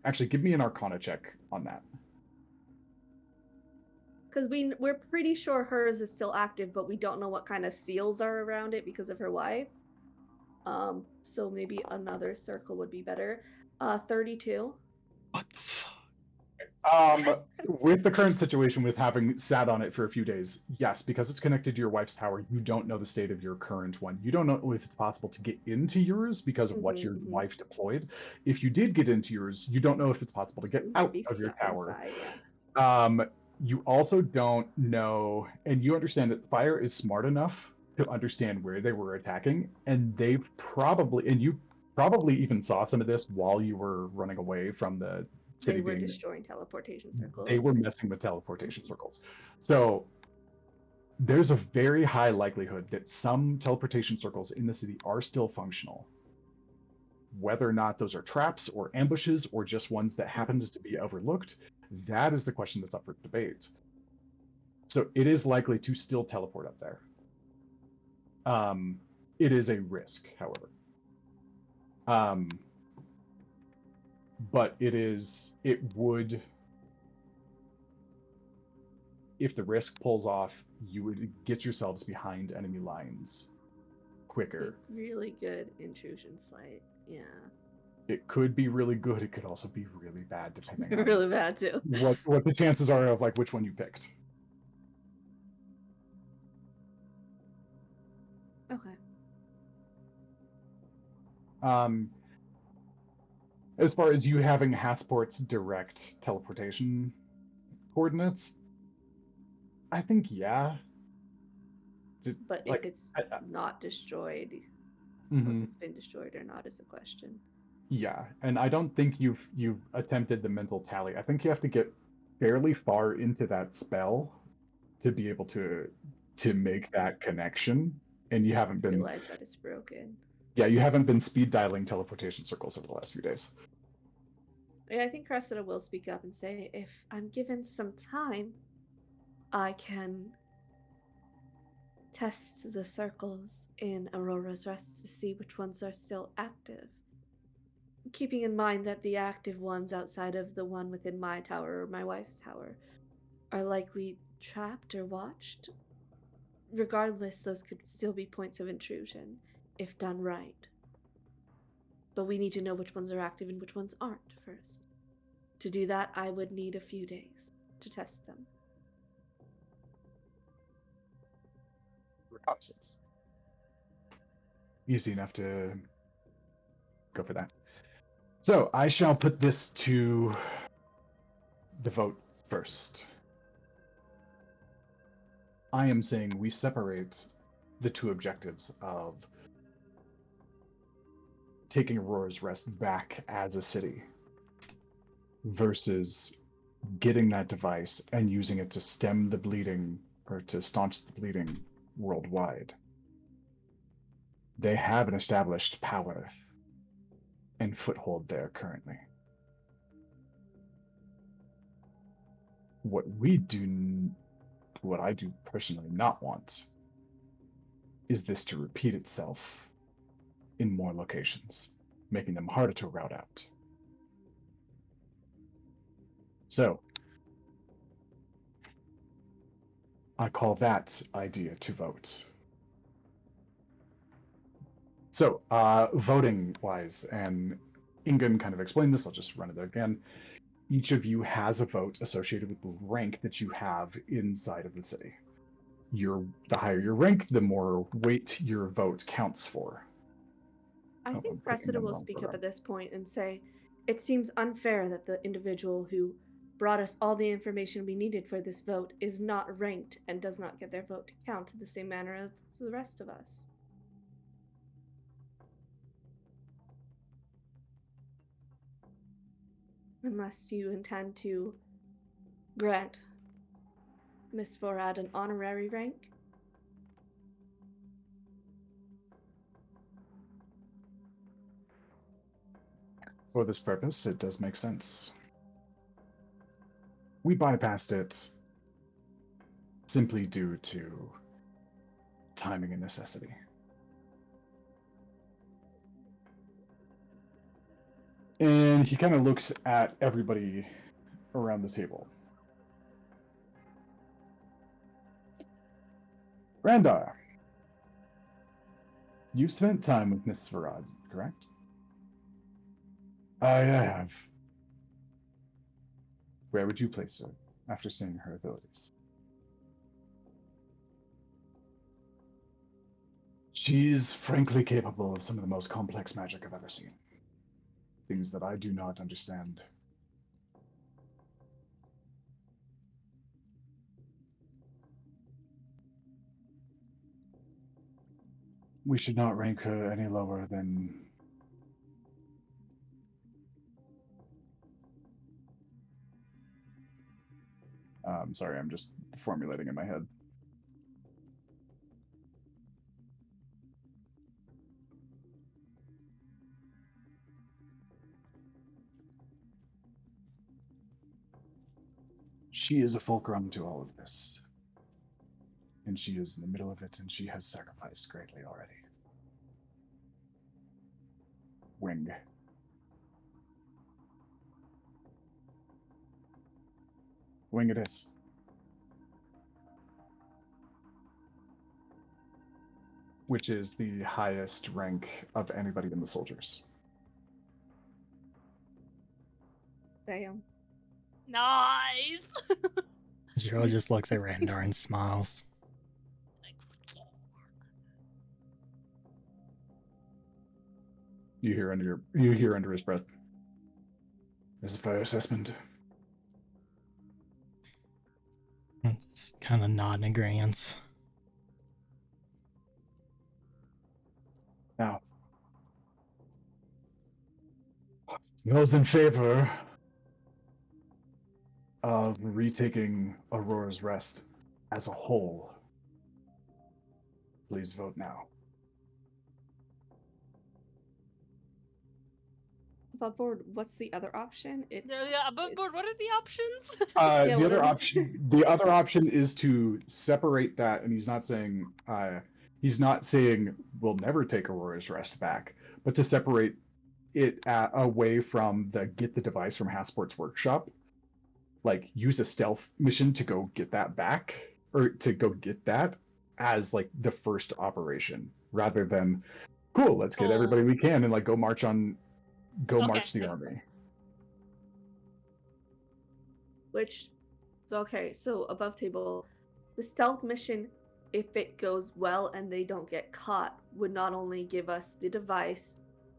Actually, give me an Arcana check on that. Because we're pretty sure hers is still active, but we don't know what kind of seals are around it because of her wife. So maybe another circle would be better. 32. What the fuck? With the current situation, with having sat on it for a few days, yes, because it's connected to your wife's tower, you don't know the state of your current one. You don't know if it's possible to get into yours because of what your wife deployed. If you did get into yours, you don't know if it's possible to get out of your tower. Inside, yeah. You also don't know, and you understand that Fire is smart enough to understand where they were attacking, and you probably even saw some of this while you were running away from the city. They were destroying teleportation circles. They were messing with teleportation circles. So there's a very high likelihood that some teleportation circles in the city are still functional. Whether or not those are traps or ambushes or just ones that happened to be overlooked, that is the question that's up for debate. So it is likely to still teleport up there. It is a risk, however. But it would, if the risk pulls off, you would get yourselves behind enemy lines quicker. Really good intrusion sleight, yeah. It could be really good. It could also be really bad, depending on really bad too. What the chances are of like which one you picked. Okay. As far as you having Hasport's direct teleportation coordinates, I think yeah. But like, if it's not destroyed, if it's been destroyed or not is a question. Yeah, and I don't think you've attempted the mental tally. I think you have to get fairly far into that spell to be able to make that connection, and you haven't been realize that it's broken. Yeah, you haven't been speed dialing teleportation circles over the last few days. Yeah, I think Cressida will speak up and say, if I'm given some time, I can test the circles in Aurora's Rest to see which ones are still active. Keeping in mind that the active ones outside of the one within my tower or my wife's tower are likely trapped or watched. Regardless, those could still be points of intrusion, if done right. But we need to know which ones are active and which ones aren't first. To do that, I would need a few days to test them. Reconnaissance. Easy enough to go for that. So I shall put this to the vote first. I am saying we separate the two objectives of taking Aurora's Rest back as a city versus getting that device and using it to stem the bleeding or to staunch the bleeding worldwide. They have an established power and foothold there currently. What I do personally not want is this to repeat itself in more locations, making them harder to route out. So, I call that idea to vote. So, voting-wise, and Ingun kind of explained this, I'll just run it again. Each of you has a vote associated with the rank that you have inside of the city. The higher your rank, the more weight your vote counts for. I I'm think clicking Cressida on the will wrong speak up program. at this point and say, "It seems unfair that the individual who brought us all the information we needed for this vote is not ranked and does not get their vote to count in the same manner as the rest of us." Unless you intend to grant Miss Forad an honorary rank. For this purpose, it does make sense. We bypassed it simply due to timing and necessity. And he kind of looks at everybody around the table. Randar, you've spent time with Miss Farad, correct? I have. Where would you place her after seeing her abilities? She's frankly capable of some of the most complex magic I've ever seen. Things that I do not understand. We should not rank her any lower than... sorry, I'm just formulating in my head. She is a fulcrum to all of this. And she is in the middle of it, and she has sacrificed greatly already. Wing. Wing it is. Which is the highest rank of anybody in the soldiers. Damn. Nice. Joe just looks at Randar and smiles. You hear under his breath. There's a fair assessment. Just kind of nod in agreeance. Now, those in favor of retaking Aurora's Rest as a whole, please vote now. Above board, what's the other option? Yeah, above board, what are the options? Yeah, The what other are option, the other option is to separate that, and he's not saying we'll never take Aurora's Rest back, but to separate it away from the get the device from Hasport's workshop. Like, use a stealth mission to go get that back, or to go get that as like the first operation, rather than cool, let's get everybody we can and like go march the army. Okay, so above table, the stealth mission, if it goes well and they don't get caught, would not only give us the device,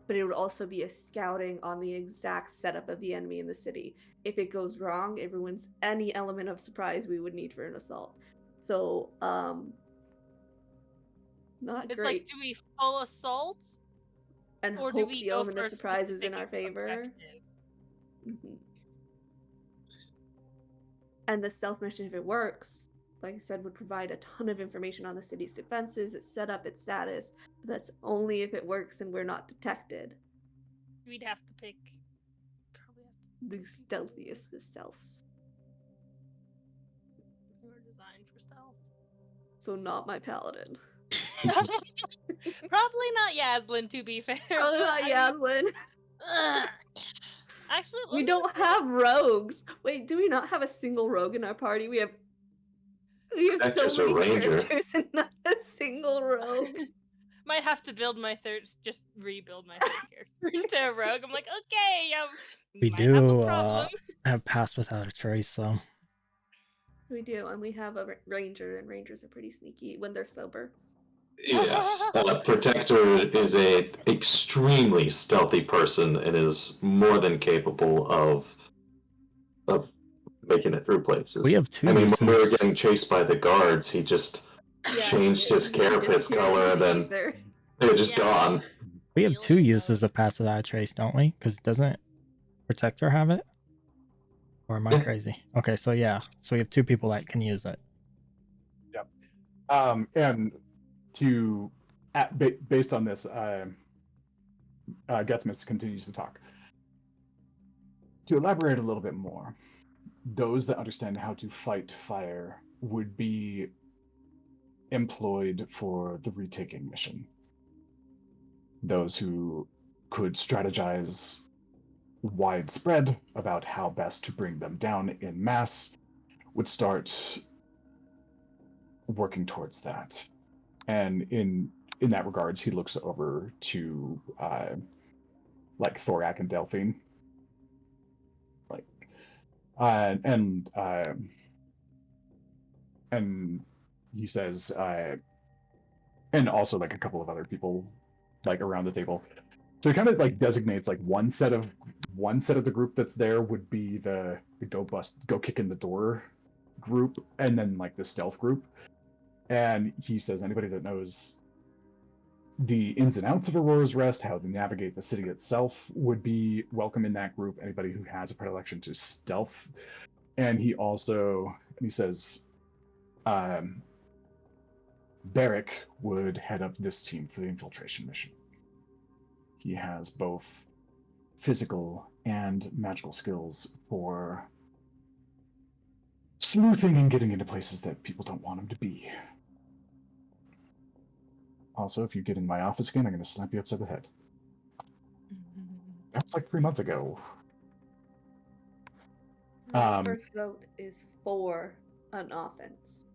but it would also be a scouting on the exact setup of the enemy in the city. If it goes wrong, it ruins any element of surprise we would need for an assault. So, not It's great. like, do we full assault? And or hope do we the go element for of surprise is in specific our favor. objective? Mm-hmm. And the stealth mission, if it works, like I said, would provide a ton of information on the city's defenses, its setup, its status. But that's only if it works and we're not detected. We'd have to pick. Probably have The stealthiest of stealths. who are designed for stealth. So not my paladin. Probably not Yaslin, to be fair. Probably but not I mean, Yaslin. ugh. Actually, We let me don't look have rogues. Wait, do we not have a single rogue in our party? We have so Protector's a many ranger. characters and not a single rogue. Might have to build my third, just rebuild my third character into a rogue. I'm like, okay, We might have a do problem. have Pass Without a Trace, though. We do, and we have a ranger, and rangers are pretty sneaky when they're sober. Yes, Protector is a extremely stealthy person and is more than capable of making it through places. We have two I mean, when we were uses. getting chased by the guards, he just changed his he carapace disappeared color into and the then ether. they're just Yeah. gone. We have two Really, uses of Pass Without a Trace, don't we? Because doesn't Protector have it? Or am I Yeah. crazy? Okay, so yeah. So we have two people that can use it. And to based on this, Gutsmith continues to talk. To elaborate a little bit more, those that understand how to fight fire would be employed for the retaking mission. Those who could strategize widespread about how best to bring them down in mass would start working towards that. And in that regards, he looks over to like Thorak and Delphine, like and he says, and also like a couple of other people like around the table. So he kind of like designates like one set of the group that's there would be the go kick in the door group, and then like the stealth group. And he says anybody that knows the ins and outs of Aurora's Rest, how to navigate the city itself, would be welcome in that group. Anybody who has a predilection to stealth. And he says, Barrick would head up this team for the infiltration mission. He has both physical and magical skills for sleuthing and getting into places that people don't want him to be. Also, if you get in my office again, I'm going to slap you upside the head. That was like 3 months ago. So the first vote is for an offense.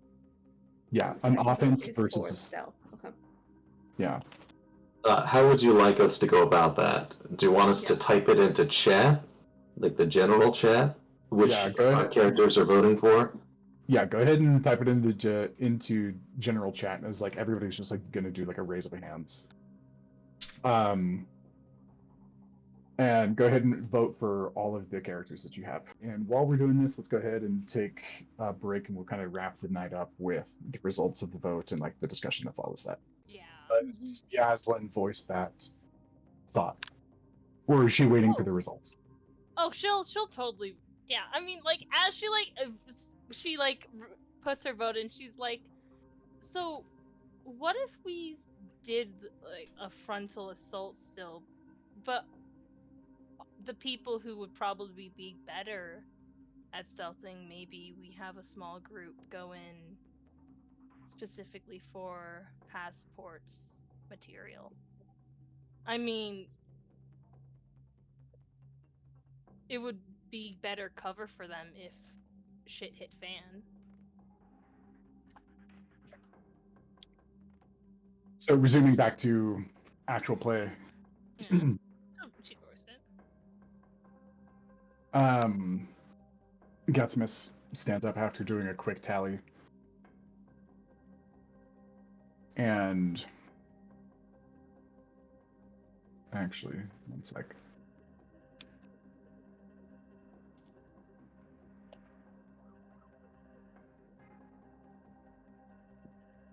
Yeah, and the an second vote offense is for versus... stealth. Okay. Yeah. How would you like us to go about that? Do you want us to type it into chat? Like the general chat? Which our characters are voting for? Yeah, go ahead and type it into general chat, and it's like everybody's just like gonna do like a raise of hands. And go ahead and vote for all of the characters that you have. And while we're doing this, let's go ahead and take a break, and we'll kind of wrap the night up with the results of the vote and like the discussion that follows that. Yeah. Yaslin voiced that thought, or is she waiting for the results? Oh, she'll totally. Yeah, I mean, like as she puts her vote in, she's like, so what if we did like a frontal assault still, but the people who would probably be better at stealthing, maybe we have a small group go in specifically for passports material. I mean, it would be better cover for them if shit hit fan. So resuming back to actual play. Yeah. She voiced it. Gutsmith stands up after doing a quick tally. And actually, one sec.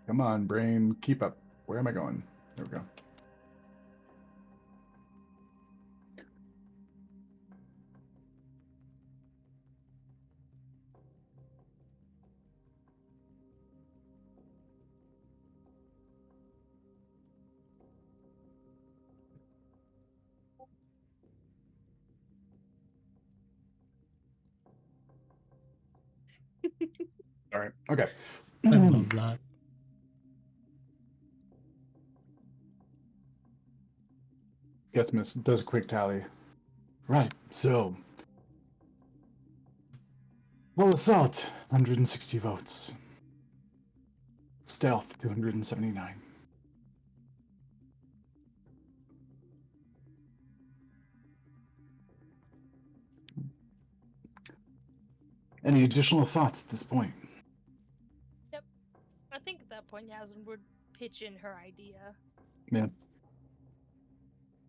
Come on, brain, keep up. Where am I going? There we go. All right. Okay. I love that. Getsmus does a quick tally. Right. So, well, assault 160 votes. Stealth 279. Any additional thoughts at this point? I think at that point Yasmin would pitch in her idea. Yeah.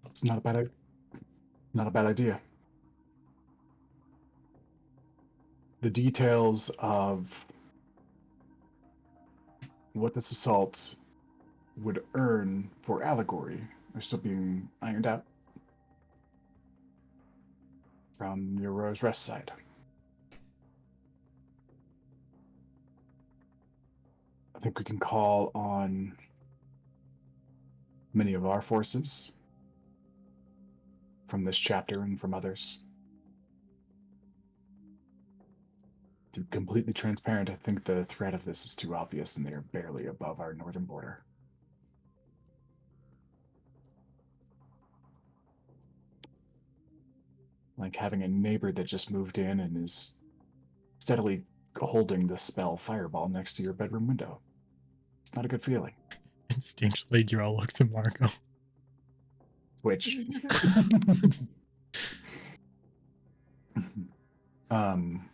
It's not a bad idea. The details of what this assault would earn for allegory are still being ironed out from your Rose Rest side. I think we can call on many of our forces from this chapter and from others. To be completely transparent, I think the threat of this is too obvious and they are barely above our northern border. Like having a neighbor that just moved in and is steadily holding the spell fireball next to your bedroom window. It's not a good feeling. Instinctually, Joel looks at Margo. Which, um,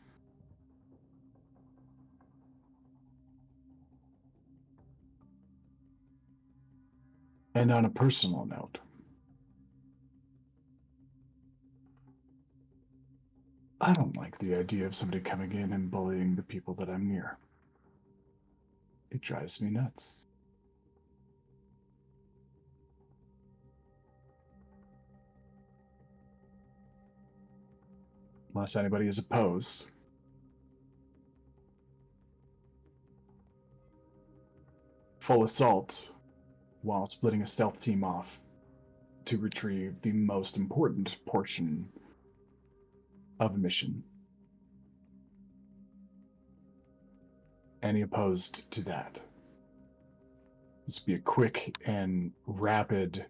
and on a personal note, I don't like the idea of somebody coming in and bullying the people that I'm near. It drives me nuts. Unless anybody is opposed. Full assault while splitting a stealth team off to retrieve the most important portion of the mission. Any opposed to that? This would be a quick and rapid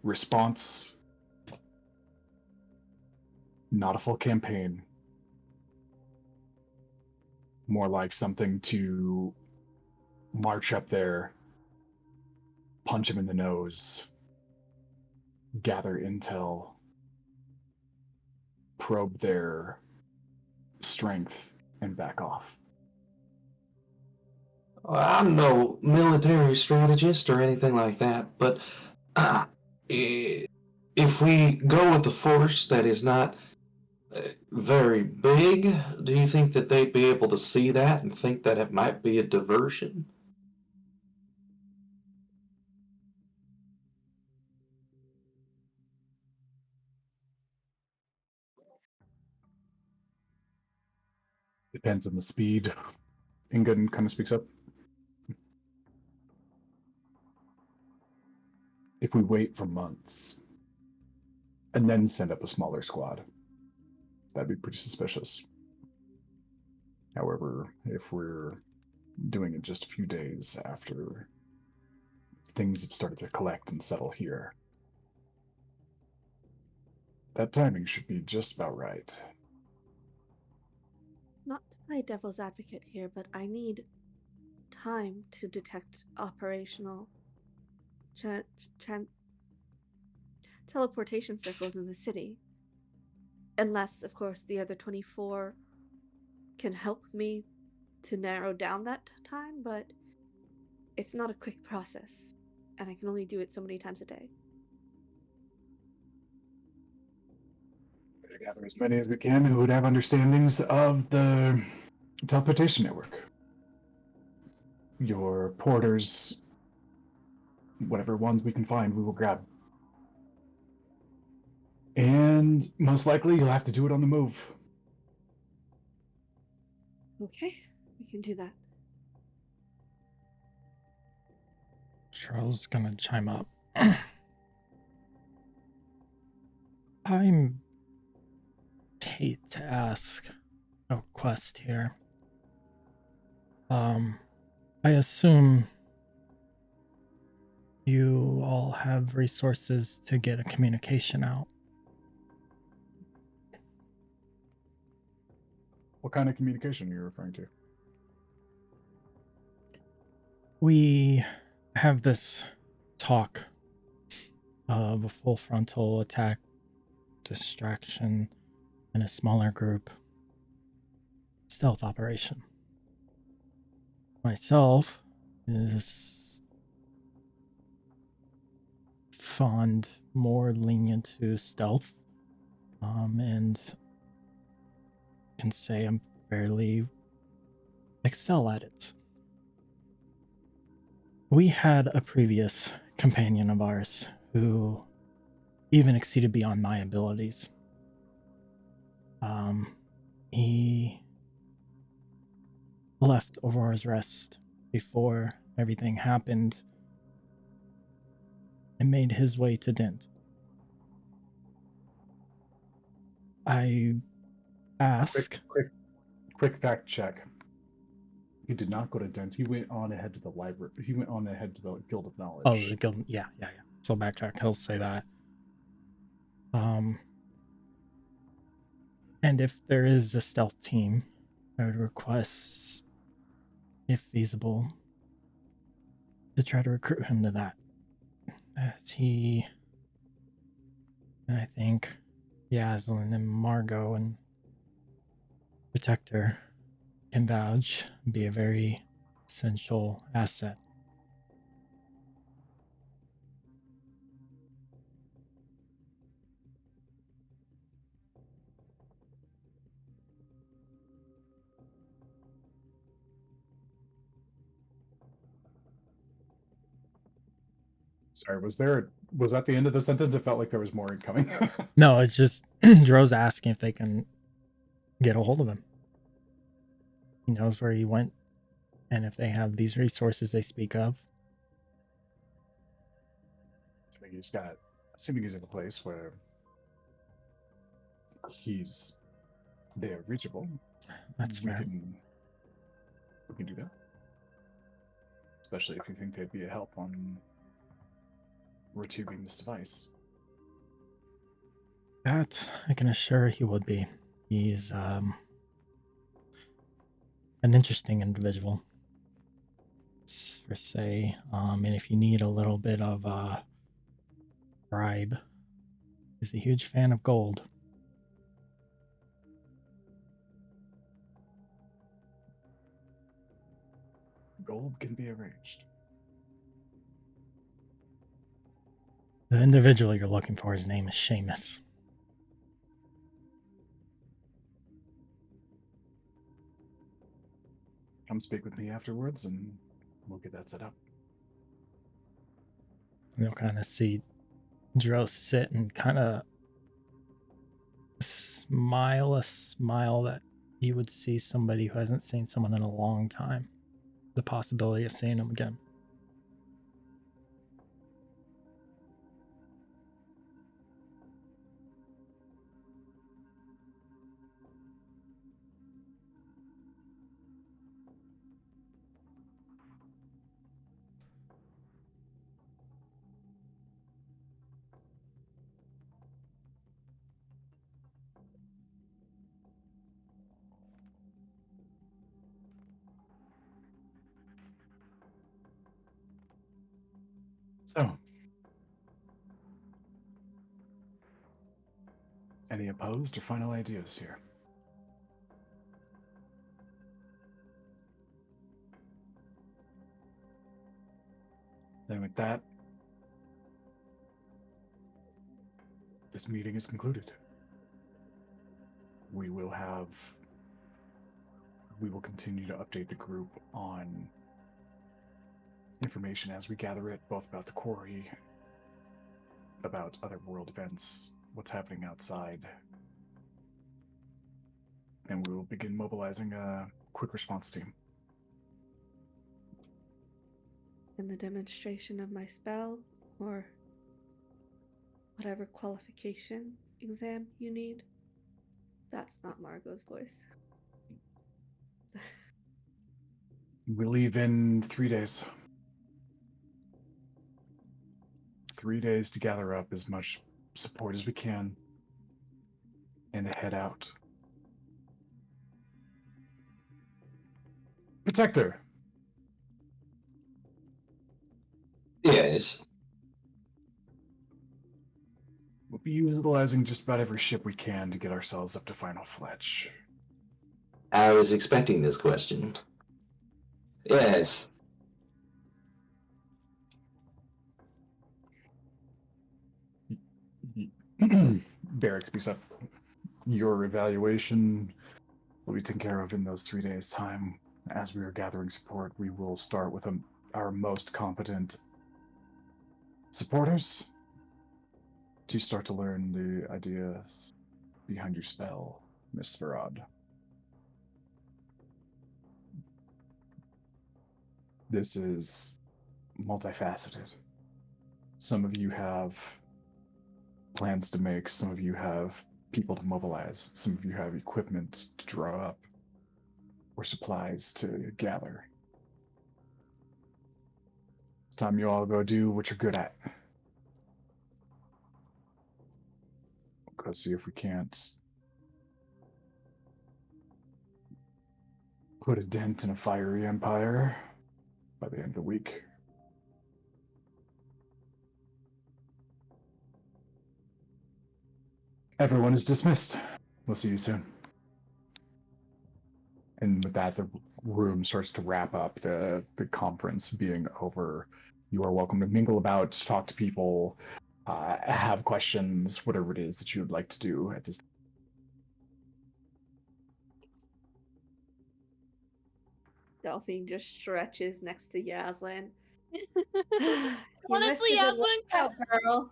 response, not a full campaign. More like something to march up there, punch him in the nose, gather intel, probe their strength, and back off. Well, I'm no military strategist or anything like that, but if we go with a force that is not very big, do you think that they'd be able to see that and think that it might be a diversion? Depends on the speed. Ingun kind of speaks up. If we wait for months and then send up a smaller squad, that'd be pretty suspicious. However, if we're doing it just a few days after things have started to collect and settle here, that timing should be just about right. Not to play devil's advocate here, but I need time to detect operational teleportation circles in the city. Unless, of course, the other 24 can help me to narrow down that time, but it's not a quick process, and I can only do it so many times a day. To gather as many as we can who would have understandings of the teleportation network. Your porters, whatever ones we can find, we will grab. And most likely you'll have to do it on the move. Okay, we can do that. Charles is gonna chime up. I'm hate to ask a quest here, I assume you all have resources to get a communication out. What kind of communication are you referring to? We have this talk of a full frontal attack, distraction, in a smaller group stealth operation. Myself is fond, more lenient to stealth, and can say I'm fairly excel at it. We had a previous companion of ours who even exceeded beyond my abilities. He left Aurora's Rest before everything happened and made his way to Dent. I ask. Quick fact check. He did not go to Dent. He went on ahead to the library. He went on ahead to the Guild of Knowledge. Oh, the Guild. Yeah. So backtrack. He'll say that. And if there is a stealth team, I would request, if feasible, to try to recruit him to that. As he, and I think, Yaslin and Margo and Protector can vouch, be a very essential asset. Sorry, was that the end of the sentence? It felt like there was more incoming. No, it's just Dro's asking if they can get a hold of him. He knows where he went, and if they have these resources they speak of. Assuming he's in a place where they're reachable. That's fair. We can do that. Especially if you think they'd be a help on retrieving this device. That I can assure he would be. He's an interesting individual, per se. And if you need a little bit of a bribe, he's a huge fan of gold. Gold can be arranged. The individual you're looking for, his name is Seamus. Come speak with me afterwards and we'll get that set up. You'll kind of see Dro sit and kind of smile a smile that you would see somebody who hasn't seen someone in a long time. The possibility of seeing him again. So, any opposed or final ideas here? Then with that, this meeting is concluded. We will continue to update the group on information as we gather it, both about the quarry, about other world events, what's happening outside. And we will begin mobilizing a quick response team. In the demonstration of my spell, or whatever qualification exam you need. That's not Margo's voice. We leave in 3 days. 3 days to gather up as much support as we can and head out. Protector, Yes. we'll be utilizing just about every ship we can to get ourselves up to Final Fletch. I was expecting this question. Yes. Barrack speaks up. Your evaluation will be taken care of in those 3 days' time. As we are gathering support, we will start with our most competent supporters to start to learn the ideas behind your spell, Miss Farad. This is multifaceted. Some of you have plans to make, some of you have people to mobilize, some of you have equipment to draw up, or supplies to gather. It's time you all go do what you're good at. We'll go see if we can't put a dent in a fiery empire by the end of the week. Everyone is dismissed. We'll see you soon. And with that, the room starts to wrap up, the conference being over. You are welcome to mingle about, talk to people, have questions, whatever it is that you would like to do at this time. Delphine just stretches next to Yaslin. Honestly, Yaslin, girl.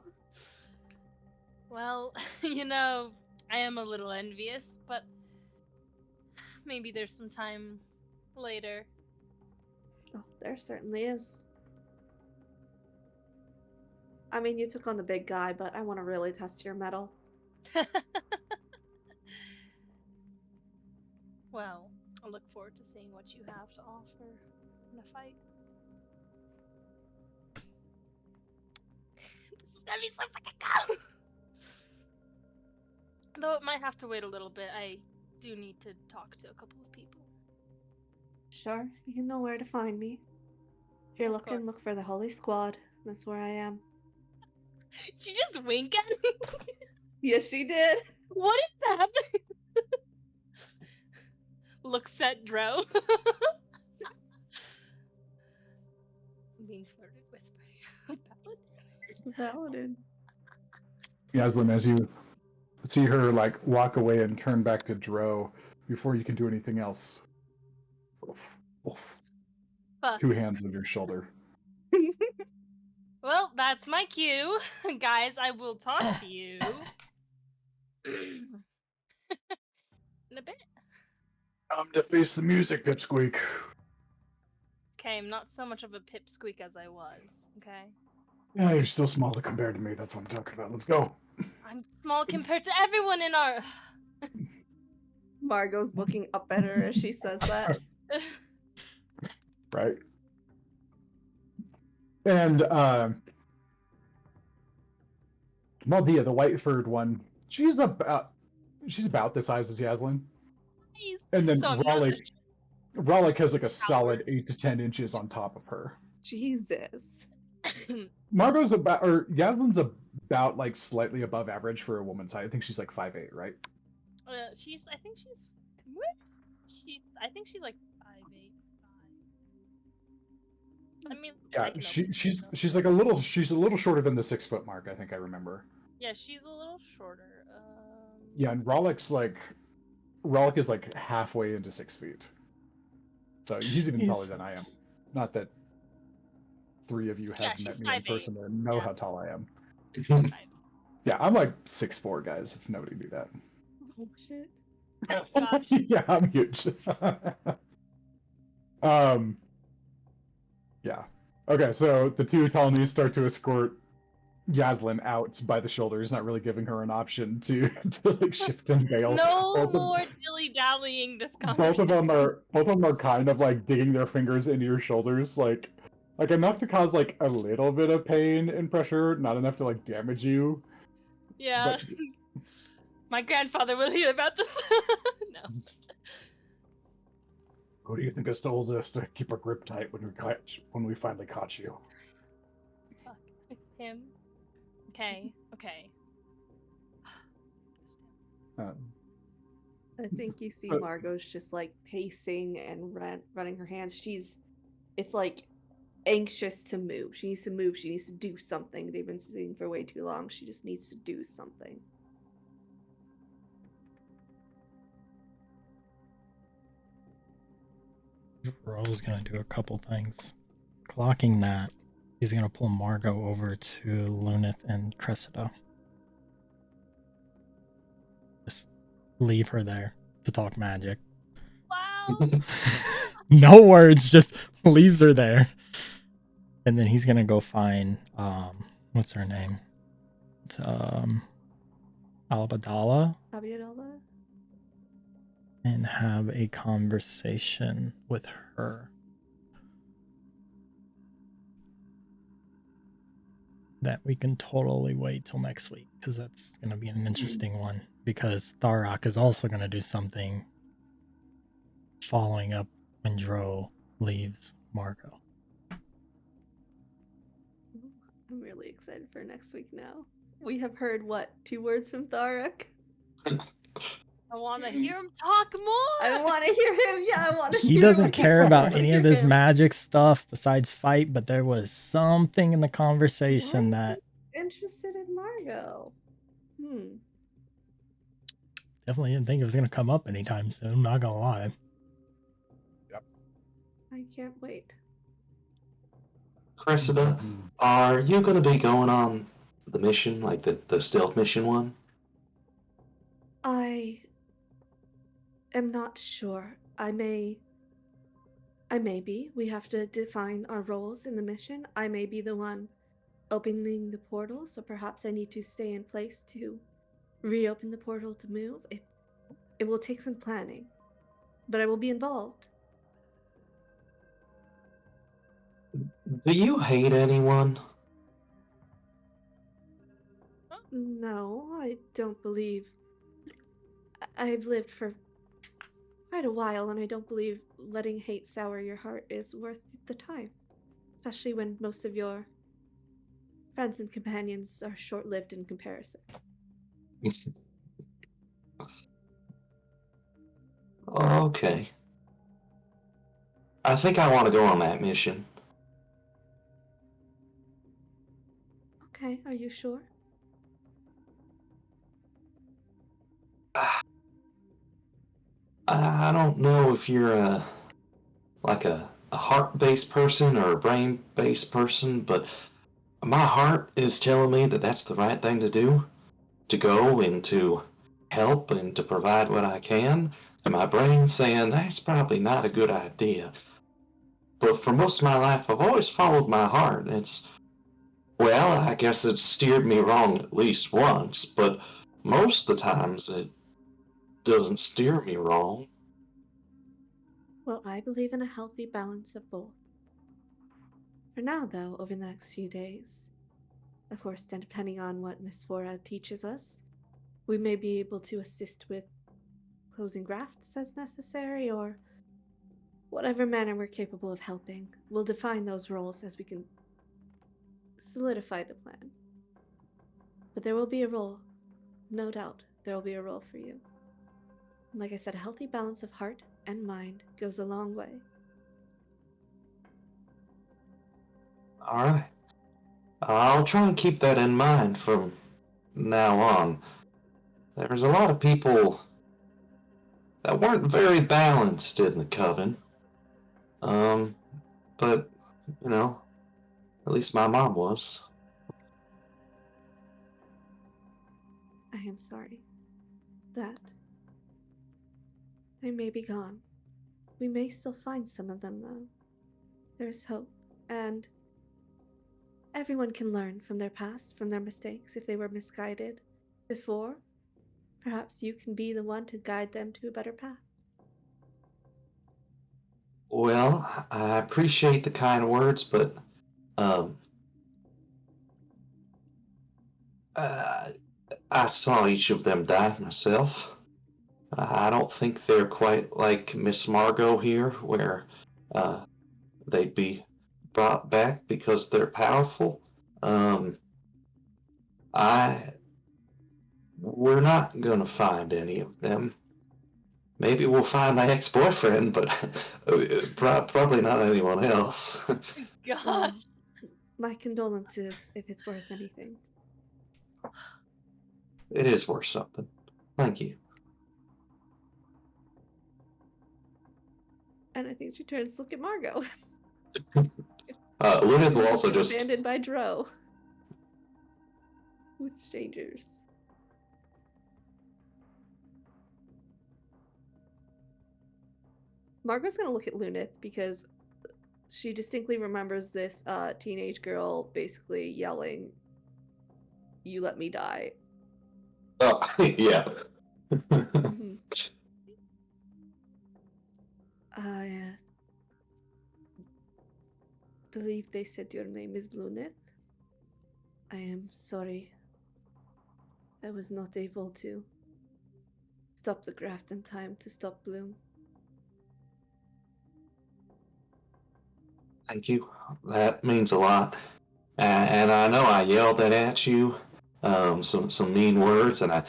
well, you know, I am a little envious, but maybe there's some time later. Oh, there certainly is. I mean, you took on the big guy, but I want to really test your mettle. Well, I look forward to seeing what you have to offer in a fight. This is gonna be so fucking cool! Though it might have to wait a little bit, I do need to talk to a couple of people. Sure, you know where to find me. If you're looking, course. look for the Holy Squad. That's where I am. She just winked at me? Yes, she did. What is that? Looks at Dro. I'm being flirted with by a paladin. Paladin. Yaslin, as you see her like walk away and turn back to Dro before you can do anything else. Oof, oof. Fuck. 2 hands on your shoulder. Well, that's my cue. Guys, I will talk to you in a bit. Time to face the music, Pipsqueak. Okay, I'm not so much of a pipsqueak as I was, okay? Yeah, you're still smaller compared to me. That's what I'm talking about. Let's go. I'm small compared to everyone in our... Margo's looking up at her as she says that. Right. And Maldia, the white-furred one, she's about the size as Yaslin. And then So I'm not Rollick has like a solid 8 to 10 inches on top of her. Jesus. Margot's Yaslin's about like slightly above average for a woman's height. I think she's like 5'8", right? I think she's like 5'8". I mean, Yeah, she's like a little shorter than the 6 foot mark. I think I remember. Yeah, she's a little shorter. Yeah, and Rollick is like halfway into 6 feet. So he's even taller than I am. Not that 3 of you have met me in person and know how tall I am. Yeah, I'm like 6'4", guys, if nobody knew that. Oh, shit. Yeah, I'm huge. Yeah. Okay, so the 2 colonies start to escort Yaslin out by the shoulders, not really giving her an option to like shift and bail. No Both of- more dilly-dallying this both of them conversation. are kind of like digging their fingers into your shoulders, like enough to cause like a little bit of pain and pressure, not enough to like damage you. Yeah. But My grandfather will hear about this. No. who do you think has told us to keep our grip tight when we finally caught you? Fuck. Him. Okay. Okay. Um, I think you see So- Margot's just like pacing and running her hands. It's like anxious to move. She needs to move. She needs to do something. They've been sitting for way too long. She just needs to do something. Ro's gonna do a couple things. Clocking that, he's gonna pull Margo over to Lunith and Cressida. Just leave her there to talk magic. Wow. No words, just leaves her there. And then he's gonna go find what's her name? It's Albadala Abiyadallah? and have a conversation with her. That we can totally wait till next week, because that's gonna be an interesting one. Because Tharok is also gonna do something following up when Dro leaves Margo. I'm really excited for next week now. We have heard what, 2 words from Tharok? I want to hear him talk more. I want to hear him. Yeah, I want to. He doesn't care about any of this magic stuff besides fight, but there was something in the conversation that Interested in Margo. definitely didn't think it was gonna come up anytime soon. I'm not gonna lie. I can't wait. Cressida, are you going to be going on the mission, like the stealth mission one? I am not sure. I may be. We have to define our roles in the mission. I may be the one opening the portal, so perhaps I need to stay in place to reopen the portal to move. It will take some planning, but I will be involved. Do you hate anyone? No, I don't believe. I've lived for quite a while, and I don't believe letting hate sour your heart is worth the time. Especially when most of your friends and companions are short lived in comparison. Okay. I think I want to go on that mission. Okay, are you sure? I don't know if you're like a heart-based person or a brain-based person, but my heart is telling me that that's the right thing to do, to go and to help and to provide what I can, and my brain's saying that's probably not a good idea. But for most of my life, I've always followed my heart. Well, I guess it's steered me wrong at least once, but most of the times it doesn't steer me wrong. Well, I believe in a healthy balance of both. For now, though, over the next few days, of course, depending on what Miss Fora teaches us, we may be able to assist with closing grafts as necessary, or whatever manner we're capable of helping. We'll define those roles as we can solidify the plan. But there will be a role. No doubt, there will be a role for you. And like I said, a healthy balance of heart and mind goes a long way. All right. I'll try and keep that in mind from now on. There's a lot of people that weren't very balanced in the coven. But, you know, at least my mom was. I am sorry that they may be gone. We may still find some of them, though. There's hope, and everyone can learn from their past, from their mistakes, if they were misguided before. Perhaps you can be the one to guide them to a better path. Well, I appreciate the kind words, but um, I saw each of them die myself. I don't think they're quite like Miss Margo here, where they'd be brought back because they're powerful. We're not gonna find any of them. Maybe we'll find my ex-boyfriend, but probably not anyone else. God. Well, my condolences if it's worth anything. It is worth something. Thank you. And I think she turns to look at Margo. Lunith will also just... Abandoned by Dro. With strangers. Margo's gonna look at Lunith because she distinctly remembers this teenage girl basically yelling, "You let me die." Oh, yeah. Mhm. I believe they said your name is Lunith. I am sorry. I was not able to stop the graft in time to stop Bloom. Thank you. That means a lot. And I know I yelled that at you, some mean words, and I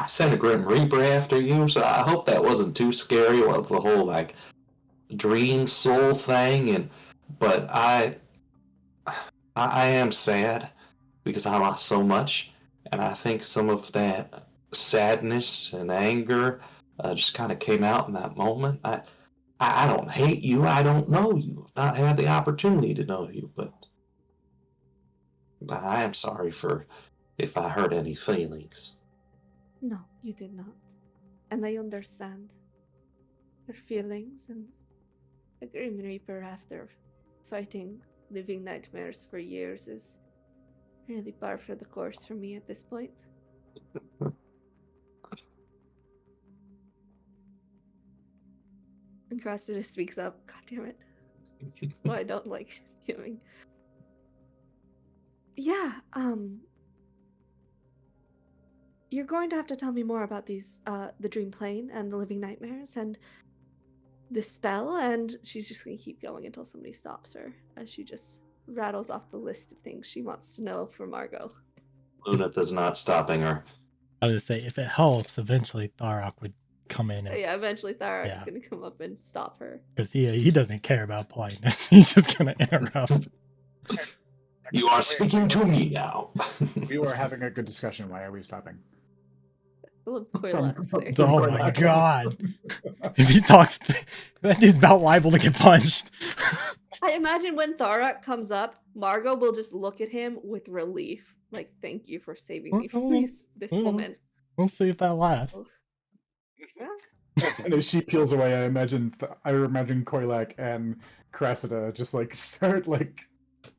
sent a Grim Reaper after you, so I hope that wasn't too scary, the whole, like, dream soul thing, but I am sad because I lost so much, and I think some of that sadness and anger just kind of came out in that moment. I don't hate you. I don't know you. Not had the opportunity to know you, but I am sorry for if I hurt any feelings. No, you did not. And I understand your feelings, and the Grim Reaper, after fighting living nightmares for years, is really par for the course for me at this point. And Cressida speaks up. God damn it. That's why I don't like giving. Yeah, you're going to have to tell me more about these, the dream plane and the living nightmares and the spell, and she's just gonna keep going until somebody stops her as she just rattles off the list of things she wants to know from Margo. Lunith is not stopping her. I was gonna say, if it helps, eventually Tharok would come in and Yeah, eventually Tharok's Yeah. gonna come up and stop her. because he doesn't care about politeness. He's just gonna interrupt. You are speaking to me now. We were having a good discussion. Why are we stopping? I love Coilex there. from Oh going my back. god! If he talks, that dude's about liable to get punched. I imagine when Tharok comes up, Margo will just look at him with relief. Like, thank you for saving me from this moment. We'll see if that lasts. And as she peels away, I imagine Koilek and Cressida just like start like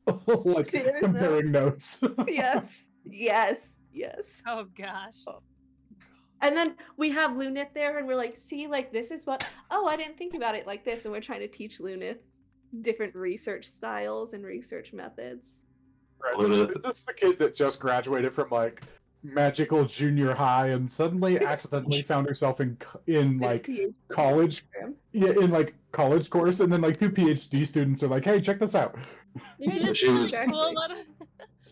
Sharing comparing notes. Yes, yes, yes. Oh gosh. And then we have Lunith there, and we're like, see, like, this is what, oh, I didn't think about it like this. And we're trying to teach Lunith different research styles and research methods. Right. This is the kid that just graduated from like magical junior high and suddenly accidentally found herself in like PhD college. program. Yeah, in like college course, and then like 2 PhD students are like, "Hey, check this out."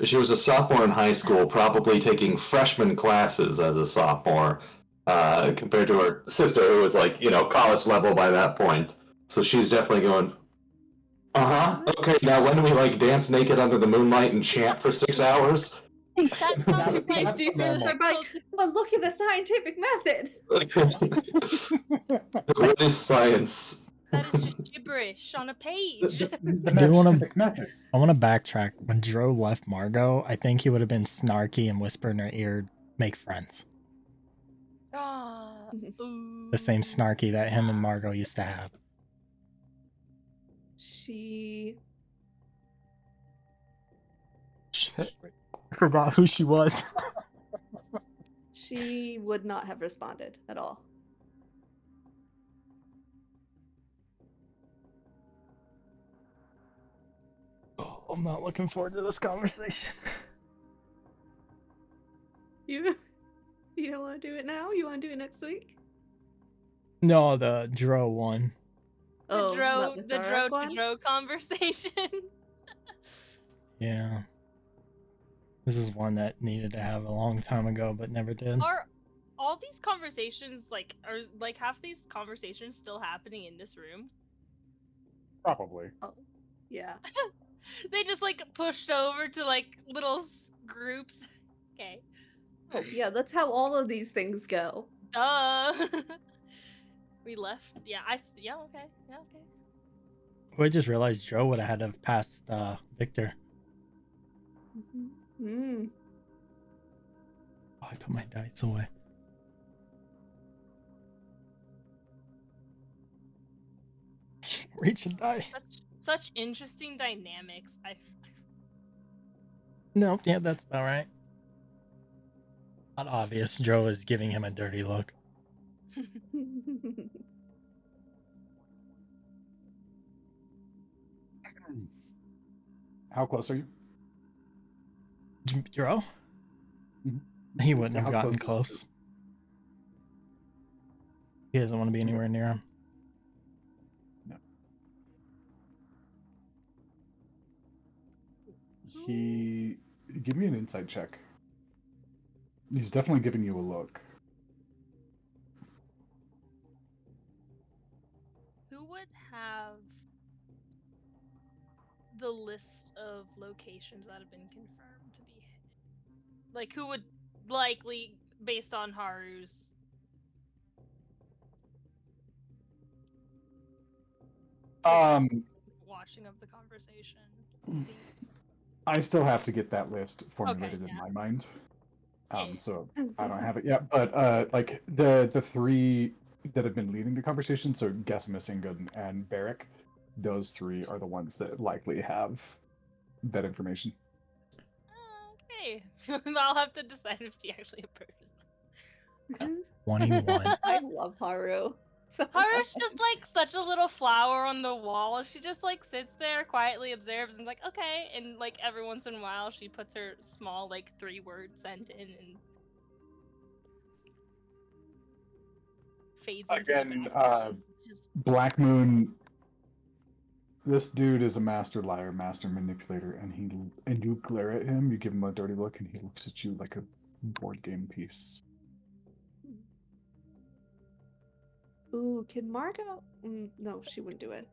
She was a sophomore in high school, probably taking freshman classes as a sophomore, compared to her sister, who was like, college level by that point. So she's definitely going, okay, now when do we like dance naked under the moonlight and chant for 6 hours? That sounds like PhD students are like, well, look at the scientific method. What is science? that is just gibberish on a page. The I do wanna- scientific method. I want to backtrack. When Dro left Margo, I think he would have been snarky and whisper in her ear, "Make friends." Ah, The same ooh. snarky that him and Margo used to have. She I forgot who she was. She would not have responded at all. Oh, I'm not looking forward to this conversation. You don't want to do it now? You want to do it next week? No, the Dro one. Oh, the not the Dro Tharok to one? Dro conversation. Yeah. This is one that needed to have a long time ago, but never did. Are all these conversations are half these conversations still happening in this room? Probably. Oh, yeah. They just pushed over to little groups. Okay. Oh, yeah, that's how all of these things go. Duh. We left. Yeah, yeah, okay. Yeah, okay. Well, I just realized Joe would have had to have passed Victor. Mm. Oh, I put my dice away. Reach and die. Such interesting dynamics. No, yeah, that's about right. Not obvious. Joe is giving him a dirty look. How close are you? Joe? Mhm. He wouldn't have How gotten close is close. He doesn't want to be anywhere near him. No. Give me an insight check. He's definitely giving you a look. Who would have the list of locations that have been confirmed to be hit? Who would likely, based on Haru's watching of the conversation? I still have to get that list formulated in my mind. So I don't have it yet. But the three that have been leading the conversation, so Gesima, Singun, and Barrick, those three are the ones that likely have that information. Okay. I'll have to decide if she actually approves. 21. I love Haru. So Haru's just such a little flower on the wall. She just sits there, quietly observes, and okay. And every once in a while, she puts her small 3-word sent in and fades Again, into the background. Black Moon. This dude is a master liar, master manipulator, and you glare at him, you give him a dirty look, and he looks at you like a board game piece. Ooh, can Margo? No, she wouldn't do it.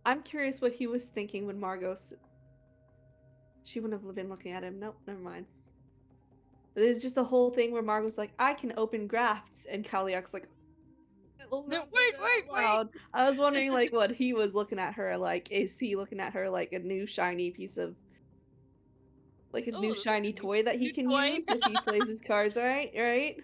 I'm curious what he was thinking when Margo. She wouldn't have been looking at him. Nope, never mind. There's just a whole thing where Margo's like, "I can open grafts," and Kaliak's like, No, wait. I was wondering what he was looking at her like. Is he looking at her like a new shiny piece of new shiny toy that he can use if he plays his cards right?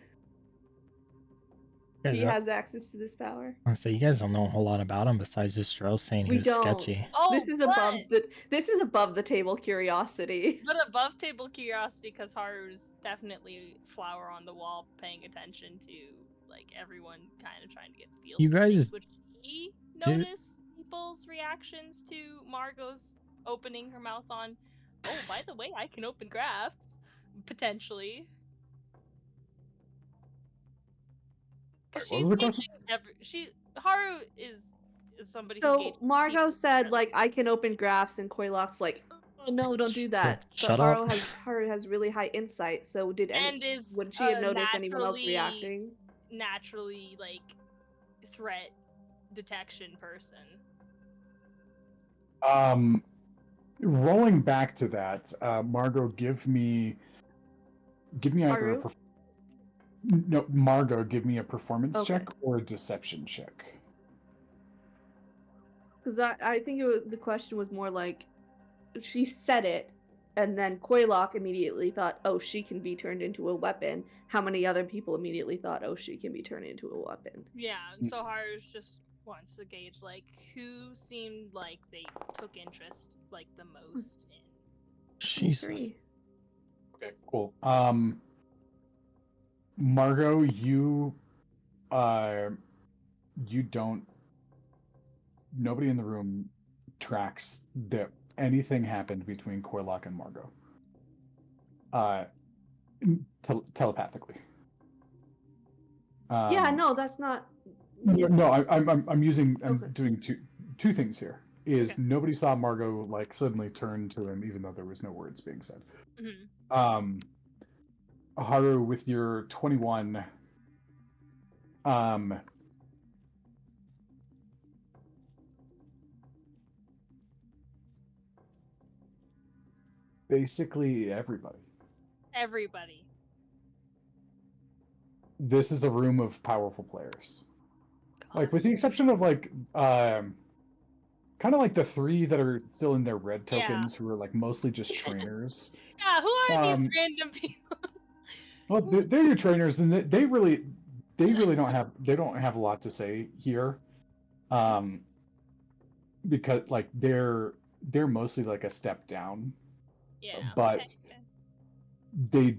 He has access to this power. So you guys don't know a whole lot about him besides just Joe saying he was sketchy. Oh, this is above the table curiosity. But above table curiosity, because Haru's definitely flower on the wall, paying attention to everyone, kind of trying to get the feel. You guys would he notice people's reactions to Margo's opening her mouth on? Oh, by the way, I can open grafts potentially. Because she's gauging Haru is somebody who gauges. So Margo said I can open grafts, and Koilok's like, oh no, don't do that. Shut up. Haru has really high insight. So would she have noticed anyone else reacting? Naturally threat detection person. Rolling back to that, Margo, give me either Margo, give me a performance check or a deception check. Because I think the question was more she said it, and then Koilok immediately thought, oh, she can be turned into a weapon. How many other people immediately thought, oh, she can be turned into a weapon? Yeah, so Haru's just wants to gauge who seemed like they took interest the most in. Jesus. Okay, cool. Margo, you don't. Nobody in the room tracks that anything happened between Corlock and Margo. Telepathically. Yeah, no, that's not. No, I'm using. I'm Okay. doing two things here. Is Okay. nobody saw Margo like suddenly turn to him, even though there was no words being said. Mhm. Haru, with your 21, basically everybody. Everybody. This is a room of powerful players. Like, with the Gosh. exception of like, kind of like the three that are still in their red Yeah. tokens, who are like mostly just trainers. Yeah, who are these Um, random people? Well, they're your trainers, and they really don't have a lot to say here, because like they're mostly like a step down, Yeah. but Okay.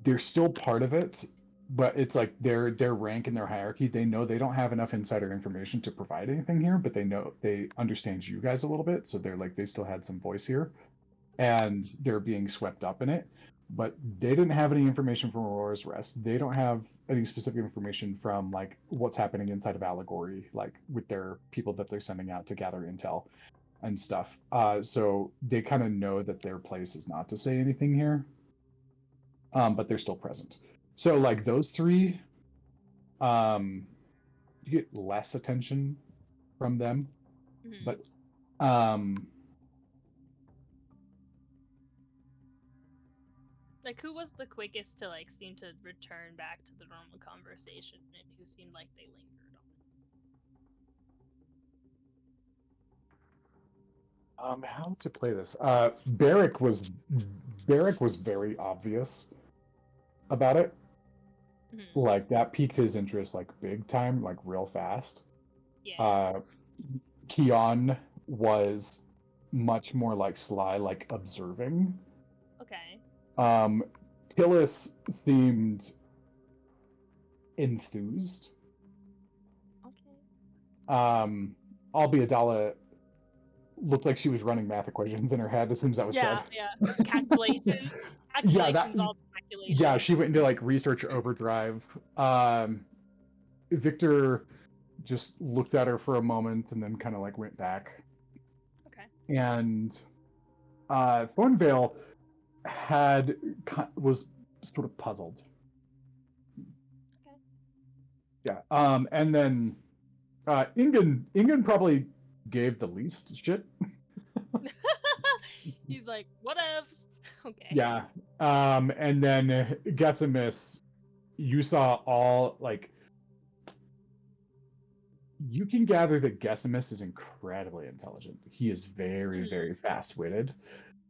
they're still part of it. But it's like their rank and their hierarchy. They know they don't have enough insider information to provide anything here, but they understand you guys a little bit, so they're like they still had some voice here, and they're being swept up in it. But they didn't have any information from Aurora's Rest. They don't have any specific information from like what's happening inside of Allegory, like with their people that they're sending out to gather intel and stuff. So they kind of know that their place is not to say anything here, but they're still present. So like those three, you get less attention from them, Mhm. but Like, who was the quickest to like seem to return back to the normal conversation, and who seemed like they lingered on? how to play this? Barrick was very obvious about it. Mhm. Like that piqued his interest like big time, like real fast. Yeah. Keon was much more like sly, like observing. Okay. Tillis seemed enthused. Okay. Albiadala looked like she was running math equations in her head as soon as that was said. Yeah. Calculations. Yeah, Calculations. All calculations. yeah, she went into like research overdrive. Victor just looked at her for a moment and then kind of like went back. Okay. And Thornvale was sort of puzzled. Okay. Yeah. And then Ingen probably gave the least shit. He's like, what ifs? Okay. Yeah. And then Getzimus, you saw all like you can gather that Gesimus is incredibly intelligent. He is very, very fast-witted.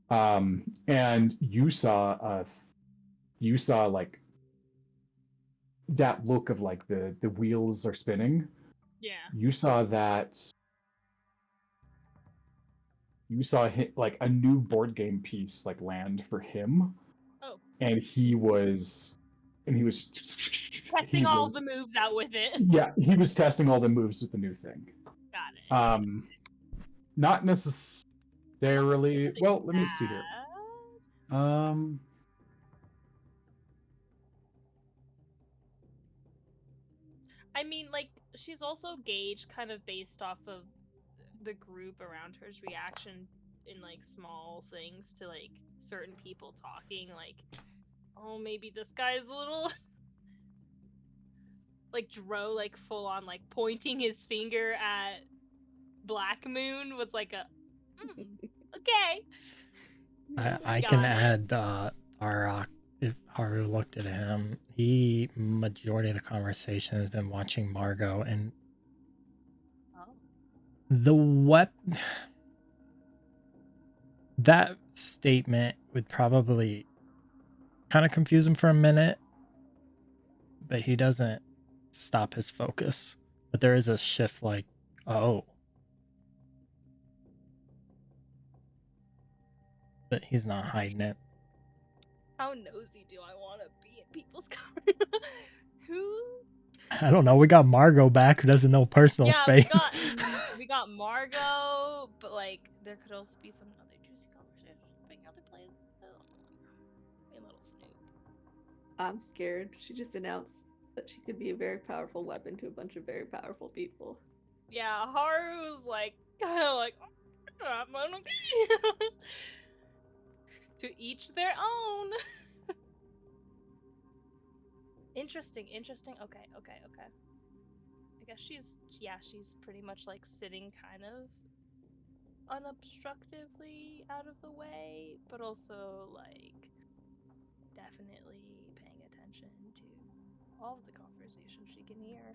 And you saw like that look of like the wheels are spinning. Yeah. You saw like a new board game piece like land for him. Oh. And he was Testing all the moves out with it. Yeah, he was testing all the moves with the new thing. Got it. Not necessarily. Well, let me see here. I mean, like, she's also gauged kind of based off of the group around her's reaction in like small things to like certain people talking, like, oh, maybe this guy's a little like Dro, like full on like pointing his finger at Black Moon was like a okay. I can add Arak. If Haru looked at him, he majority of the conversation has been watching Margo, and that statement would probably kind of confuse him for a minute, but he doesn't stop his focus. But there is a shift, like, oh, but he's not hiding it. How nosy do I want to be in people's conversations? Who? I don't know. We got Margo back, who doesn't know personal Yeah, space. we got Margo, but like there could also be some other juicy conversations being other places. I don't know. A little snoop. I'm scared. She just announced that she could be a very powerful weapon to a bunch of very powerful people. Yeah, Haru's like kind of like I'm gonna be to each their own. Interesting. Okay. I guess she's pretty much like sitting kind of unobstructively out of the way, but also like definitely paying attention to all of the conversations she can hear.